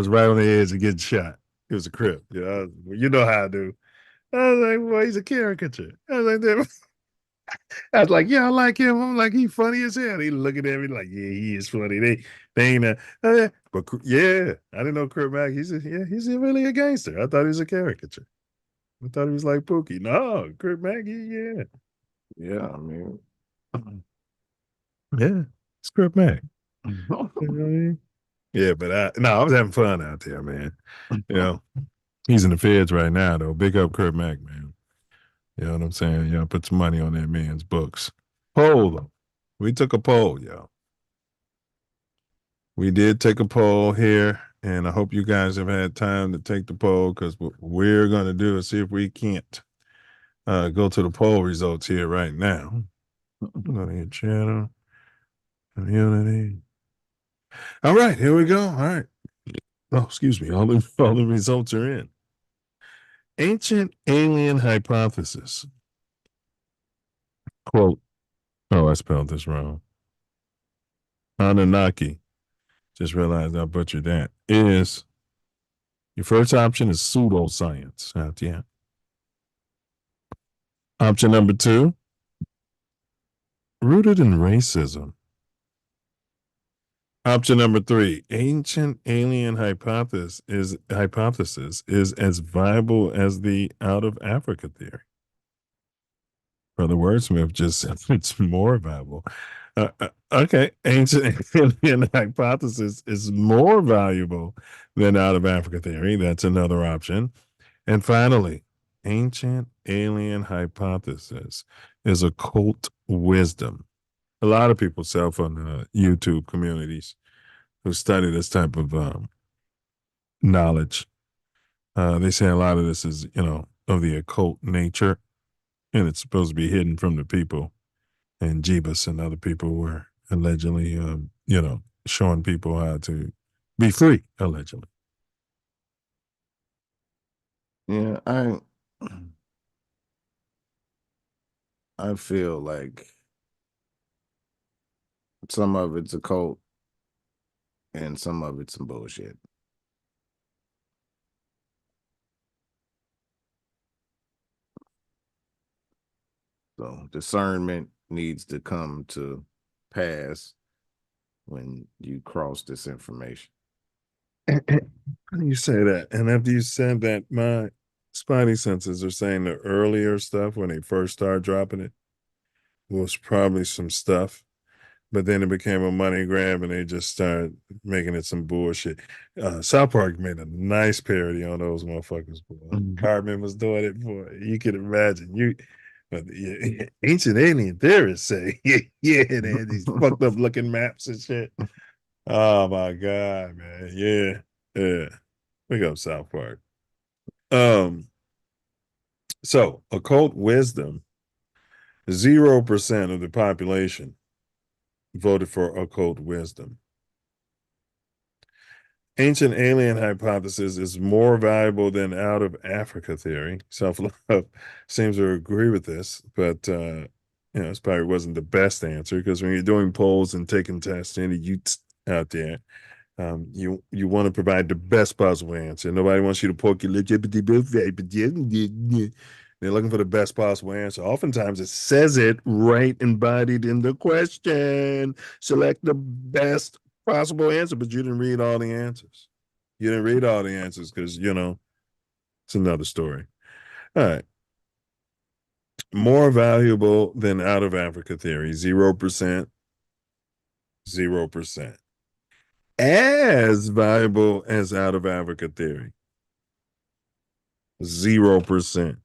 right on the edge of getting shot. It was a Crip. You know how I do. I was like, boy, he's a caricature. I was like, yeah, I like him. I'm like, he's funny as hell. He looking at me like, yeah, he is funny. They ain't but yeah, I didn't know Crip Mac. He's really a gangster. I thought he was a caricature. I thought he was like Pookie. No, Crip Mac, yeah. Yeah, I mean. Yeah, it's Crip Mac. You know what I mean? Yeah, but I was having fun out there, man. He's in the feds right now, though. Big up Crip Mac, man. You know what I'm saying? Put some money on that man's books. Poll, though. We took a poll, y'all. We did take a poll here, and I hope you guys have had time to take the poll because what we're going to do is see if we can't go to the poll results here right now. Go to your channel, community. All right, here we go. All right. Oh, excuse me. All the results are in. Ancient alien hypothesis. Quote, I spelled this wrong. Anunnaki. Just realized I butchered that. Your first option is pseudoscience. Yeah. Option number 2, rooted in racism. Option number 3, ancient alien hypothesis is as viable as the out of Africa theory. Brother Wordsmith just said it's more valuable. Okay, ancient alien hypothesis is more valuable than out of Africa theory. That's another option. And finally, ancient alien hypothesis is occult wisdom. A lot of people self on YouTube communities who study this type of knowledge. They say a lot of this is, of the occult nature, and it's supposed to be hidden from the people. And Jeebus and other people were allegedly, showing people how to be free, allegedly. Yeah, I feel like some of it's a cult and some of it's some bullshit. So discernment needs to come to pass when you cross this information. You say that, and after you said that, my spidey senses are saying the earlier stuff when they first started dropping it was probably some stuff, but then it became a money grab and they just started making it some bullshit. South Park made a nice parody on those motherfuckers. Cartman was doing it for you can imagine. Ancient alien theorists say, yeah, they had these fucked up looking maps and shit. Oh my god, man. Yeah. Big up South Park. So occult wisdom, 0% of the population voted for occult wisdom. Ancient alien hypothesis is more valuable than out of Africa theory. Self Love seems to agree with this, but this probably wasn't the best answer because when you're doing polls and taking tests, any youths out there, you want to provide the best possible answer. Nobody wants you to poke your lip. They're looking for the best possible answer. Oftentimes it says it right embodied in the question. Select the best possible answer, but you didn't read all the answers. You didn't read all the answers because, it's another story. All right. More valuable than out of Africa theory, 0%, 0%. As valuable as out of Africa theory, 0%.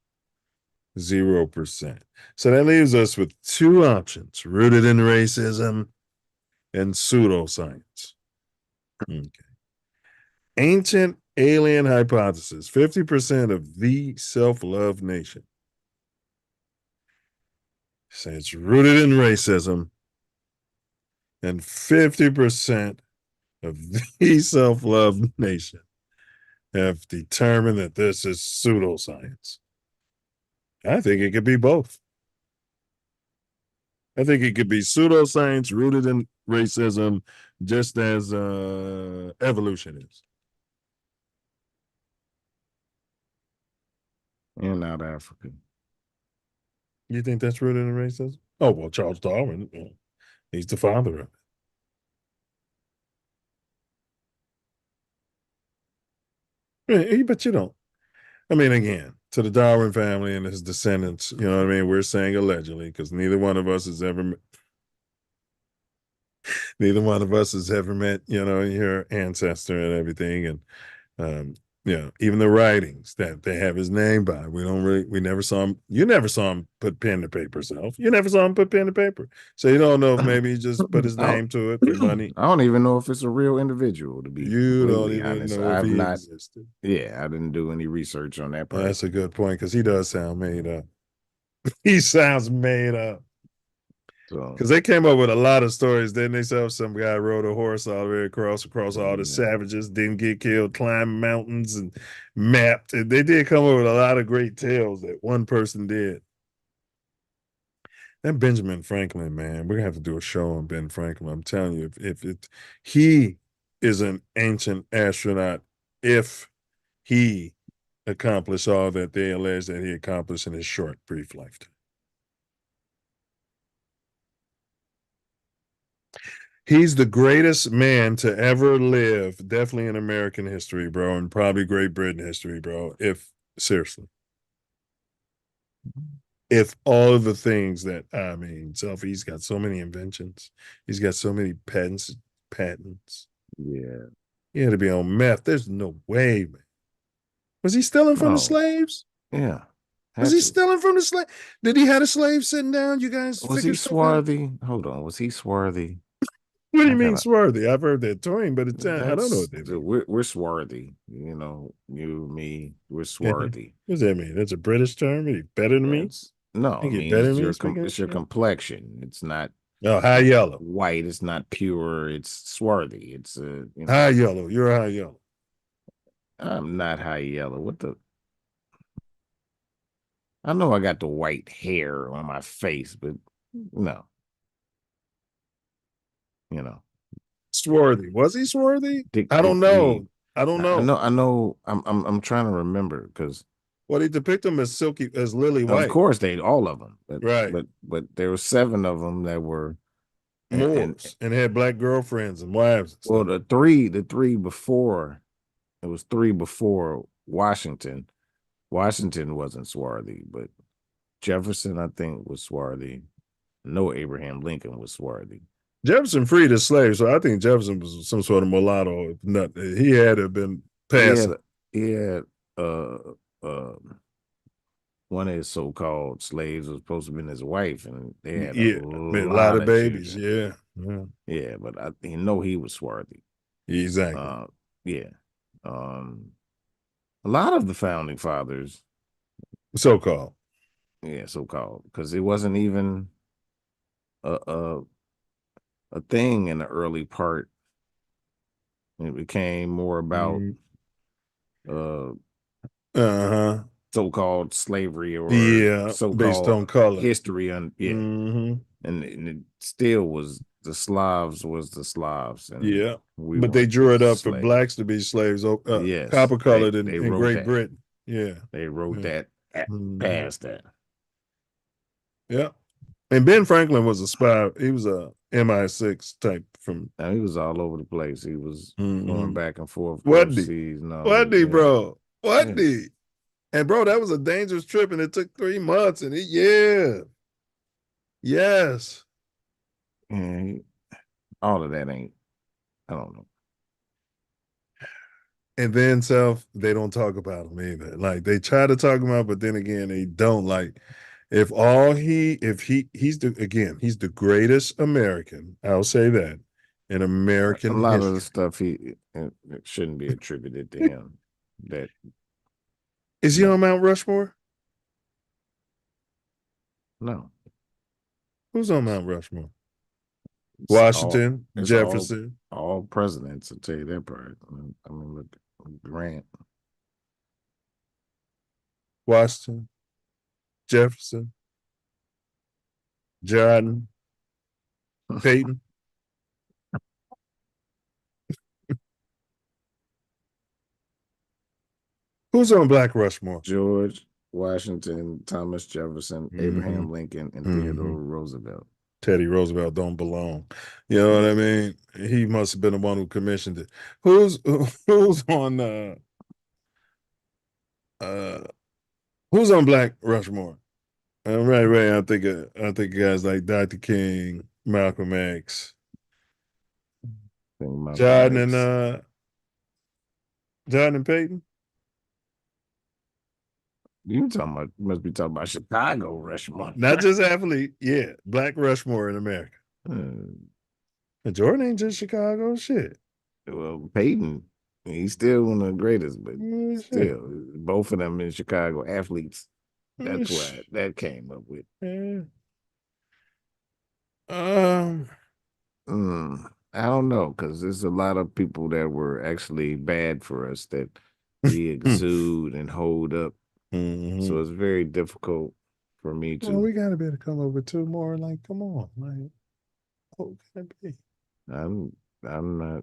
0%. So that leaves us with two options, rooted in racism and pseudoscience. Okay. Ancient alien hypothesis, 50% of the self-love nation say it's rooted in racism, and 50% of the self-love nation have determined that this is pseudoscience. I think it could be both. I think it could be pseudoscience rooted in racism, just as evolution is. And out of Africa. You think that's rooted in racism? Oh, well, Charles Darwin, he's the father of it. But you don't. I mean, again, to the Darwin family and his descendants, you know what I mean? We're saying allegedly because neither one of us has ever met, your ancestor and everything. And, even the writings that they have his name by, we never saw him. You never saw him put pen to paper, Self. You never saw him put pen to paper. So you don't know if maybe he just put his name to it for money. I don't even know if it's a real individual, to be You don't even honest. know if he existed. Yeah, I didn't do any research on that part. That's a good point because he does sound made up. He sounds made up. Because they came up with a lot of stories. Didn't they say some guy rode a horse all the way across all the savages, didn't get killed, climbed mountains and mapped. And they did come up with a lot of great tales that one person did. That Benjamin Franklin, man, we're gonna have to do a show on Ben Franklin. I'm telling you, if he is an ancient astronaut, if he accomplished all that they allege that he accomplished in his short, brief lifetime. He's the greatest man to ever live, definitely in American history, bro, and probably Great Britain history, bro. If seriously, if all of the things that Self, he's got so many inventions, he's got so many patents. Yeah, He had to be on meth. There's no way, man. Was he stealing from the slaves? Yeah. Was he stealing from the slave? Did he have a slave sitting down? You guys Was he figure something out? swarthy? Hold on. Was he swarthy? What do you mean swarthy? I've heard that term, but it's I don't know That's what they mean. we're swarthy. You know, you, me, we're swarthy. What does that mean? That's a British term? Are you better than me? No, Think I you're mean better it's than me your speaking it's your English? complexion. It's not high yellow. White. It's not pure. It's swarthy. It's high yellow. You're a high yellow. I'm not high yellow. What the? I know I got the white hair on my face, but no. You know. Swarthy. Was he swarthy? Dick, I don't know. I don't know. I know. I'm trying to remember because. Well, they depict him as silky, as lily white. Of course, all of them, but, right? But there were 7 of them that were Moors and had black girlfriends and wives. And well, the three before, it was 3 before Washington. Washington wasn't swarthy, but Jefferson, I think, was swarthy. No, Abraham Lincoln was swarthy. Jefferson freed his slaves, so I think Jefferson was some sort of mulatto. Nut. He had to have been passing. He had one of his so-called slaves was supposed to have been his wife, and they had a lot of babies. children. Yeah, but he was swarthy. Exactly. A lot of the founding fathers, so-called, because it wasn't even a thing in the early part. It became more about so-called slavery or so-called based on color history, and it still was the Slavs and but they drew it up for blacks to be slaves. Yes, copper colored in Great that. Britain. Yeah, they wrote that past that. Yeah, and Ben Franklin was a spy. He was a MI6 type from. Now, he was all over the place. He was going back and forth. Wasn't he, bro? Wasn't he? And bro, that was a dangerous trip, and it took 3 months. And yes. And all of that ain't. I don't know. And then they don't talk about him either. Like they try to talk about, but then again, they don't. Like he's the greatest American. I'll say that in American history. A lot of the stuff it shouldn't be attributed to him. That is he on Mount Rushmore? No. Who's on Mount Rushmore? Washington, Jefferson, all presidents. I'll tell you that part. I mean, look, Grant, Washington, Jefferson, Jordan, Peyton. Who's on Black Rushmore? George Washington, Thomas Jefferson, Abraham Lincoln, and Theodore Roosevelt. Teddy Roosevelt don't belong. You know what I mean? He must have been the one who commissioned it. Who's on who's on Black Rushmore? Right. I think guys like Dr. King, Malcolm X, Jordan and Peyton. You must be talking about Chicago Rushmore. Not just athlete, Black Rushmore in America. And Jordan ain't just Chicago, shit. Well, Peyton, he's still one of the greatest, but still, both of them in Chicago athletes. That's why that came up with. I don't know, because there's a lot of people that were actually bad for us that we exude and hold up. So it's very difficult for me to. Well, we gotta be able to come up with 2 more. Like, come on, like, what can it be? I'm not.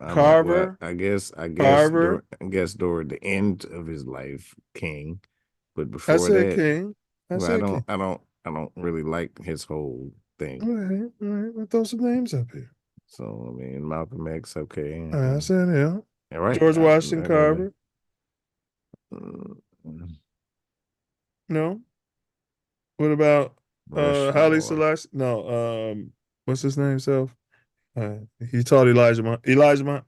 Carver. I guess. Carver. I guess toward the end of his life, King. But before I said that, King. I don't really like his whole thing. All right. Let's throw some names up here. So I mean, Malcolm X, okay. I said yeah. All right. George Washington Carver. No. What about Haile Selassie? No. What's his name? He taught Elijah Muhammad.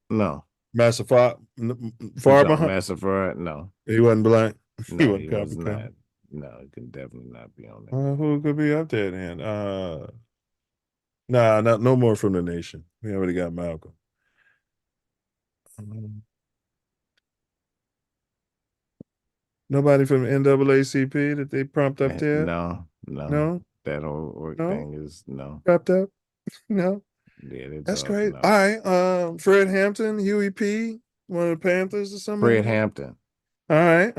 No. Master Far Muhammad. Master Far. No. He wasn't black. No, he was not. No, he could definitely not be on there. Who could be up there then? No more from the nation. We already got Malcolm. Nobody from NAACP that they prompt up there? No. That whole thing is no. Wrapped up? No. Yeah, that's great. No. All right. Fred Hampton, Huey P., one of the Panthers or something. Fred Hampton. All right.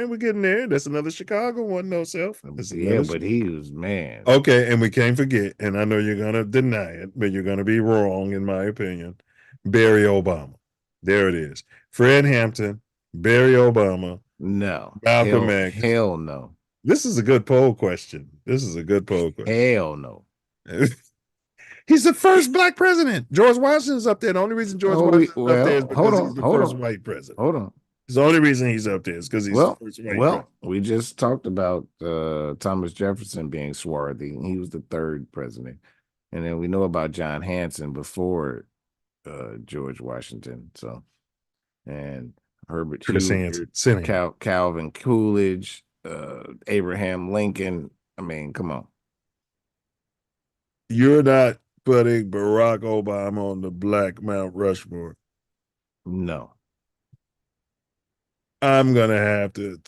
We're getting there. That's another Chicago one, no self. Yeah, but he was man. Okay, and we can't forget, and I know you're gonna deny it, but you're gonna be wrong, in my opinion. Barry Obama. There it is. Fred Hampton, Barry Obama. No. Malcolm X. Hell no. This is a good poll question. Hell no. He's the first black president. George Washington's up there. The only reason George Washington's up there is because he's the first white president. Hold on. It's the only reason he's up there is because he's the first white president. We just talked about Thomas Jefferson being swarthy. He was the third president. And then we know about John Hanson before George Washington. So, and Herbert Hoover, Calvin Coolidge, Abraham Lincoln. I mean, come on. You're not putting Barack Obama on the Black Mount Rushmore. No. I'm going to have to.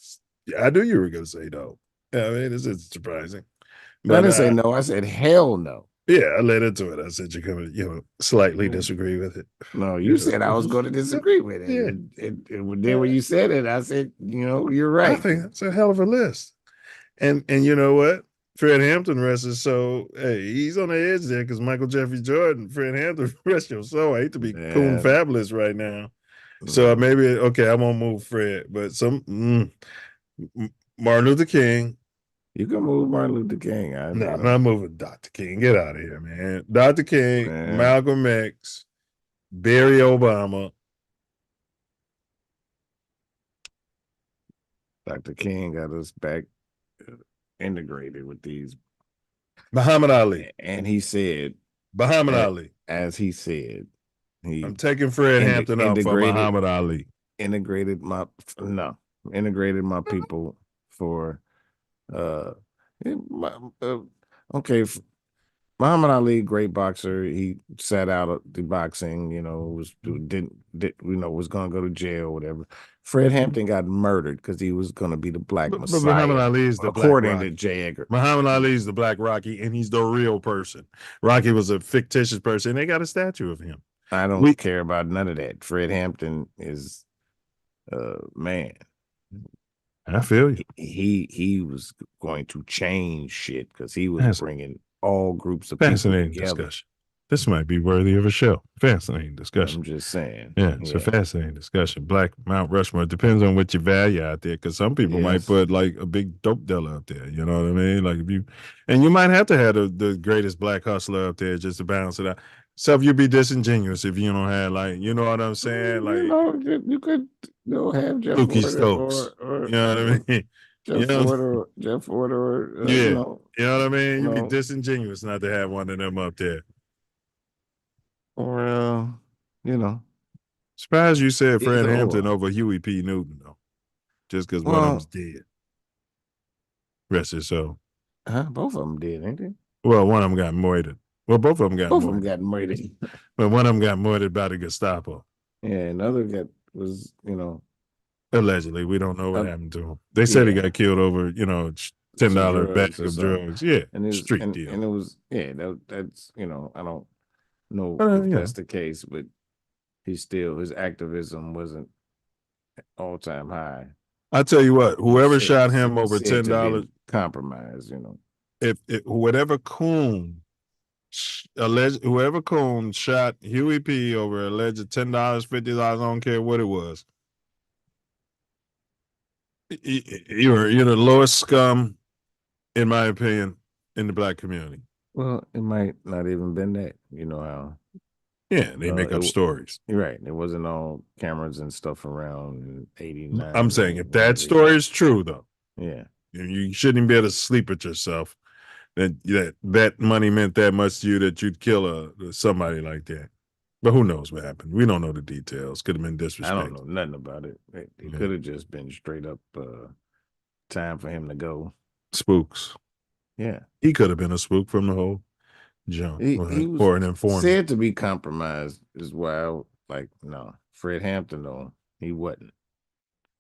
I knew you were going to say no. I mean, this is surprising. But I didn't say no. I said hell no. Yeah, I led into it. I said you're going to, slightly disagree with it. No, you said I was going to disagree with it. Yeah. And then when you said it, I said, you're right. I think that's a hell of a list. And you know what? Fred Hampton rests his soul. Hey, he's on the edge there because Michael Jeffrey Jordan, Fred Hampton, rest your soul. I hate to be coon fabulous right now. So maybe, okay, I won't move Fred, but Martin Luther King. You can move Martin Luther King. No, I'm not moving Dr. King. Get out of here, man. Dr. King, Malcolm X, Barry Obama. Dr. King got us back integrated with these. Muhammad Ali. And he said, Muhammad Ali. As he said, I'm taking Fred Hampton out for Muhammad Ali. Integrated my people for okay. Muhammad Ali, great boxer. He sat out of the boxing, was going to go to jail, whatever. Fred Hampton got murdered because he was going to be the Black Messiah. But Muhammad Ali is the according to J. Edgar. Muhammad Ali is the Black Rocky, and he's the real person. Rocky was a fictitious person. And they got a statue of him. I don't care about none of that. Fred Hampton is, man. I feel you. He was going to change shit because he was bringing all groups of people together. Discussion. This might be worthy of a show. Fascinating discussion. I'm just saying. Yeah, it's a fascinating discussion. Black Mount Rushmore. It depends on what you value out there, because some people might put like a big dope dealer up there. You know what I mean? Like you might have to have the greatest black hustler up there just to balance it out. So you'd be disingenuous if you don't have you know what I'm saying? Like you could have Jeff Lukey Ford Stokes. or you know what I mean? Jeff Ford or you know what I mean? You'd be disingenuous not to have one of them up there. Or surprised you said Fred Hampton over Huey P. Newton though, just because one of them's dead. Rest his soul. Both of them did, ain't they? Well, one of them got murdered. Well, both of them got murdered. But one of them got murdered by the Gestapo. Yeah, another was, allegedly. We don't know what happened to him. They said he got killed over, $10 bag of drugs. Yeah, and street deal. And it was, that's, I don't know if that's the case, but his activism wasn't all-time high. I tell you what, whoever shot him over $10, compromise, if whoever coon shot Huey P over alleged $10, $50, I don't care what it was. You're the lowest scum in my opinion, in the black community. Well, it might not even been that. You know how? Yeah, they make up stories. You're right. There wasn't all cameras and stuff around in '89. I'm saying if that story is true, though, yeah, you shouldn't be able to sleep with yourself. That money meant that much to you that you'd kill somebody like that. But who knows what happened? We don't know the details. Could have been disrespect. I don't know nothing about it. It could have just been straight up time for him to go. Spooks. Yeah, he could have been a spook from the whole jump. He or was an informant. said to be compromised as well. Like, no, Fred Hampton, though, he wasn't.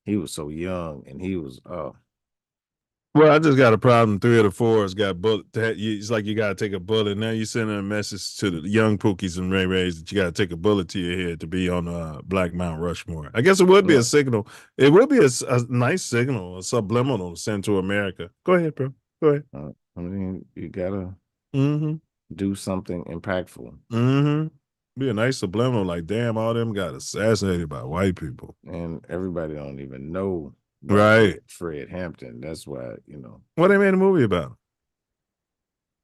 He was so young, and he was Well, I just got a problem. 3 of the 4 has got bullet. It's like you got to take a bullet. Now you're sending a message to the young Pookies and Ray Rays that you got to take a bullet to your head to be on Black Mount Rushmore. I guess it would be a signal. It would be a nice signal, a subliminal to send to America. Go ahead, bro. Go ahead. I mean, you gotta Mm-hmm. do something impactful. Mm-hmm. Be a nice subliminal, like, damn, all them got assassinated by white people. And everybody don't even know right Fred Hampton. That's why, Well, they made a movie about him.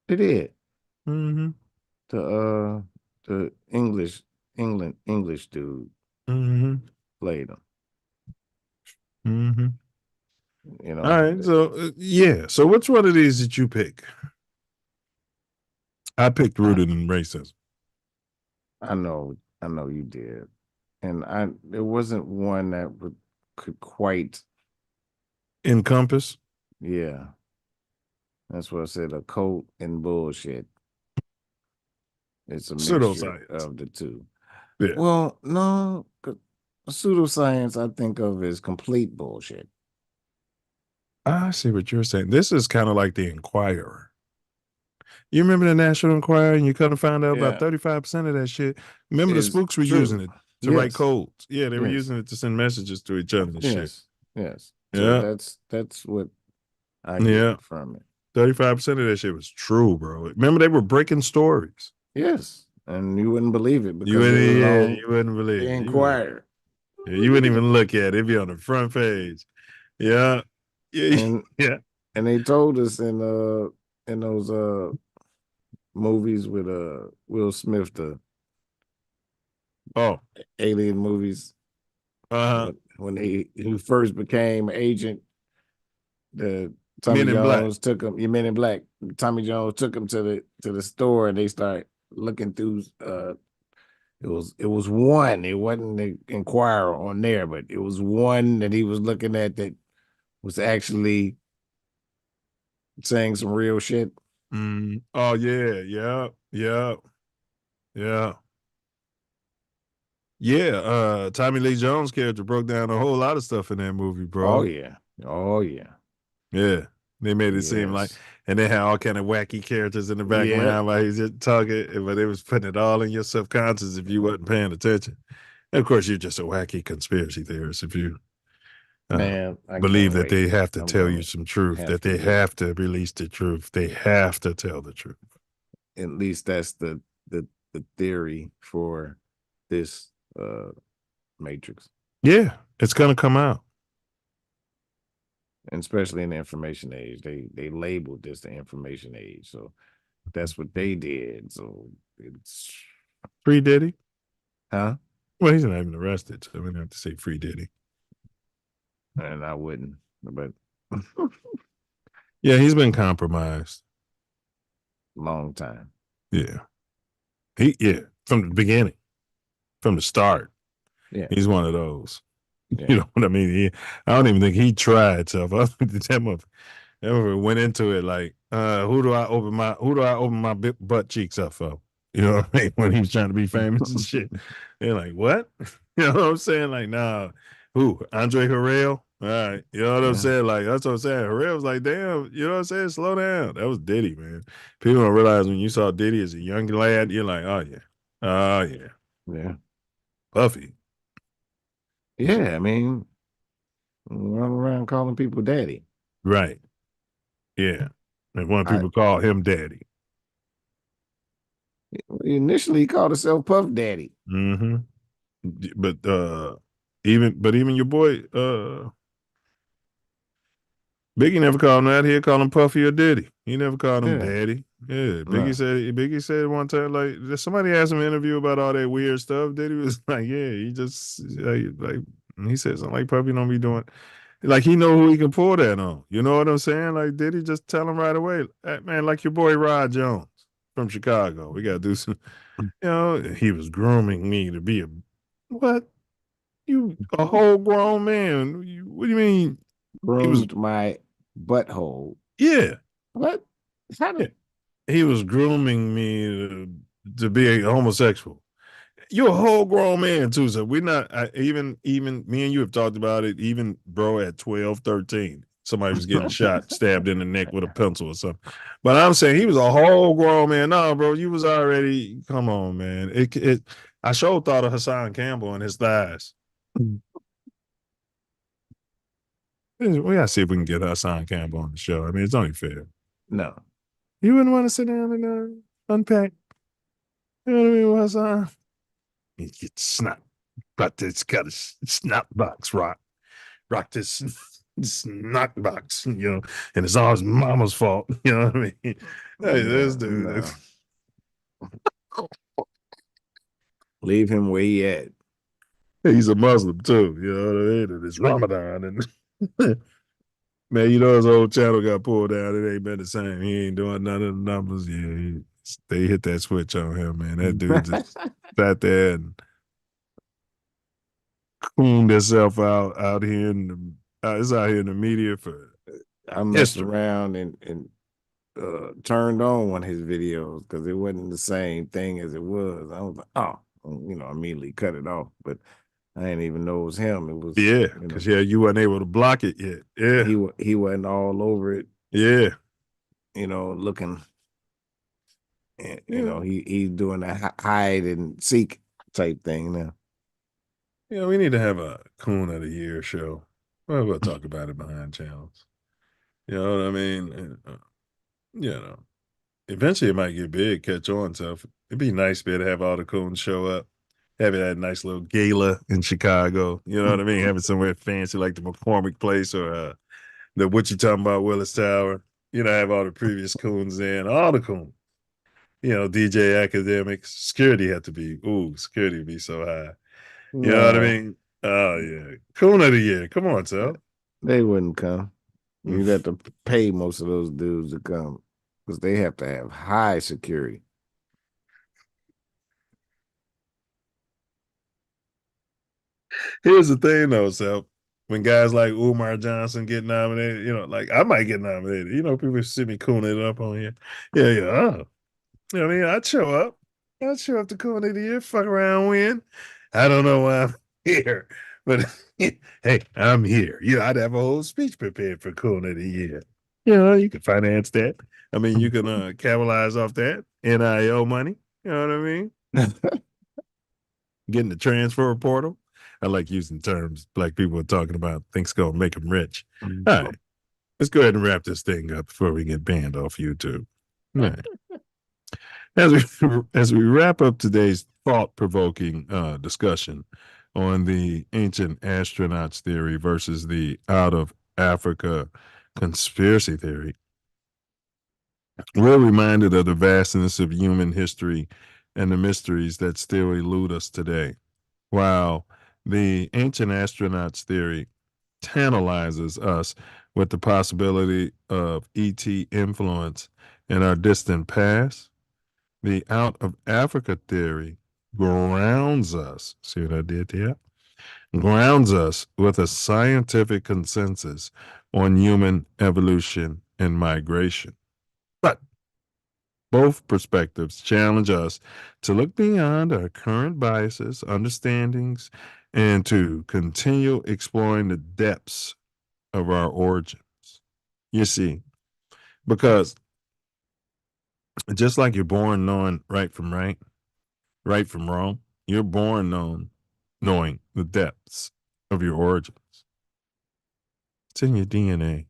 They did. Mm-hmm. The English dude mm-hmm. played him. Mm-hmm. All right, so yeah. So which one of these did you pick? I picked Rooted in Racism. I know you did. And there wasn't one that could quite encompass. Yeah. That's what I said, a cult and bullshit. It's a mixture of the two. Yeah. Well, no, pseudoscience I think of as complete bullshit. I see what you're saying. This is kind of like the Inquirer. You remember the National Enquirer, and you couldn't find out about 35% of that shit. Remember the spooks were using it to write codes. Yeah, they were using it to send messages to each other and shit. Yes. Yeah. So that's what I get from it. 35% of that shit was true, bro. Remember they were breaking stories. Yes. And you wouldn't believe it because you wouldn't believe the it. Inquirer. You wouldn't even look at it. It'd be on the front page. Yeah. And they told us in those movies with Will Smith, the alien movies. When he first became agent, the Tommy Jones took him. Men in Black. Tommy Jones took him to the store, and they started looking through. It was one. It wasn't the Inquirer on there, but it was one that he was looking at that was actually saying some real shit. Oh yeah. Tommy Lee Jones' character broke down a whole lot of stuff in that movie, bro. Oh yeah. Yeah. They made it seem like, and they had all kind of wacky characters in the background while he's just talking, but they was putting it all in your subconscious if you wasn't paying attention. And of course, you're just a wacky conspiracy theorist if you believe that they have to tell you some truth, that they have to release the truth. They have to tell the truth. At least that's the theory for this Matrix. Yeah, it's gonna come out. And especially in the information age, they labeled this the information age, so that's what they did. So it's Free Diddy, huh? Well, he's not even arrested, so we don't have to say Free Diddy. And I wouldn't, but yeah, he's been compromised. Long time. Yeah, from the beginning, from the start. Yeah, he's one of those. Yeah. You know what I mean? I don't even think he tried. So that motherfucker went into it like, who do I open my butt cheeks up for? You know what I mean? When he was trying to be famous and shit. They're like, what? You know what I'm saying? Like, nah, who? Andre Harrell? All right. You know what I'm saying? Like, that's what I'm saying. Harrell was like, damn, you know what I'm saying? Slow down. That was Diddy, man. People don't realize when you saw Diddy as a young lad, you're like, oh yeah. Yeah. Puffy. Yeah, I mean, run around calling people daddy. Right. Yeah. And one people call him daddy. Initially, he called himself Puff Daddy. Mm-hmm. But even your boy, Biggie never called him that. He'd call him Puffy or Diddy. He never called him Yeah. Daddy. Yeah, No. Biggie said one time, like, somebody asked him in an interview about all that weird stuff. Diddy was like, yeah, he just like he said something like Puffy don't be doing, like he know who he can pull that on. You know what I'm saying? Like, Diddy just tell him right away, hey, man, like your boy Rod Jones from Chicago. We gotta do some. You know, he was grooming me to be a what? You a whole grown man? What do you mean? Groomed my butthole. Yeah. What? How did He was grooming me to be a homosexual. You're a whole grown man too, so we're not even me and you have talked about it. Even bro at 12, 13, somebody was getting shot, stabbed in the neck with a pencil or something. But I'm saying he was a whole grown man. No, bro, you was already. Come on, man. I sure thought of Hassan Campbell and his thighs. We gotta see if we can get Hassan Campbell on the show. I mean, it's only fair. No. You wouldn't want to sit down and unpack. You know what I mean, Hassan? It's snot, but it's got a snot box, rock this snot box, you know, and it's all his mama's fault. You know what I mean? Hey, this dude. No. Leave him where he at. He's a Muslim too, you know what I mean? And it's Ramadan, and man, you know his whole channel got pulled down. It ain't been the same. He ain't doing none of the numbers. Yeah, they hit that switch on him, man. That dude just sat there and cooned himself out here in the it's out here in the media for I messed around and turned on one of his videos because it wasn't the same thing as it was. I was like, oh, you know, immediately cut it off. But I didn't even know it was him. It was because you wasn't able to block it yet. Yeah, he wasn't all over it. Yeah, you know, looking. And, you know, he's doing a hide and seek type thing now. Yeah, we need to have a Coon of the Year show. Well, we'll talk about it behind channels. You know what I mean? And, you know, eventually it might get big, catch on. So it'd be nice to be able to have all the Coons show up, have it at a nice little gala in Chicago. You know what I mean? Have it somewhere fancy like the McCormick Place or the what you talking about, Willis Tower. You know, have all the previous Coons in, all the Coons. You know, DJ Academics. Security had to be, security would be so high. You know what I mean? Oh, yeah. Coon of the Year. Come on, Sal. They wouldn't come. You'd have to pay most of those dudes to come because they have to have high security. Here's the thing, though, Sal. When guys like Umar Johnson get nominated, you know, like I might get nominated. You know, people see me cooning it up on here. Yeah. You know what I mean? I'd show up. I'd show up to Coon of the Year, fuck around, win. I don't know why I'm here, but hey, I'm here. You know, I'd have a whole speech prepared for Coon of the Year. You know, you can finance that. I mean, you can capitalize off that NIL money. You know what I mean? Getting the transfer portal. I like using terms black people are talking about. Things gonna make them rich. All right, let's go ahead and wrap this thing up before we get banned off YouTube. All right. As we wrap up today's thought-provoking discussion on the ancient astronauts theory versus the out of Africa conspiracy theory, we're reminded of the vastness of human history and the mysteries that still elude us today. While the ancient astronauts theory tantalizes us with the possibility of ET influence in our distant past, the out of Africa theory grounds us. See what I did there? Grounds us with a scientific consensus on human evolution and migration. But both perspectives challenge us to look beyond our current biases, understandings, and to continue exploring the depths of our origins. You see, because just like you're born knowing right from right from wrong, you're born knowing the depths of your origins. It's in your DNA.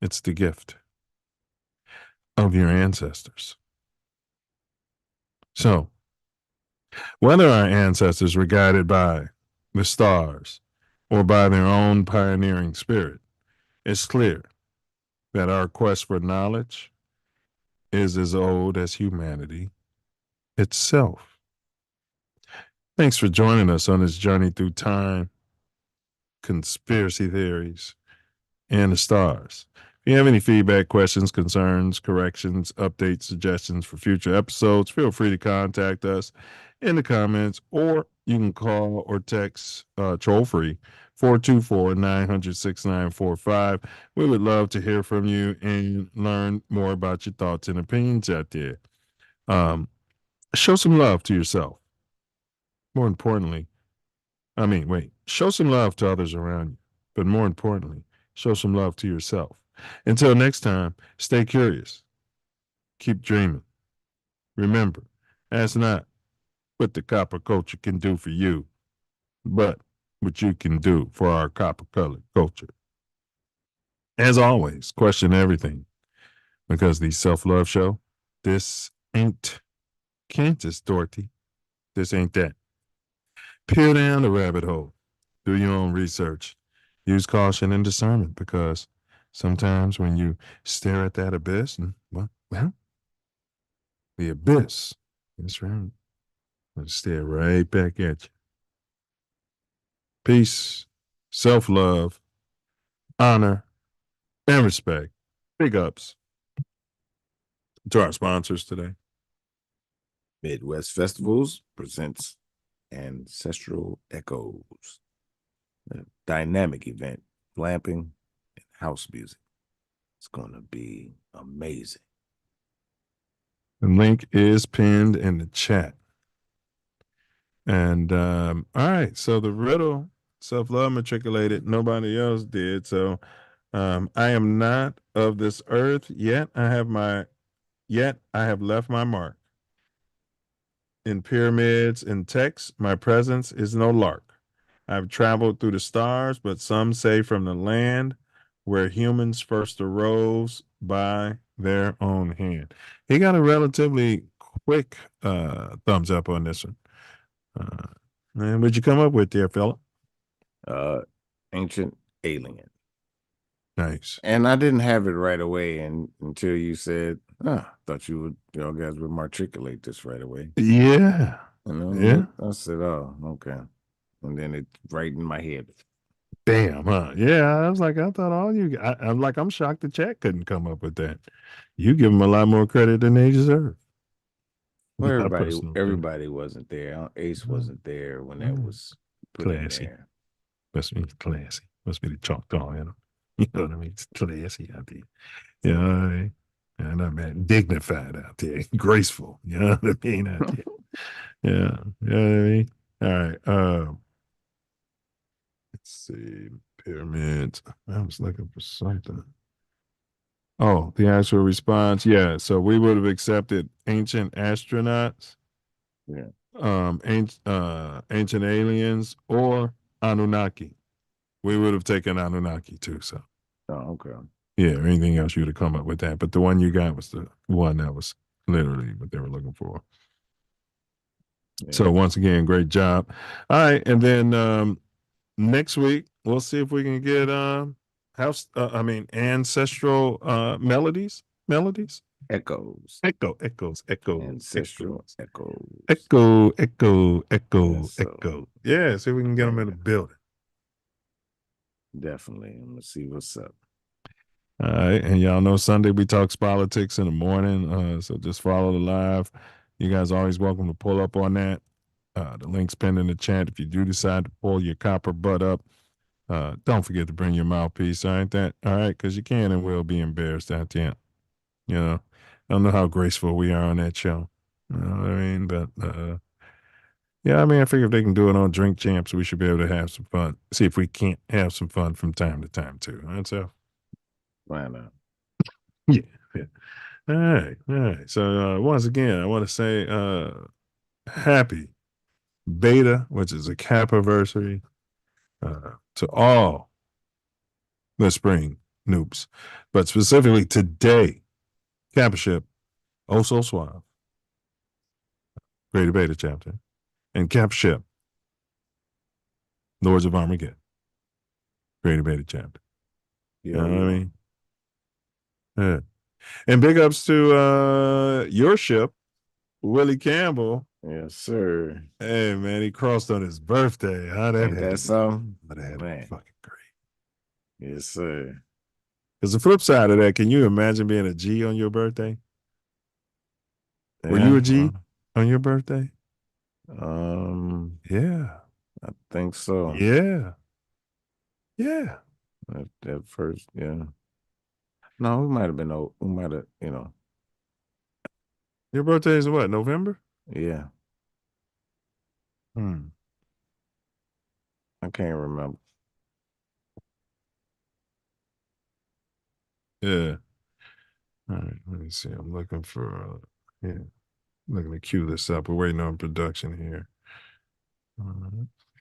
It's the gift of your ancestors. So, whether our ancestors were guided by the stars or by their own pioneering spirit, It's clear that our quest for knowledge is as old as humanity itself. Thanks for joining us on this journey through time, conspiracy theories, and the stars. If you have any feedback, questions, concerns, corrections, updates, suggestions for future episodes, feel free to contact us in the comments, or you can call or text troll free 424-900-6945. We would love to hear from you and learn more about your thoughts and opinions out there. Show some love to yourself. More importantly, show some love to others around you, but more importantly, show some love to yourself. Until next time, stay curious. Keep dreaming. Remember, ask not what the copper culture can do for you, but what you can do for our copper colored culture. As always, question everything, because the Self Love Show, this ain't Kansas, Dorothy. This ain't that. Peer down the rabbit hole. Do your own research. Use caution and discernment, because sometimes when you stare at that abyss, well, the abyss, that's right, it'll stare right back at you. Peace, self-love, honor, and respect. Big ups to our sponsors today. Midwest Festivals presents Ancestral Echoes, a dynamic event, glamping and house music. It's going to be amazing. The link is pinned in the chat. And all right, so the riddle, self-love matriculated, nobody else did. So I am not of this earth, yet I have left my mark. In pyramids and texts, my presence is no lark. I've traveled through the stars, but some say from the land where humans first arose by their own hand. He got a relatively quick thumbs up on this one. And what'd you come up with there, fella? Ancient alien. Nice. And I didn't have it right away until you said, thought y'all guys would matriculate this right away. Yeah. Yeah. I said, oh, okay. And then it's right in my head. Damn, huh? Yeah, I was like, I thought I'm shocked the chat couldn't come up with that. You give them a lot more credit than they deserve. Well, everybody wasn't there. Ace wasn't there when that was put classy. in there. Must be classy. Must be the Choctaw, You know what I mean? It's classy out there. You know what I mean? And I mean dignified out there, graceful. You know what I mean? Out there. Yeah. You know what I mean? All right. Let's see. Pyramids. I was looking for something. Oh, the actual response. Yeah. So we would have accepted ancient astronauts. Yeah. Ancient aliens or Anunnaki. We would have taken Anunnaki too. So. Oh, okay. Yeah, or anything else you'd have come up with that. But the one you got was the one that was literally what they were looking for. Yeah. So once again, great job. All right. And then next week, we'll see if we can get ancestral melodies. Echoes. Ancestral echoes. Echo. Yeah, see if we can get them in the building. Definitely. I'm gonna see what's up. All right, and y'all know Sunday we talks politics in the morning, so just follow the live. You guys are always welcome to pull up on that. The link's pinned in the chat. If you do decide to pull your copper butt up, don't forget to bring your mouthpiece. All right, because you can and will be embarrassed at the end. You know, I don't know how graceful we are on that show. You know what I mean? But yeah, I mean, I figure if they can do it on Drink Champs, we should be able to have some fun. See if we can't have some fun from time to time too. Right, so. Why not? Yeah. All right. So once again, I want to say happy Beta, which is a Capiversary, to all the spring noobs, but specifically today, Capship, Oh So Suave, Greater Beta chapter, and Capship, Lords of Armageddon, Greater Beta chapter. You know what I mean? Yeah. And big ups to your ship, Willie Campbell. Yes, sir. Hey man, he crossed on his birthday. Huh? Ain't that something? That had to be fucking great. Yes, sir. Because the flip side of that, can you imagine being a G on your birthday? Were you a G on your birthday? Yeah. I think so. Yeah. Yeah. At first, yeah. No, we might have been old. We might have, Your birthday is what, November? Yeah. I can't remember. Yeah. All right, let me see. I'm looking for looking to cue this up. We're waiting on production here.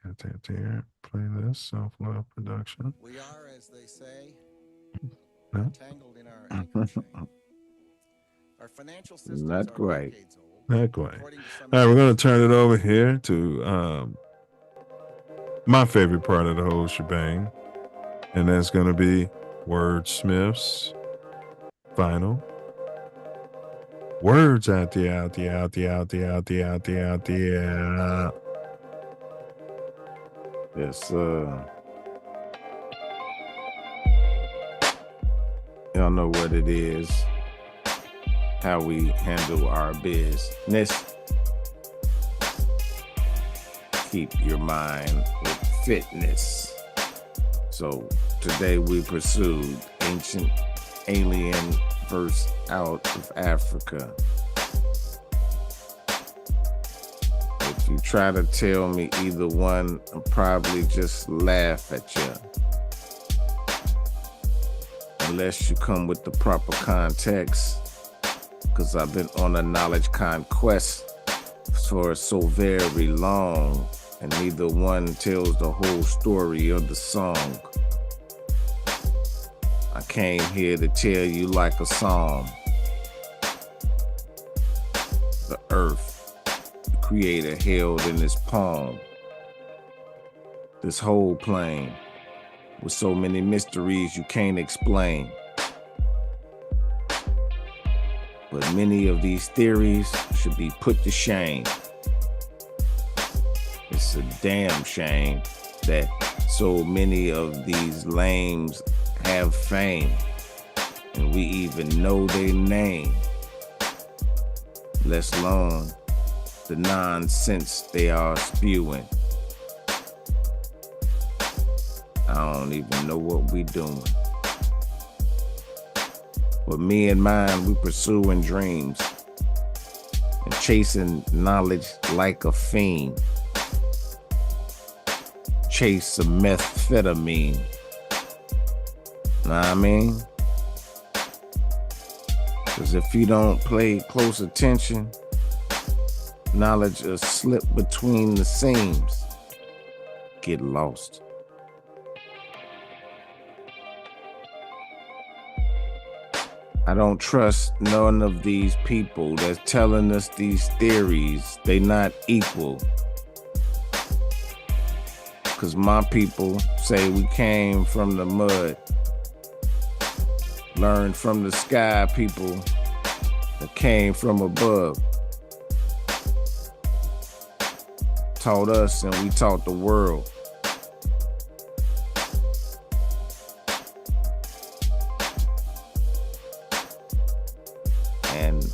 Got that there. Play this Self Love production. We are, as they say, No? tangled in our anchor chain. Our financial systems Not are quite. decades old. Not quite. All right, we're going to turn it over here to my favorite part of the whole shebang, and that's going to be Wordsmith's final words out there. Yes, y'all know what it is, how we handle our business. Keep your mind with fitness. So today we pursued ancient alien verse out of Afrika. If you try to tell me either one, I'll probably just laugh at you. Unless you come with the proper context, because I've been on a knowledge conquest for so very long, and neither one tells the whole story of the song. I came here to tell you like a psalm. The earth, the creator held in his palm. This whole plane, with so many mysteries you can't explain. But many of these theories should be put to shame. It's a damn shame that so many of these lames have fame, and we even know their name, let alone the nonsense they are spewing. I don't even know what we doing. But me and mine, we pursuing dreams and chasing knowledge like a fiend. Chase some methamphetamine. Know what I mean? Because if you don't pay close attention, knowledge will slip between the seams. Get lost. I don't trust none of these people that's telling us these theories. They not equal. Because my people say we came from the mud. Learned from the sky people that came from above. Taught us and we taught the world. And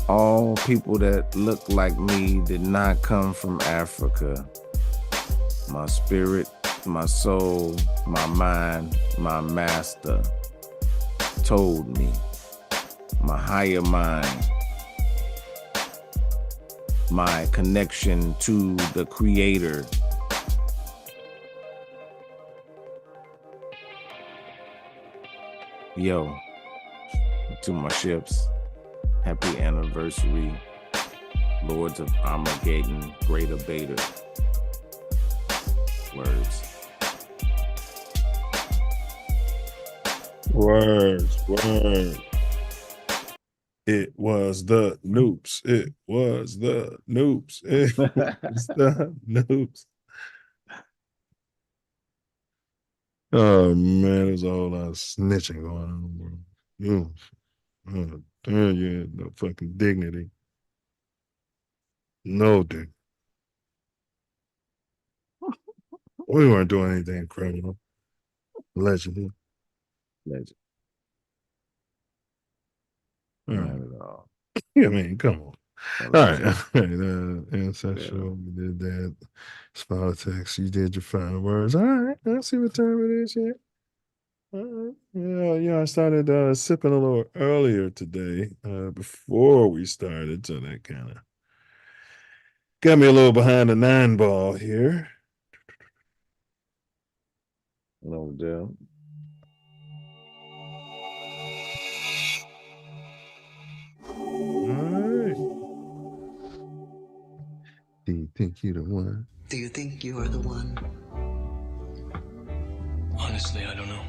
all people that look like me did not come from Africa. My spirit, my soul, my mind, my master told me, my higher mind, my connection to the creator. Yo, to my ships, happy anniversary, Lords of Armageddon, Greater Beta. Words. Words. It was the Noops. It was the Noops. It was the Noops. Oh man, there's a whole lot of snitching going on, bro. You had no fucking dignity. No dignity. We weren't doing anything criminal. Allegedly. Legend. All Not right. at all. I mean, come on. All right. Ancestral, Yeah. you did that. It's politics. You did your final words. All right. Let's see what time it is here. All right. Yeah, I started sipping a little earlier today, before we started, so that kind of got me a little behind the 9 ball here. No doubt. All right. Do you think you're the one? Do you think you are the one? Honestly, I don't know.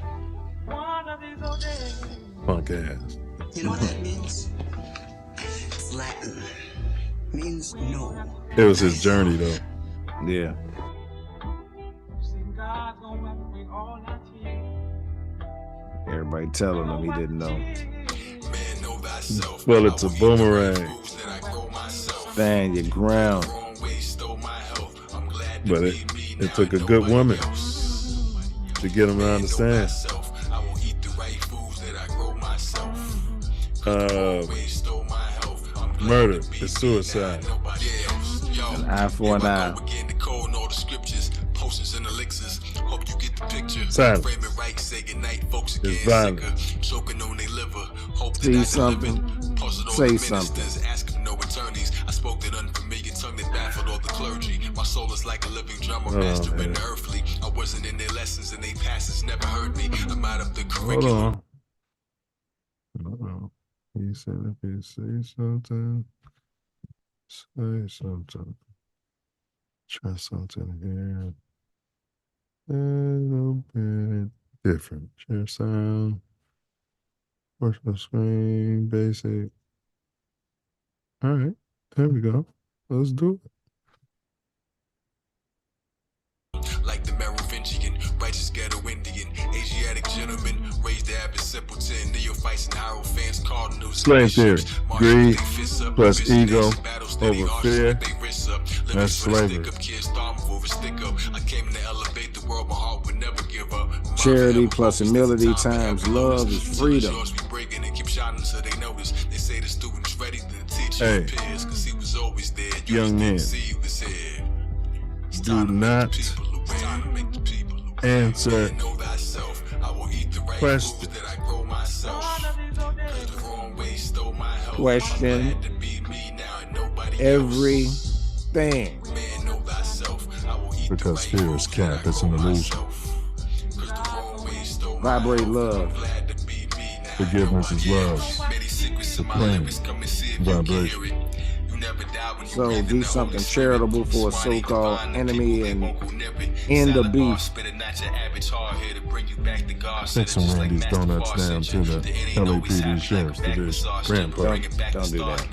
Punk ass. You know what that means? It's Latin. Means no. It was his journey, though. Yeah. Everybody telling him he didn't know. Well, it's a boomerang. Stand your ground. But it took a good woman to get him to understand. Murder is suicide. An eye for an eye. Silence is violence. See something, say something. I spoke that unfamiliar tongue that baffled all the clergy. My soul is like a living drum, or mastering the earthly. I wasn't in their lessons and they passes never heard me. I'm out of the curriculum. Hold on. He said if you say something, say something. Try something here. A little bit different. Share sound. Personal screen, basic. All right, there we go. Let's do it. Like the Merovingian, righteous ghetto Indian, Asiatic gentleman, raised to have a simpleton, neophytes and hierophants, cardinals. Slave theory. Greed plus ego over fear. That's slavery. Charity plus humility times love is freedom. Hey, young men, do not answer questions. Question everything. Because fear is cap, it's an illusion. Vibrate love. Forgiveness is love. Supreme vibration. So do something charitable for a so-called enemy and end the beef. Take some Randy's Donuts down to the LAPD Sheriff's Division. Grandpa. Don't do that.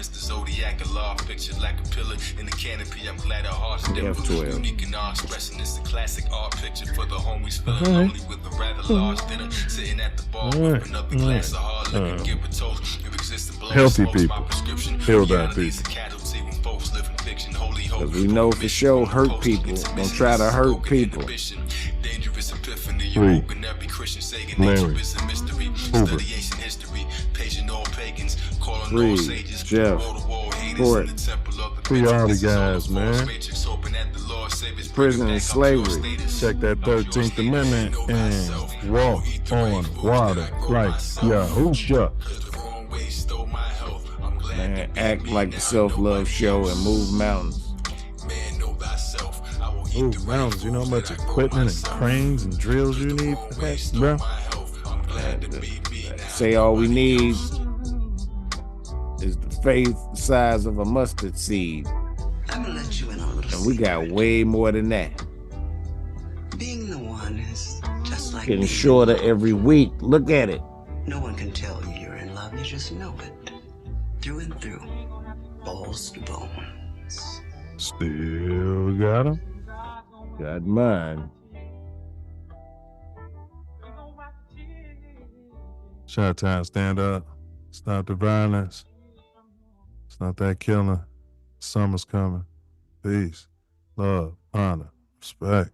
Healthy people. Heal that people. Because we know for sure hurt people don't try to hurt people. Free. Larry. Hoover. Free. Jeff. Court. Free all the guys, man. Prison and slavery. Check that 13th Amendment and walk on water like Yahusha. Man, act like the Self Luv Show and move mountains. Move mountains, you know how much equipment and cranes and drills you need for that, bro? Say all we need is the faith the size of a mustard seed. I'm gonna let you in on a little And we got way more than that. Being the one is just like Getting shorter every week. Look at it. No one can tell you you're in love. You just know it. Through and through. Balls to bones. Still got him. Got mine. Chi-Town, stand up. Stop the violence. It's not that killing. Summer's coming. Peace, love, honor, respect.